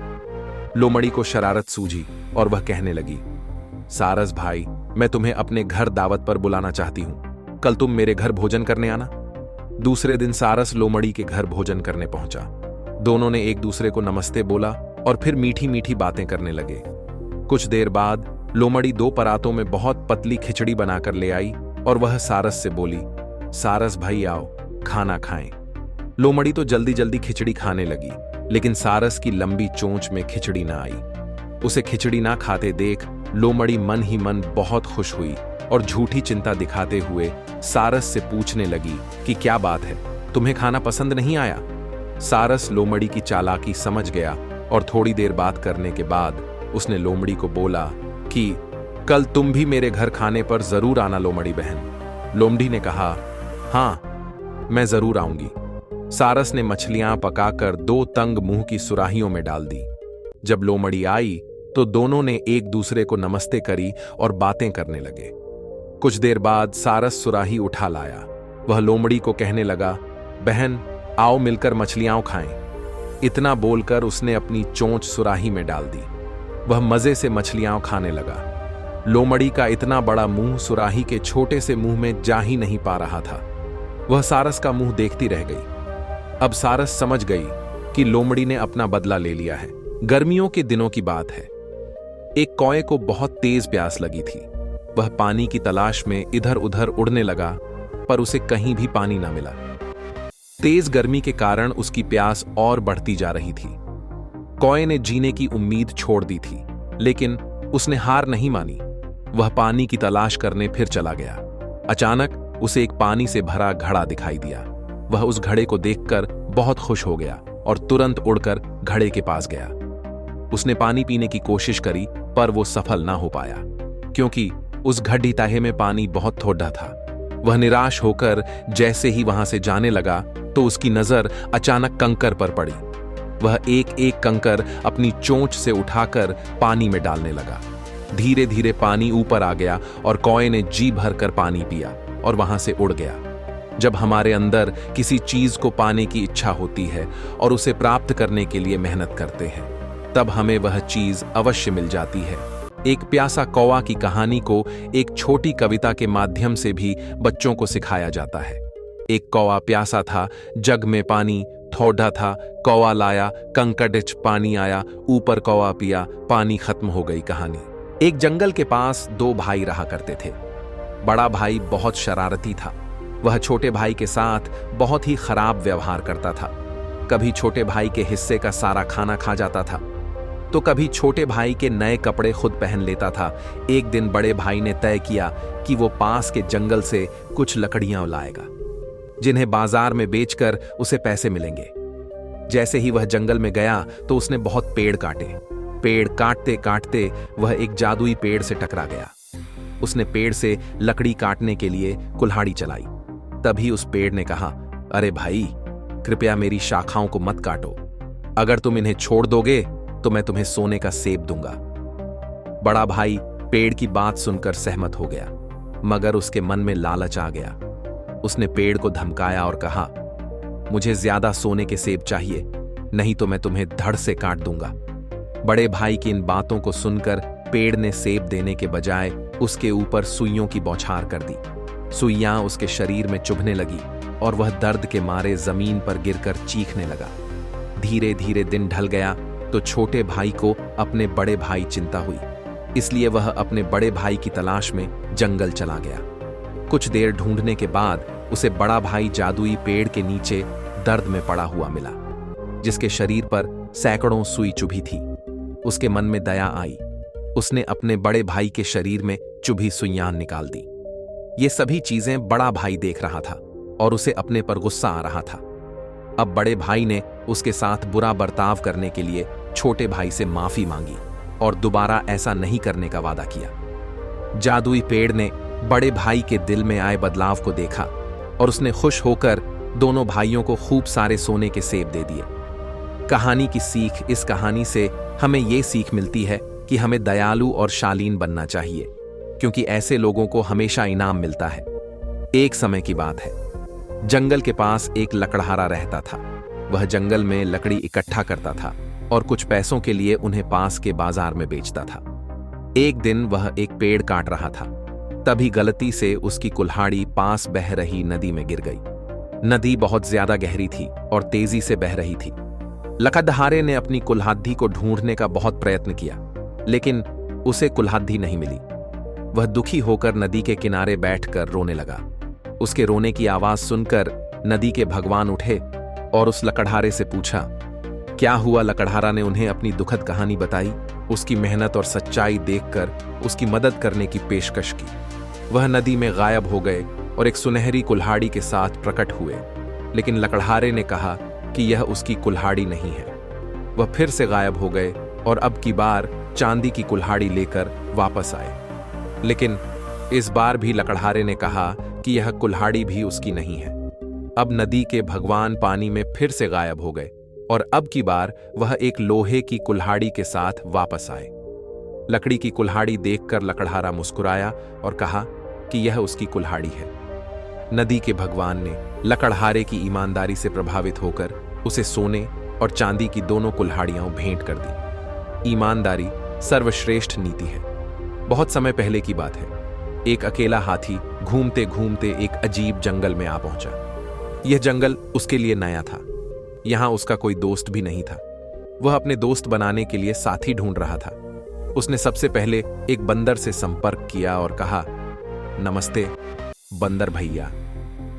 लोमड़ी को शरारत सूझी और वह कहने लगी, सारस भाई मैं तुम्हें अपने घर दावत पर बुलाना चाहती हूं। कल तुम मेरे घर भोजन करने आना। दूसरे दिन सारस लोमड़ी के घर भोजन करने पहुंचा। दोनों ने एक दूसरे को नमस्ते बोला और फिर मीठी मीठी बातें करने लगे। कुछ देर बाद लोमड़ी 2 परातों में बहुत पतली खिचड़ी बनाकर ले आई और वह सारस से बोली, सारस भाई आओ, खाना खाएं। लोमड़ी तो जल्दी जल्दी खिचड़ी खाने लगी, लेकिन सारस की लंबी चोंच में खिचड़ी ना आई। उसे खिचड़ी ना खाते देख लोमड़ी मन ही मन बहुत खुश हुई और झूठी चिंता दिखाते हुए सारस से पूछने लगी कि क्या बात है, तुम्हें खाना पसंद नहीं आया? सारस लोमड़ी की चालाकी समझ गया और थोड़ी देर बात करने के बाद उसने लोमड़ी को बोला कि कल तुम भी मेरे घर खाने पर जरूर आना लोमड़ी बहन। लोमड़ी ने कहा, हाँ मैं जरूर आऊंगी। सारस ने मछलियां पकाकर 2 तंग मुंह की सुराहियों में डाल दी। जब लोमड़ी आई तो दोनों ने एक दूसरे को नमस्ते करी और बातें करने लगे। कुछ देर बाद सारस सुराही उठा लाया। वह लोमड़ी को कहने लगा, बहन आओ मिलकर मछलियां खाएं। इतना बोलकर उसने अपनी चोंच सुराही में डाल दी। वह मजे से मछलियां खाने लगा। लोमड़ी का इतना बड़ा मुंह सुराही के छोटे से मुंह में जा ही नहीं पा रहा था। वह सारस का मुंह देखती रह गई। अब सारस समझ गई कि लोमड़ी ने अपना बदला ले लिया है। गर्मियों के दिनों की बात है। एक कौए को बहुत तेज प्यास लगी थी। वह पानी की तलाश में इधर उधर उड़ने लगा, पर उसे कहीं भी पानी ना मिला। तेज गर्मी के कारण उसकी प्यास और बढ़ती जा रही थी। कौए ने जीने की उम्मीद छोड़ दी थी, लेकिन उसने हार नहीं मानी। वह पानी की तलाश करने फिर चला गया। अचानक उसे एक पानी से भरा घड़ा दिखाई दिया। वह उस घड़े को देखकर बहुत खुश हो गया और तुरंत उड़कर घड़े के पास गया। उसने पानी पीने की कोशिश करी, पर वो सफल ना हो पाया, क्योंकि उस गड्ढी तहे में पानी बहुत थोड़ा था। वह निराश होकर जैसे ही वहां से जाने लगा तो उसकी नजर अचानक कंकर पर पड़ी। वह एक एक कंकर अपनी चोंच से उठाकर पानी में डालने लगा। धीरे धीरे पानी ऊपर आ गया और कौए ने जी भरकर पानी पिया और वहां से उड़ गया। जब हमारे अंदर किसी चीज को पाने की इच्छा होती है और उसे प्राप्त करने के लिए मेहनत करते हैं, तब हमें वह चीज अवश्य मिल जाती है। एक प्यासा कौवा की कहानी को एक छोटी कविता के माध्यम से भी बच्चों को सिखाया जाता है। एक कौवा प्यासा था, जग में पानी थोड़ा था, कौवा लाया कंकड़िच पानी आया, ऊपर कौवा पिया, पानी खत्म हो गई कहानी। एक जंगल के पास 2 भाई रहा करते थे। बड़ा भाई बहुत शरारती था। वह छोटे भाई के साथ बहुत ही खराब व्यवहार करता था। कभी छोटे भाई के हिस्से का सारा खाना खा जाता था, तो कभी छोटे भाई के नए कपड़े खुद पहन लेता था। एक दिन बड़े भाई ने तय किया कि वो पास के जंगल से कुछ लकड़ियां लाएगा, जिन्हें बाजार में बेचकर उसे पैसे मिलेंगे। जैसे ही वह जंगल में गया तो उसने बहुत पेड़ काटे। पेड़ काटते काटते वह एक जादुई पेड़ से टकरा गया। उसने पेड़ से लकड़ी काटने के लिए कुल्हाड़ी चलाई। तभी उस पेड़ ने कहा, अरे भाई, कृपया मेरी शाखाओं को मत काटो। अगर तुम इन्हें छोड़ दोगे तो मैं तुम्हें सोने का सेब दूंगा। बड़ा भाई पेड़ की बात सुनकर सहमत हो गया, मगर उसके मन में लालच आ गया। उसने पेड़ को धमकाया और कहा, मुझे ज्यादा सोने के सेब चाहिए, नहीं तो मैं तुम्हें धड़ से काट दूंगा। बड़े भाई की इन बातों को सुनकर पेड़ ने सेब देने के बजाय उसके ऊपर सुइयों की बौछार कर दी। सुइयां उसके शरीर में चुभने लगी और वह दर्द के मारे जमीन पर गिरकर चीखने लगा। धीरे धीरे दिन ढल गया तो छोटे भाई को अपने बड़े भाई चिंता हुई, इसलिए वह अपने बड़े भाई की तलाश में जंगल चला गया। कुछ देर ढूंढने के बाद उसे बड़ा भाई जादुई पेड़ के नीचे दर्द में पड़ा हुआ मिला, जिसके शरीर पर सैकड़ों सुई चुभी थी। उसके मन में दया आई। उसने अपने बड़े भाई के शरीर में चुभी सुइयां निकाल दी। ये सभी चीजें बड़ा भाई देख रहा था और उसे अपने पर गुस्सा आ रहा था। अब बड़े भाई ने उसके साथ बुरा बर्ताव करने के लिए छोटे भाई से माफी मांगी और दोबारा ऐसा नहीं करने का वादा किया। जादुई पेड़ ने बड़े भाई के दिल में आए बदलाव को देखा और उसने खुश होकर दोनों भाइयों को खूब सारे सोने के सेब दे दिए। कहानी की सीख, इस कहानी से हमें ये सीख मिलती है कि हमें दयालु और शालीन बनना चाहिए, क्योंकि ऐसे लोगों को हमेशा इनाम मिलता है। एक समय की बात है, जंगल के पास एक लकड़हारा रहता था। वह जंगल में लकड़ी इकट्ठा करता था और कुछ पैसों के लिए उन्हें पास के बाजार में बेचता था। एक दिन वह एक पेड़ काट रहा था। तभी गलती से उसकी कुल्हाड़ी पास बह रही नदी में गिर गई। नदी बहुत ज्यादा गहरी थी और तेजी से बह रही थी। लकड़हारे ने अपनी कुल्हाड़ी को ढूंढने का बहुत प्रयत्न किया, लेकिन उसे कुल्हाड़ी नहीं मिली। वह दुखी होकर नदी के किनारे बैठकर रोने लगा। उसके रोने की आवाज सुनकर नदी के भगवान उठे और उस लकड़हारे से पूछा, क्या हुआ। लकड़हारा ने उन्हें अपनी दुखद कहानी बताई। उसकी मेहनत और सच्चाई देखकर उसकी मदद करने की पेशकश की। वह नदी में गायब हो गए और एक सुनहरी कुल्हाड़ी के साथ प्रकट हुए, लेकिन लकड़हारे ने कहा कि यह उसकी कुल्हाड़ी नहीं है। वह फिर से गायब हो गए और अब की बार चांदी की कुल्हाड़ी लेकर वापस आए, लेकिन इस बार भी लकड़हारे ने कहा कि यह कुल्हाड़ी भी उसकी नहीं है। अब नदी के भगवान पानी में फिर से गायब हो गए और अब की बार वह एक लोहे की कुल्हाड़ी के साथ वापस आए। लकड़ी की कुल्हाड़ी देखकर लकड़हारा मुस्कुराया और कहा कि यह उसकी कुल्हाड़ी है। नदी के भगवान ने लकड़हारे की ईमानदारी से प्रभावित होकर उसे सोने और चांदी की दोनों कुल्हाड़ियां भेंट कर दी। ईमानदारी सर्वश्रेष्ठ नीति है। बहुत समय पहले की बात है। एक अकेला हाथी घूमते घूमते एक अजीब जंगल में आ पहुंचा। यह जंगल उसके लिए नया था। यहां उसका कोई दोस्त भी नहीं था। वह अपने दोस्त बनाने के लिए साथी ढूंढ रहा था। उसने सबसे पहले एक बंदर से संपर्क किया और कहा, नमस्ते बंदर भैया,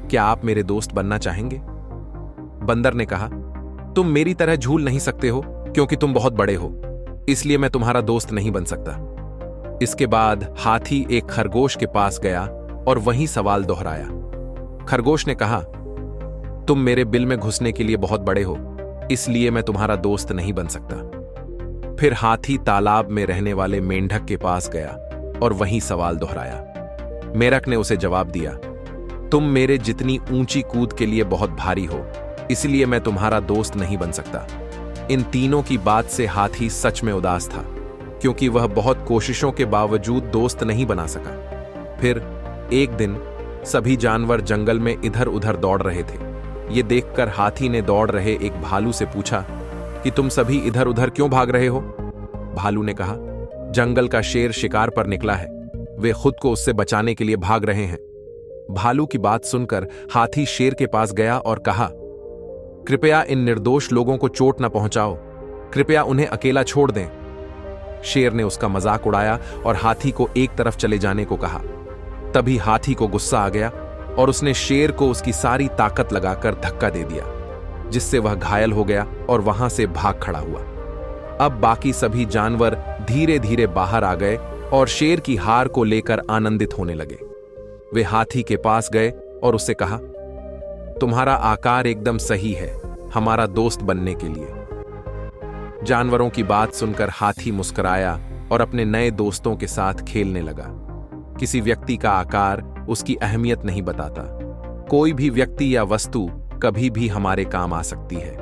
क्या आप मेरे दोस्त बनना चाहेंगे? बंदर ने कहा, तुम मेरी तरह झूल नहीं सकते हो क्योंकि तुम बहुत बड़े हो, इसलिए मैं तुम्हारा दोस्त नहीं बन सकता। इसके बाद हाथी एक खरगोश के पास गया और वही सवाल दोहराया। खरगोश ने कहा, तुम मेरे बिल में घुसने के लिए बहुत बड़े हो, इसलिए मैं तुम्हारा दोस्त नहीं बन सकता। फिर हाथी तालाब में रहने वाले मेंढक के पास गया और वही सवाल दोहराया। मेढक ने उसे जवाब दिया, तुम मेरे जितनी ऊंची कूद के लिए बहुत भारी हो, इसलिए मैं तुम्हारा दोस्त नहीं बन सकता। इन तीनों की बात से हाथी सच में उदास था, क्योंकि वह बहुत कोशिशों के बावजूद दोस्त नहीं बना सका। फिर एक दिन सभी जानवर जंगल में इधर उधर दौड़ रहे थे। ये देखकर हाथी ने दौड़ रहे एक भालू से पूछा कि तुम सभी इधर उधर क्यों भाग रहे हो? भालू ने कहा, जंगल का शेर शिकार पर निकला है, वे खुद को उससे बचाने के लिए भाग रहे हैं। भालू की बात सुनकर हाथी शेर के पास गया और कहा, कृपया इन निर्दोष लोगों को चोट न पहुंचाओ, कृपया उन्हें अकेला छोड़ दें। शेर ने उसका मजाक उड़ाया और हाथी को एक तरफ चले जाने को कहा। तभी हाथी को गुस्सा आ गया और उसने शेर को उसकी सारी ताकत लगाकर धक्का दे दिया, जिससे वह घायल हो गया और वहां से भाग खड़ा हुआ। अब बाकी सभी जानवर धीरे धीरे बाहर आ गए और शेर की हार को लेकर आनंदित होने लगे। वे हाथी के पास गए और उससे कहा, तुम्हारा आकार एकदम सही है हमारा दोस्त बनने के लिए। जानवरों की बात सुनकर हाथी मुस्कुराया और अपने नए दोस्तों के साथ खेलने लगा। किसी व्यक्ति का आकार उसकी अहमियत नहीं बताता। कोई भी व्यक्ति या वस्तु कभी भी हमारे काम आ सकती है,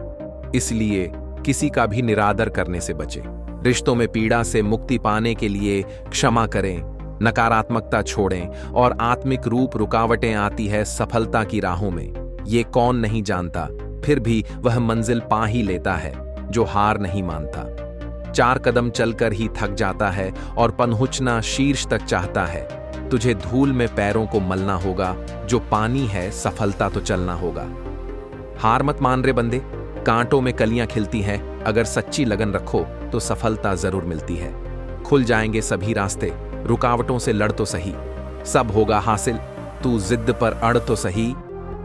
इसलिए किसी का भी निरादर करने से बचें। रिश्तों में पीड़ा से मुक्ति पाने के लिए क्षमा करें, नकारात्मकता छोड़ें और आत्मिक रूप रुकावटें आती है सफलता की राहों में। ये कौन नहीं जानता, फिर भी वह मंजिल पा ही लेता है जो हार नहीं मानता। 4 कदम चलकर ही थक जाता है और पनहुचना शीर्ष तक चाहता है। तुझे धूल में पैरों को मलना होगा, जो पानी है सफलता तो चलना होगा। हार मत मान रे बंदे, कांटों में कलियां खिलती हैं, अगर सच्ची लगन रखो तो सफलता जरूर मिलती है। खुल जाएंगे सभी रास्ते, रुकावटों से लड़ तो सही, सब होगा हासिल, तू जिद पर अड़ तो सही।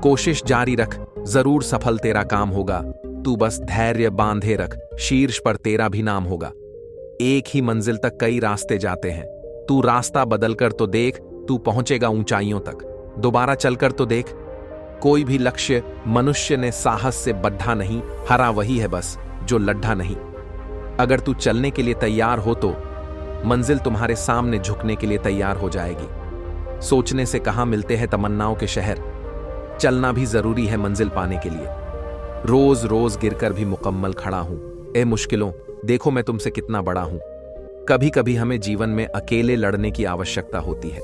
कोशिश जारी रख, जरूर सफल तेरा काम होगा, तू बस धैर्य बांधे रख, शीर्ष पर तेरा भी नाम होगा। एक ही मंजिल तक कई रास्ते जाते हैं, तू रास्ता बदलकर तो देख, तू पहुंचेगा ऊंचाइयों तक। दोबारा चलकर तो देख, कोई भी लक्ष्य मनुष्य ने साहस से बढ़ा नहीं, हरा वही है बस जो लड्ढा नहीं। अगर तू चलने के लिए तैयार हो तो मंजिल तुम्हारे सामने झुकने के लिए तैयार हो जाएगी। सोचने से कहां मिलते हैं तमन्नाओं के शहर, चलना भी जरूरी है मंजिल पाने के लिए। रोज रोज गिरकर भी मुकम्मल खड़ा हूं, ए मुश्किलों देखो मैं तुमसे कितना बड़ा हूं। कभी कभी हमें जीवन में अकेले लड़ने की आवश्यकता होती है।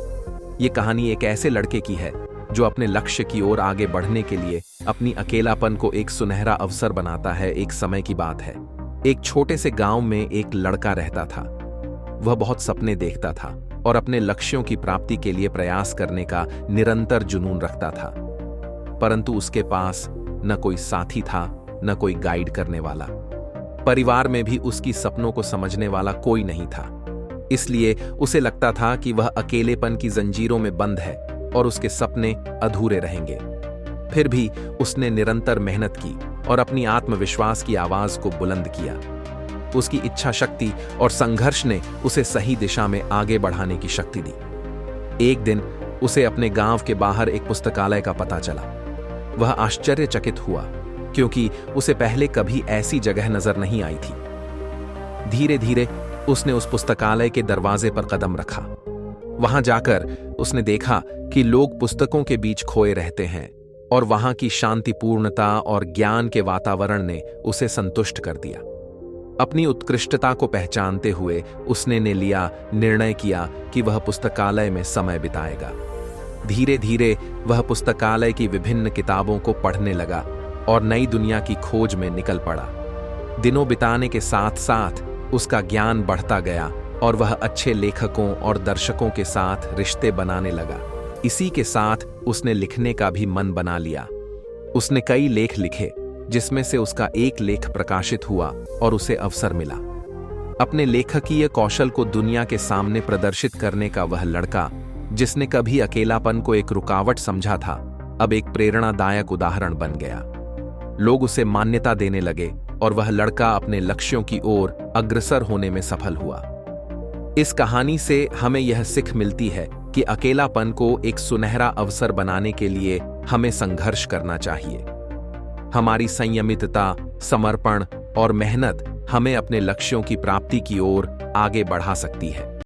ये कहानी एक ऐसे लड़के की है जो अपने लक्ष्य की ओर आगे बढ़ने के लिए अपनी अकेलापन को एक सुनहरा अवसर बनाता है। एक समय की बात है, एक छोटे से गांव में एक लड़का रहता था। वह बहुत सपने देखता था और अपने लक्ष्यों की प्राप्ति के लिए प्रयास करने का निरंतर जुनून रखता था, परंतु उसके पास न कोई साथी था, न कोई गाइड करने वाला। परिवार में भी उसकी सपनों को समझने वाला कोई नहीं था। इसलिए उसे लगता था कि वह अकेलेपन की जंजीरों में बंद है और उसके सपने अधूरे रहेंगे। फिर भी उसने निरंतर मेहनत की और अपनी आत्मविश्वास की आवाज को बुलंद किया। उसकी इच्छा शक्ति और संघर्ष ने उसे सही दिशा में आगे बढ़ाने की शक्ति दी। एक दिन उसे अपने गांव के बाहर एक पुस्तकालय का पता चला। वह आश्चर्यचकित हुआ, क्योंकि उसे पहले कभी ऐसी जगह नजर नहीं आई थी। धीरे धीरे उसने उस पुस्तकालय के दरवाजे पर कदम रखा। वहां जाकर उसने देखा कि लोग पुस्तकों के बीच खोए रहते हैं और वहां की शांतिपूर्णता और ज्ञान के वातावरण ने उसे संतुष्ट कर दिया। अपनी उत्कृष्टता को पहचानते हुए उसने निर्णय किया कि वह पुस्तकालय में समय बिताएगा। धीरे धीरे वह पुस्तकालय की विभिन्न किताबों को पढ़ने लगा और नई दुनिया की खोज में निकल पड़ा। दिनों बिताने के साथ साथ उसका ज्ञान बढ़ता गया और वह अच्छे लेखकों और दर्शकों के साथ रिश्ते बनाने लगा। इसी के साथ उसने लिखने का भी मन बना लिया। उसने कई लेख लिखे, जिसमें से उसका एक लेख प्रकाशित हुआ और उसे अवसर मिला। अपने लेखकीय कौशल को दुनिया के सामने प्रदर्शित करने का वह लड़का, जिसने कभी अकेलापन को एक रुकावट समझा था, अब एक प्रेरणादायक उदाहरण बन गया। लोग उसे मान्यता देने लगे और वह लड़का अपने लक्ष्यों की ओर अग्रसर होने में सफल हुआ। इस कहानी से हमें यह सीख मिलती है कि अकेलापन को एक सुनहरा अवसर बनाने के लिए हमें संघर्ष करना चाहिए। हमारी संयमितता, समर्पण और मेहनत हमें अपने लक्ष्यों की प्राप्ति की ओर आगे बढ़ा सकती है।